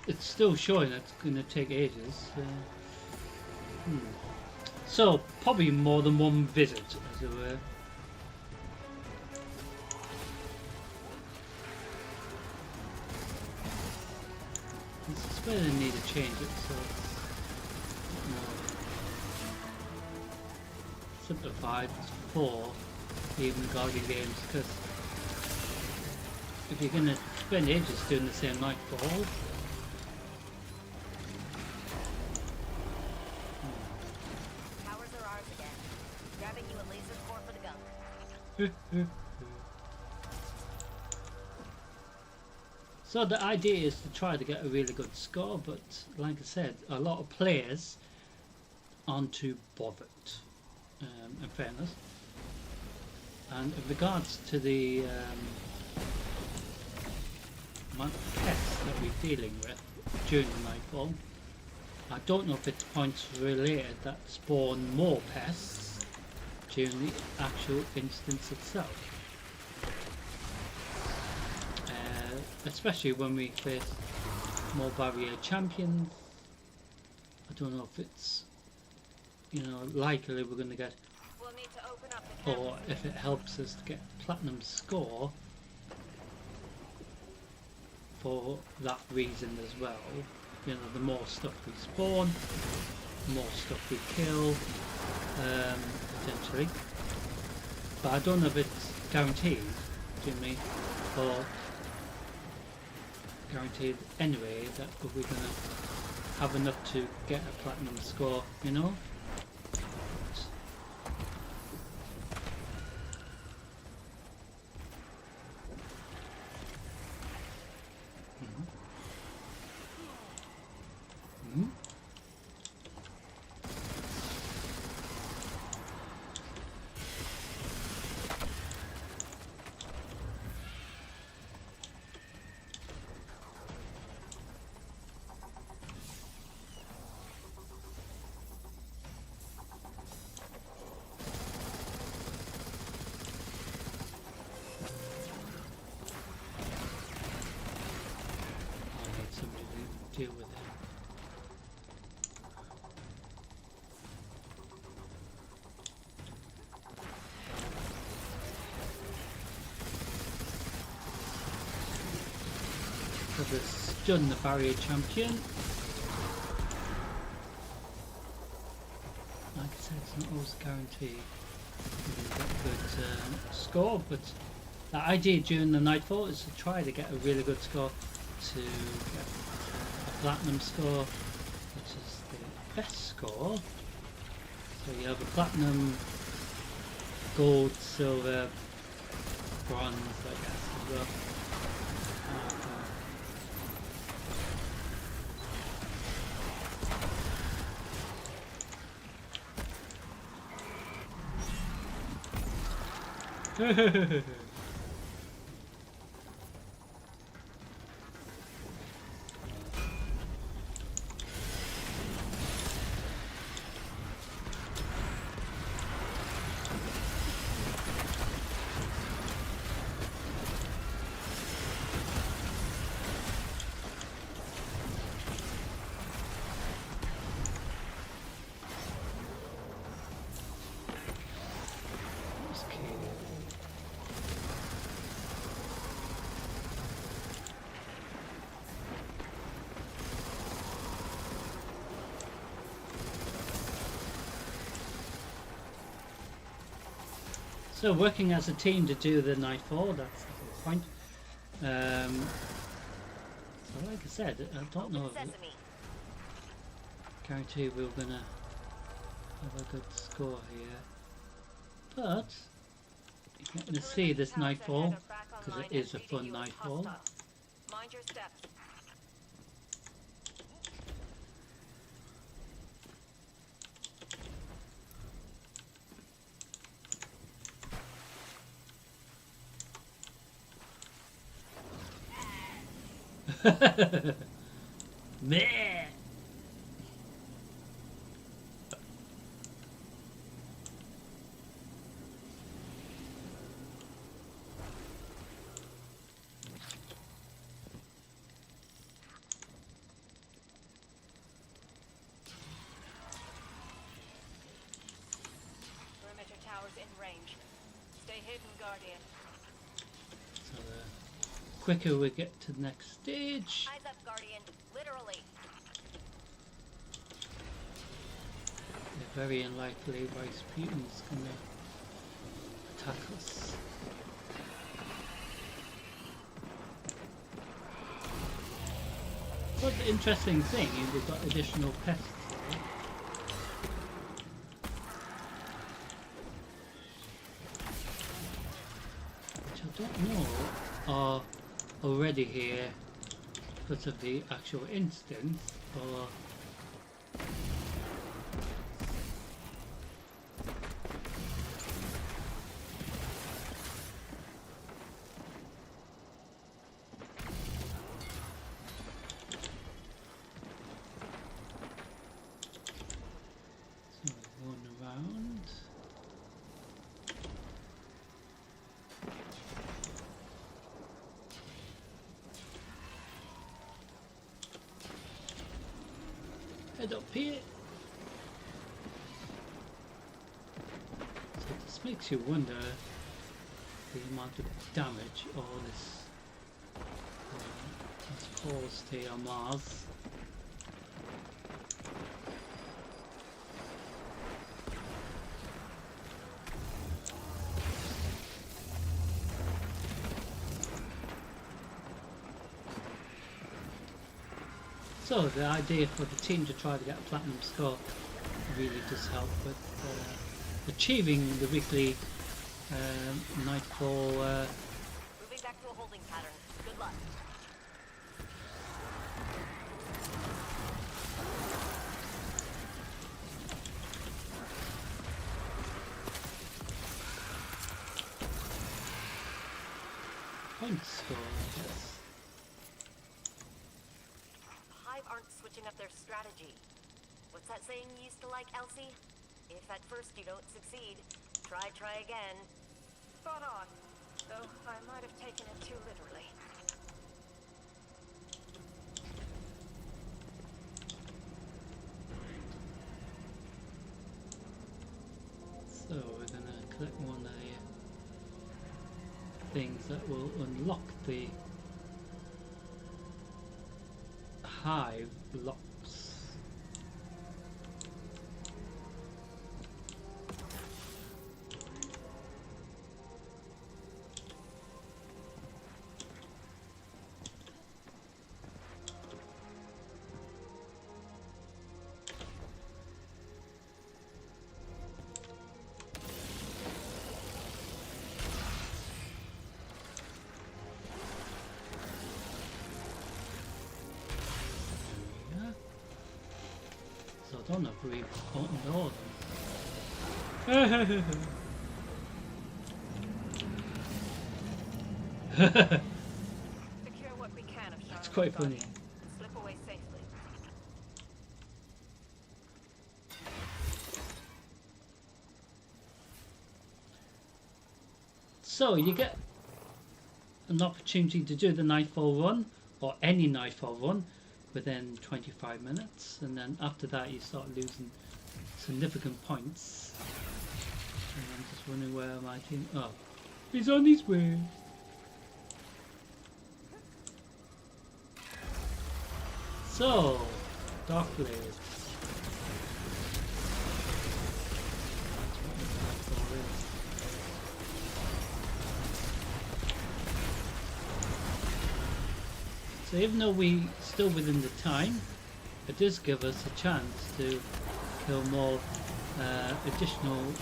It's still showing it's going to take ages. So probably more than one visit, as it were. This is where they need to change it, so it's more simplified for even Guardian games, because if you're going to spend ages doing the same Nightfall, Towers are ours again. Grabbing you a laser core for the gunk. So the idea is to try to get a really good score, but like I said, a lot of players aren't too bothered, in fairness. And in regards to the amount of pests that we're dealing with during the Nightfall, I don't know if it's points related that spawn more pests during the actual instance itself. Especially when we face more barrier champions. I don't know if it's, you know, likely we're going to get, We'll need to open up the or if it helps us to get platinum score for that reason as well. You know, the more stuff we spawn, the more stuff we kill, potentially. But I don't know if it's guaranteed, do you mean? Or guaranteed anyway that we're going to have enough to get a platinum score, you know? deal with him. So the stun the barrier champion. Like I said, it's not always guaranteed you're going to get a good score, but the idea during the Nightfall is to try to get a really good score, to get a platinum score, which is the best score. So you have a platinum, gold, silver, bronze, I guess, as well. So working as a team to do the Nightfall, that's the whole point. So like I said, I don't know if I guarantee we're gonna have a good score here, but you're getting to see this Nightfall because it is a fun Nightfall. Mind your steps. Meh. Perimeter towers in range. Stay hidden, Guardian. So the quicker we get to the next stage. Eyes up, Guardian. Literally. Very unlikely Rasputin's gonna attack us. But the interesting thing is we've got additional pests here. Which I don't know are already here because of the actual instance, or around. Head up here. So this makes you wonder the amount of damage all this has caused here on Mars. So the idea for the team to try to get a platinum score really does help with achieving the weekly Nightfall. Moving back to a holding pattern. Good luck. Point score, I guess. Aren't switching up their strategy. What's that saying you used to like, Elsie? If at first you don't succeed, try again. Spot on. Though I might have taken it too literally. things that will unlock the hive locks. So I don't know if we don't know them. Secure what we can of That's Charlotte's quite body funny. and slip away safely. So you get an opportunity to do the nightfall run, or any nightfall run, within 25 minutes, and then after that you start losing significant points. And I'm just wondering where my team. Oh, he's on his way. So, Dark Blades. That's what the nightfall is. So even though we still within the time, it does give us a chance to kill more additional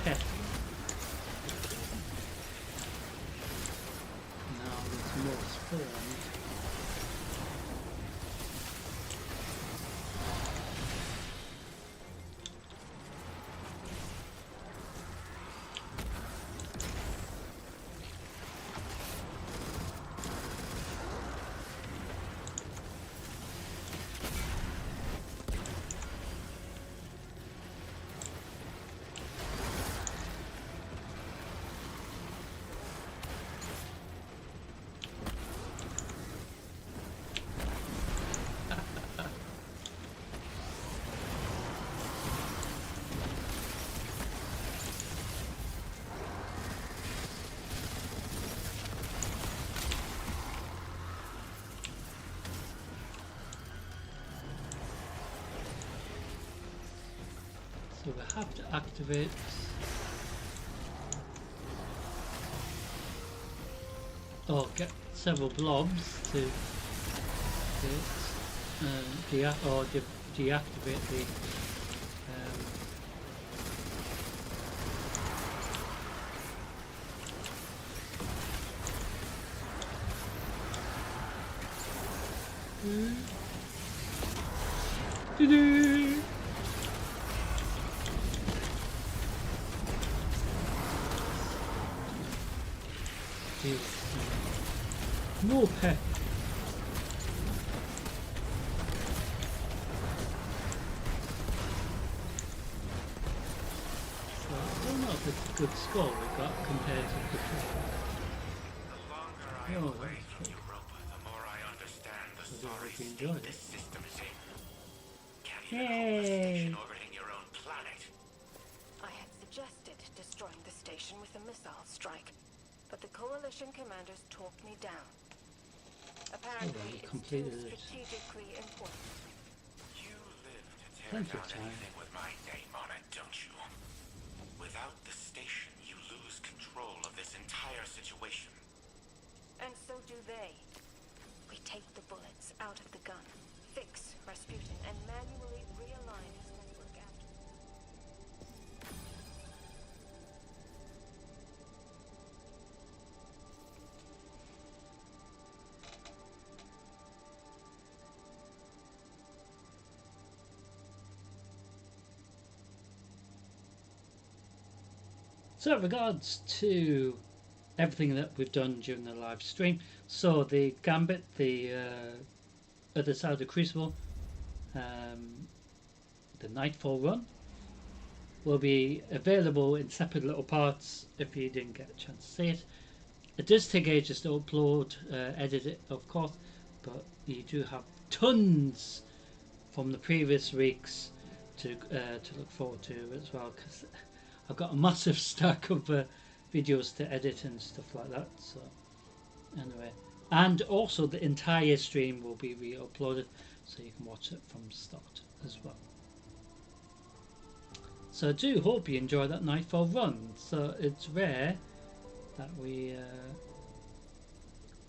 pets. Now there's more spawns. So we have to activate or get several blobs to deactivate the Doo-doo. More pet. So I don't know if it's a good score we got compared to before. The longer I am away from Europa, the more I understand the sorry state this system is in. Can't even hold the station orbiting your own planet. I had suggested destroying the station with a missile strike, but the Coalition commanders talked me down. Apparently, it's too completed it. strategically important. You live to tear Plenty of down time. anything with my name on it, don't you? Without the station, you lose control of this entire situation. And so do they. We take the bullets out of the gun, fix Rasputin, and manually realign his network after. So, regards to everything that we've done during the live stream, so the Gambit, the other side of the Crucible, the Nightfall run, will be available in separate little parts if you didn't get a chance to see it. It does take ages to upload, edit it, of course, but you do have tons from the previous weeks to look forward to as well, because I've got a massive stack of videos to edit and stuff like that. So anyway, and also the entire stream will be re-uploaded, so you can watch it from start as well. So I do hope you enjoy that Nightfall run. So it's rare that we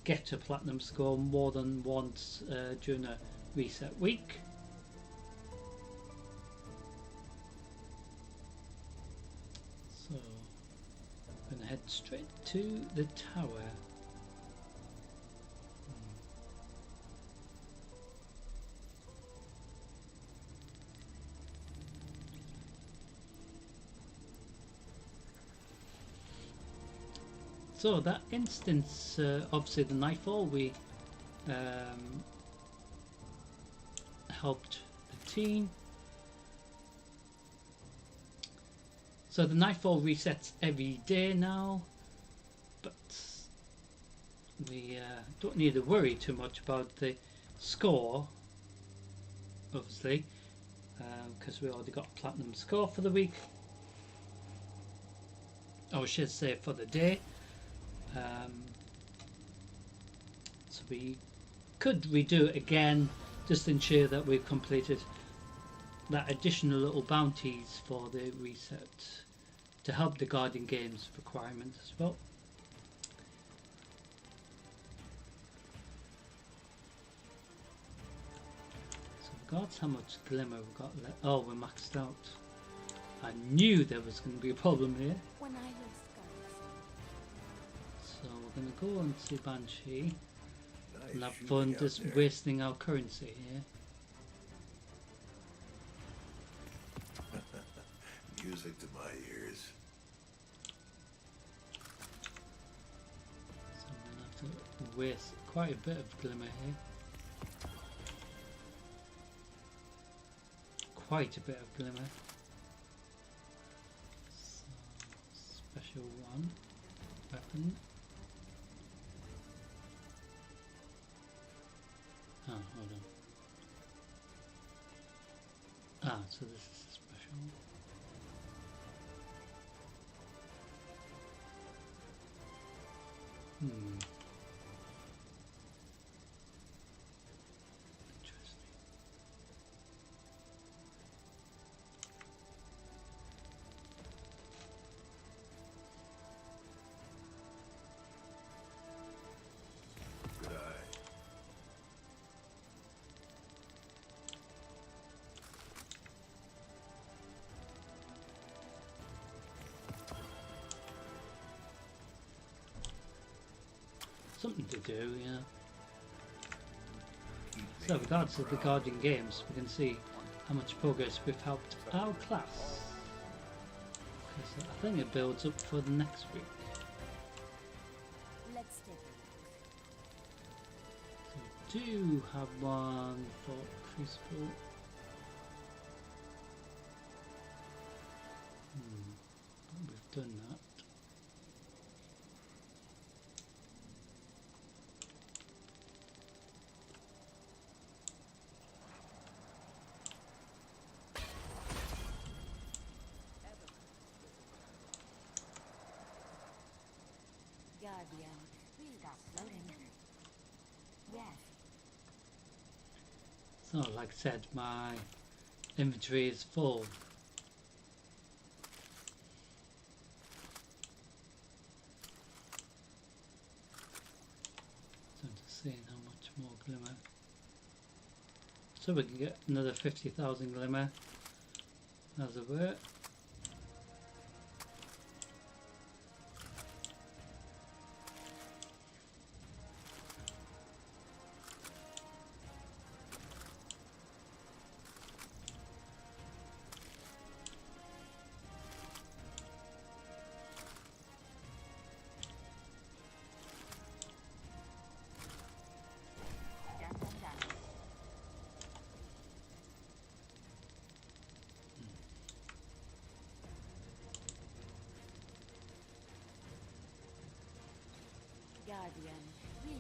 get a platinum score more than once during a reset week. So I'm gonna head straight to the tower. So that instance, obviously the Nightfall, we helped the team. So the Nightfall resets every day now, but we don't need to worry too much about the score, obviously, because we already got a platinum score for the week. I should say for the day. So we could redo it again, just ensure that we've completed that additional little bounties for the reset to help the Guardian Games requirement as well. So regards how much glimmer we've got left. Oh, we're maxed out. I knew there was going to be a problem here. When I lose scars, So we're going to go and see Banshee Nice and have shooting fun out just there. wasting our currency here. Music to my ears. So I'm going to have to waste quite a bit of glimmer here. Quite a bit of glimmer. So, special one weapon. Oh, hold on. Ah, so this is a special one. Interesting. Good eye. Something to do, yeah. So regardless of the Guardian Games, we can see how much progress we've helped our class. Because I think it builds up for the next week. let's take a So we do have one for Crucible. But we've done that. Guardian. Stop floating. Yes. So like I said, my inventory is full. So I'm just seeing how much more glimmer. So we can get another 50,000 glimmer as it were. Done, done, done. Guardian, please.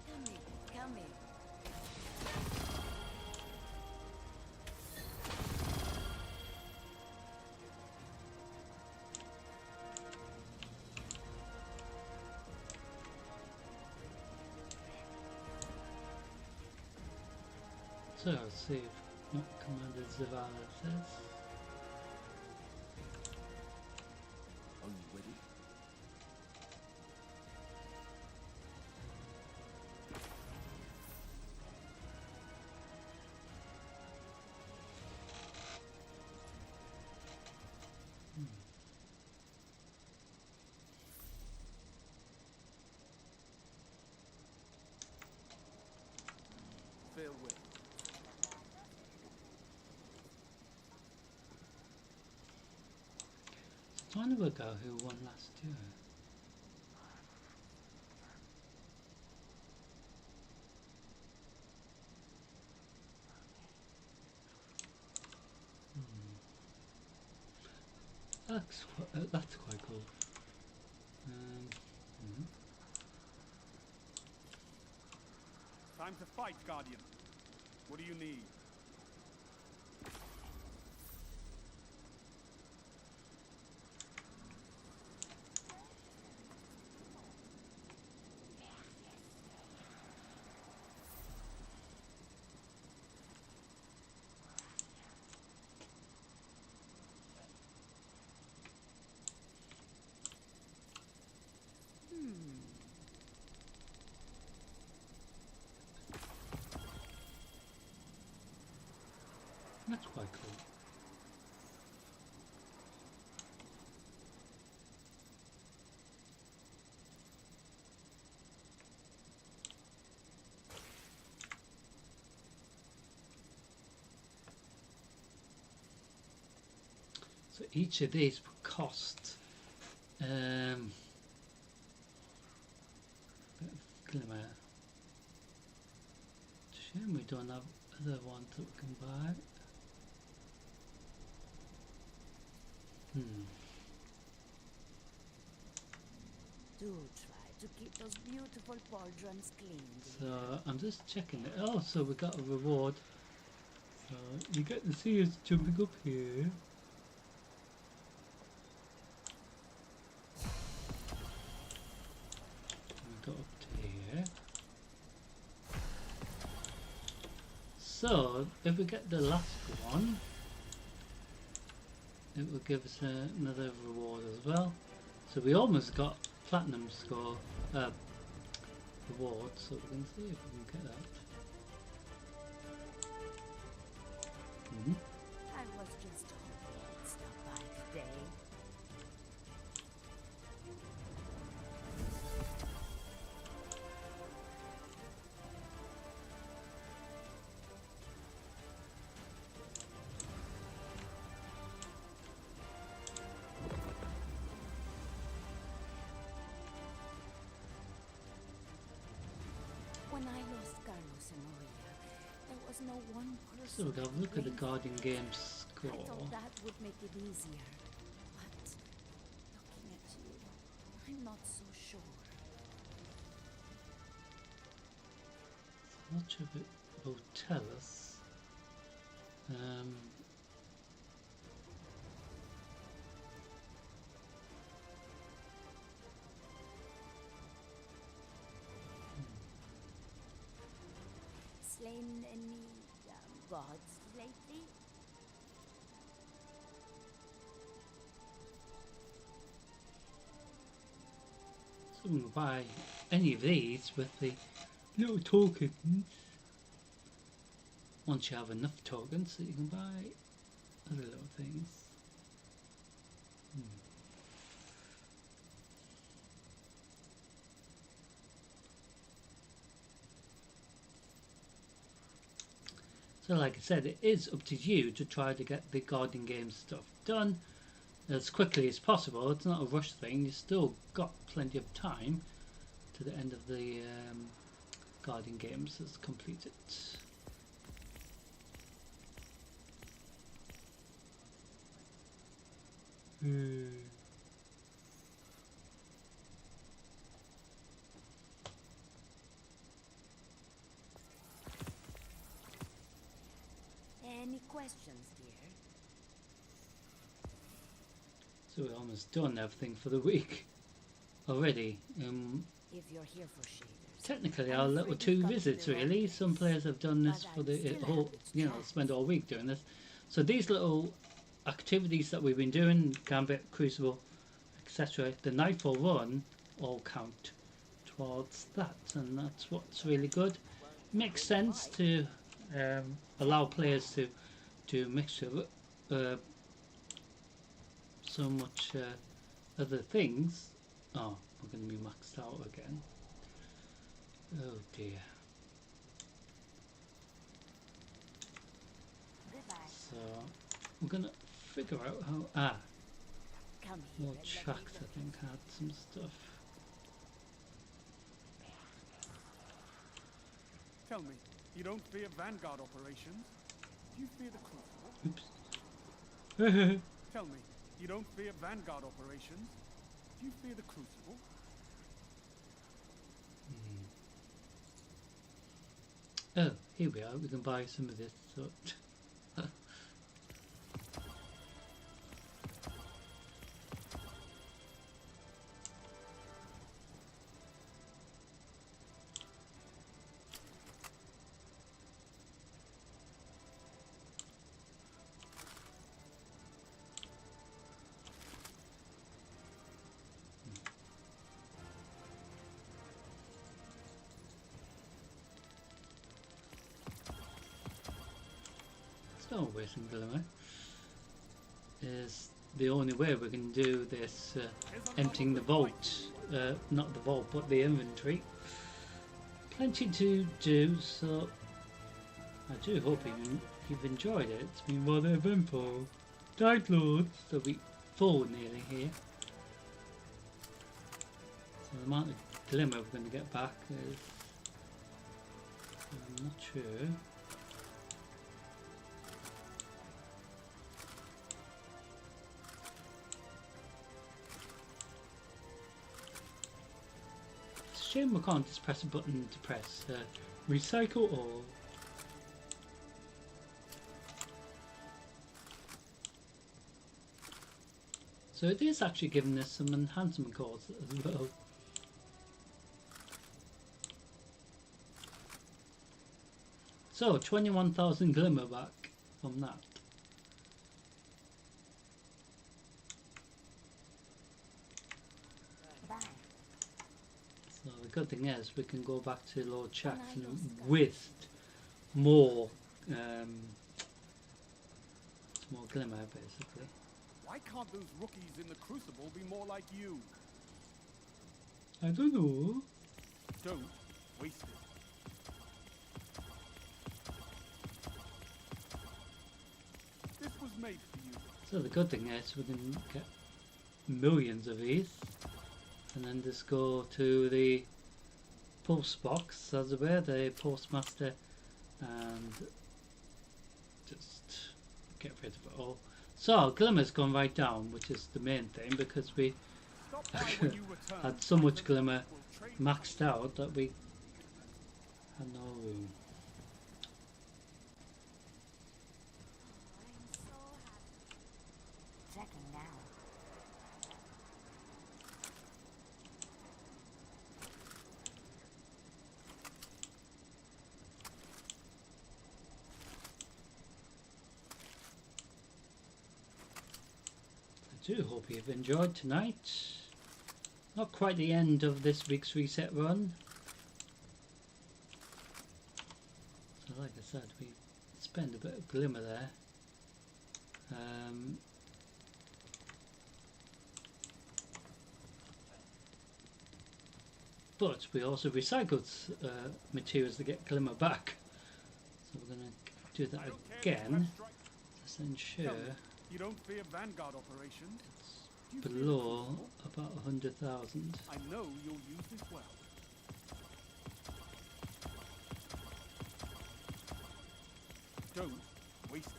Come in, come in. So let's see what Commander Zavala says. Are you ready? Farewell. Trying to work out who won last year. That's quite cool. Mhm. Time to fight, Guardian. What do you need? That's quite cool. So each of these will cost bit of glimmer. Shame we don't have other ones that we can buy. Do try to keep those beautiful pauldrons clean, dear. So I'm just checking it. Oh, so we got a reward. So you get to see us jumping up here. We got up to here. So if we get the last one, it will give us another reward as well. So we almost got platinum score reward, so we can see if we can get that. I was just hoping you'd stop by today. When I lost Carlos and Maria, there was no one person. So we'll have a look at the Guardian Games I score. thought that would make it easier, but looking at you, I'm not so sure. Much of it will tell us. Slain any gods lately? So we can buy any of these with the little tokens. Once you have enough tokens, so you can buy other little things. So like I said, it is up to you to try to get the Guardian Games stuff done as quickly as possible. It's not a rush thing. You've still got plenty of time to the end of the Guardian Games that's completed. Any questions, dear? So we're almost done everything for the week already. If you're here for shaders, technically our little 2 visits really. Some players have done this for the whole, you know, spend all week doing this. So these little activities that we've been doing, Gambit, Crucible, etc., the Nightfall run, all count towards that, and that's what's really good. Makes sense to allow players to do a mixture of so much other things. Oh, we're going to be maxed out again. Oh dear. So we're going to figure out how. More tracks, I think, had some stuff. Tell me, you don't fear Vanguard operations? Do you fear the Crucible? Oops. Tell me, you don't fear Vanguard operations? Do you fear the Crucible? Oh, here we are. We can buy some of this. So still wasting glimmer. Is the only way we can do this emptying the vault, not the vault but the inventory. Plenty to do, so I do hope you've enjoyed it. It's been rather eventful. Dark Lords, there'll be 4 nearly here. So the amount of glimmer we're going to get back is, I'm not sure. Shame we can't just press a button to press recycle all. So it is actually giving us some enhancement codes as well. So 21,000 glimmer back from that. So the good thing is we can go back to Lord Jackson with more glimmer basically. Why can't those rookies in the Crucible be more like you? I don't know. Don't waste it. This was made for you. So the good thing is we can get millions of these and then just go to the post box as it were, the postmaster, and just get rid of it all. So glimmer's gone right down, which is the main thing, because we had so much glimmer maxed out that we had no room. Checking now. I do hope you've enjoyed tonight. Not quite the end of this week's reset run. So like I said, we spend a bit of glimmer there. But we also recycled materials to get glimmer back. So we're going to do that again. Just ensure You don't fear Vanguard operations? it's below about 100,000. I know you'll use this well. Don't waste it.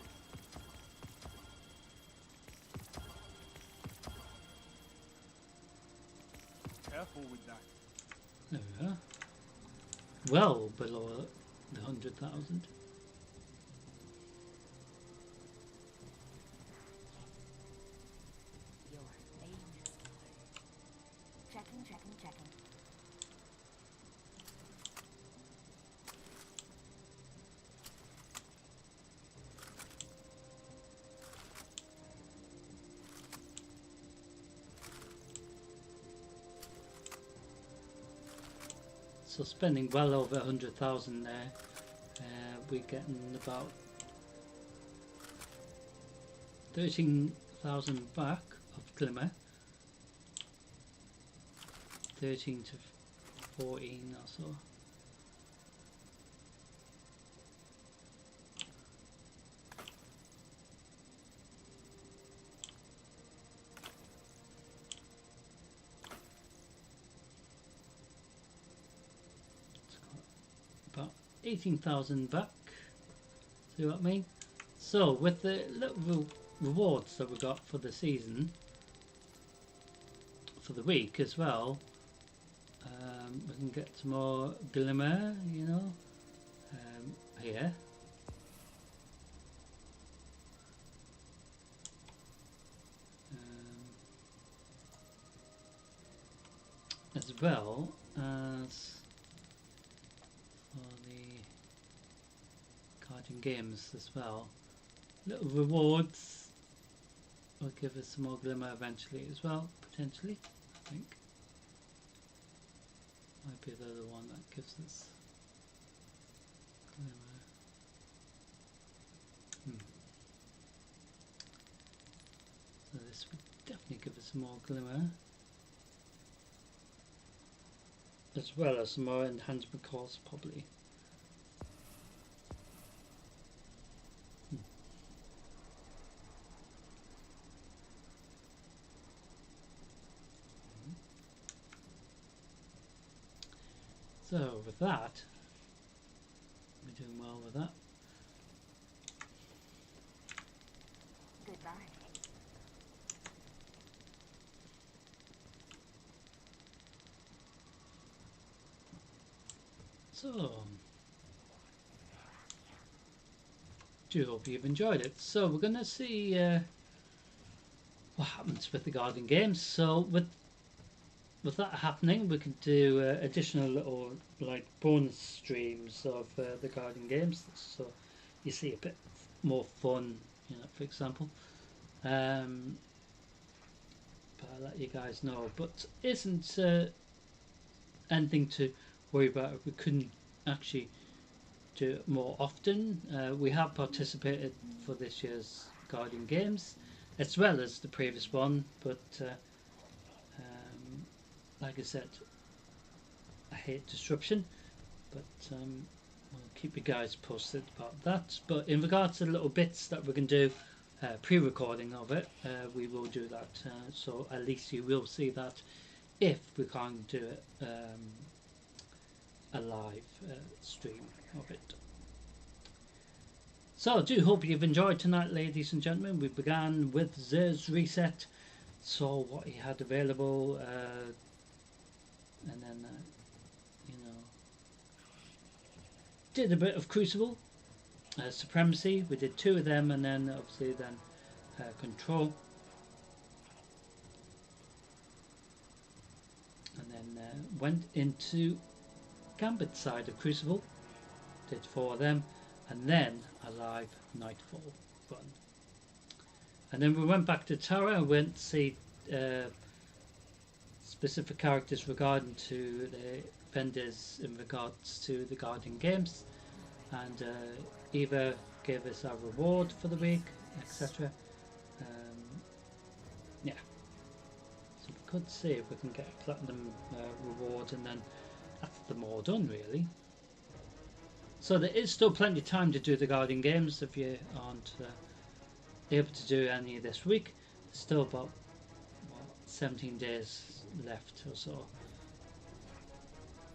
Careful with that. There we are. Well below the 100,000. Your famous lord. Checking. So spending well over 100,000 there. We're getting about 13,000 back of Glimmer. 13 to 14 or so. About 18,000 back. See what I mean? So with the little rewards that we got for the season, for the week as well, we can get some more Glimmer, you know, here. As well as for the Guardian Games as well. Little rewards will give us some more Glimmer eventually as well, potentially, I think. Might be the other one that gives us Glimmer. So this would definitely give us some more Glimmer. As well as some more enhancement costs, probably. So with that, we're doing well with that. Goodbye. So, do hope you've enjoyed it. So we're going to see what happens with the Guardian Games. So with that happening, we can do additional little like bonus streams of the Guardian Games, so you see a bit more fun, you know, for example. But I'll let you guys know. But isn't anything to worry about if we couldn't actually do it more often. We have participated for this year's Guardian Games as well as the previous one, but like I said, I hate disruption, but we'll keep you guys posted about that. But in regards to the little bits that we can do, pre-recording of it, we will do that, so at least you will see that if we can't do it a live stream of it. So I do hope you've enjoyed tonight, ladies and gentlemen. We began with Zer's reset, saw what he had available, and then you know, did a bit of Crucible, Supremacy. We did 2 of them, and then obviously then Control, and then went into Gambit side of Crucible, did 4 of them, and then a live Nightfall run. And then we went back to Tower and went to see specific characters regarding to the vendors in regards to the Guardian Games, and Eva gave us our reward for the week, etc. Yeah, so we could see if we can get a platinum reward, and then that's them all done really. So there is still plenty of time to do the Guardian Games if you aren't able to do any this week. There's still about 17 days left or so.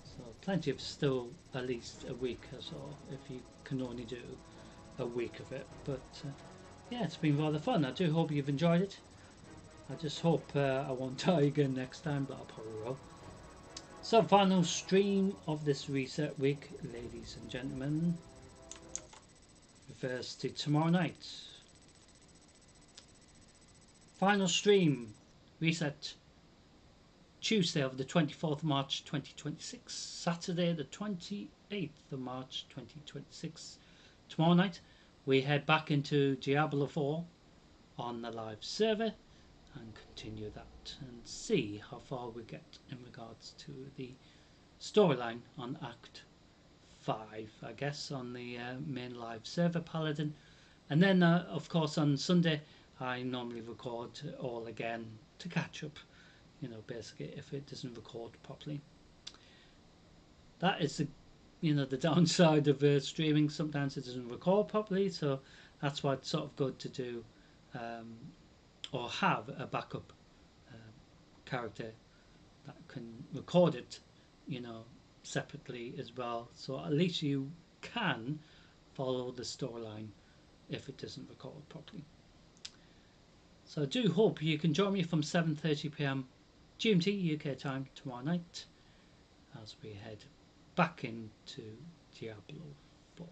So plenty of still at least a week or so if you can only do a week of it. But yeah, it's been rather fun. I do hope you've enjoyed it. I just hope I won't die again next time, but I probably will. So final stream of this reset week, ladies and gentlemen, refers to tomorrow night. Final stream, reset, Tuesday of the 24th of March 2026, Saturday the 28th of March 2026. Tomorrow night we head back into Diablo 4 on the live server and continue that and see how far we get in regards to the storyline on Act 5, I guess, on the main live server Paladin. And then, of course, on Sunday, I normally record all again to catch up, you know, basically, if it doesn't record properly. That is the, you know, the downside of streaming. Sometimes it doesn't record properly, so that's why it's sort of good to do or have a backup character that can record it, you know, separately as well, so at least you can follow the storyline if it doesn't record properly. So I do hope you can join me from 7:30 p.m. GMT UK time tomorrow night as we head back into Diablo 4.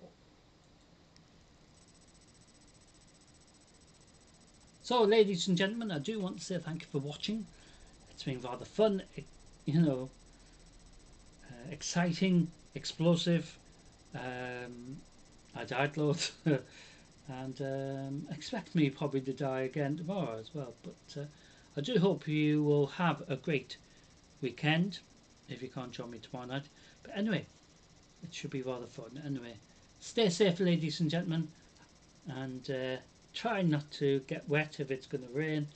So, ladies and gentlemen, I do want to say thank you for watching. It's been rather fun, you know, exciting, explosive. I died loads and expect me probably to die again tomorrow as well. But I do hope you will have a great weekend if you can't join me tomorrow night. But anyway, it should be rather fun. Anyway, stay safe, ladies and gentlemen, and try not to get wet if it's going to rain.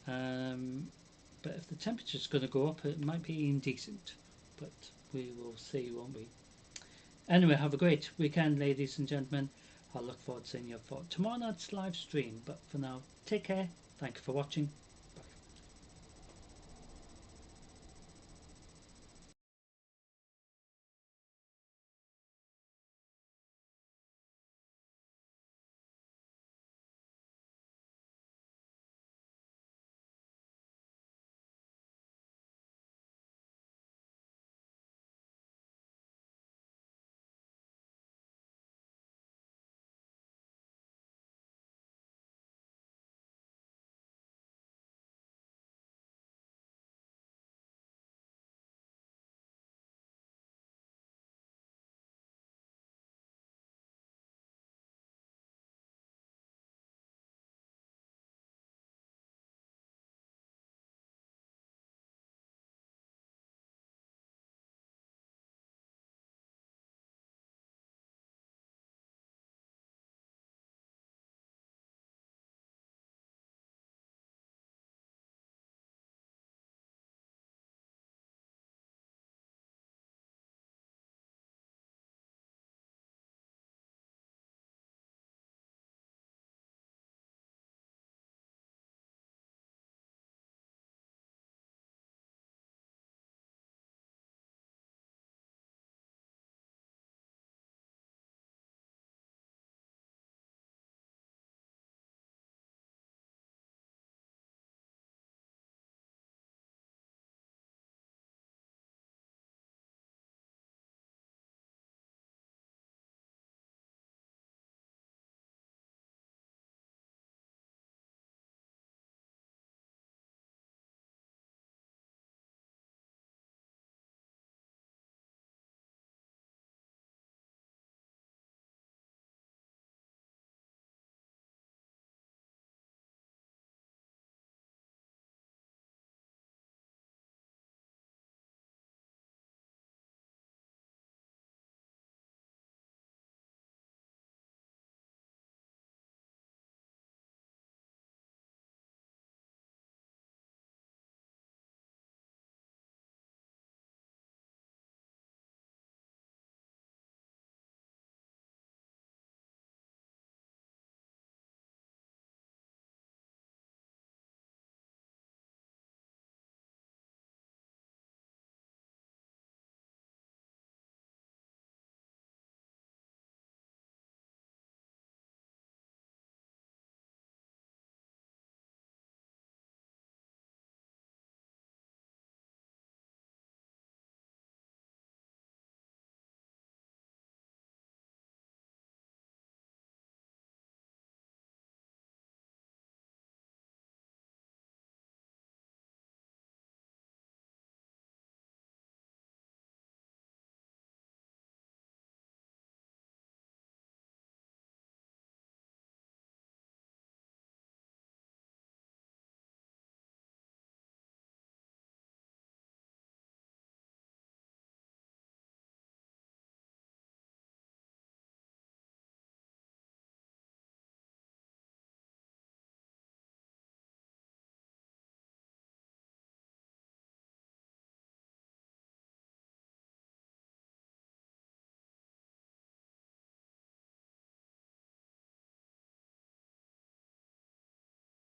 But if the temperature's going to go up, it might be indecent. But we will see, won't we? Anyway, have a great weekend, ladies and gentlemen. I look forward to seeing you for tomorrow night's live stream. But for now, take care. Thank you for watching.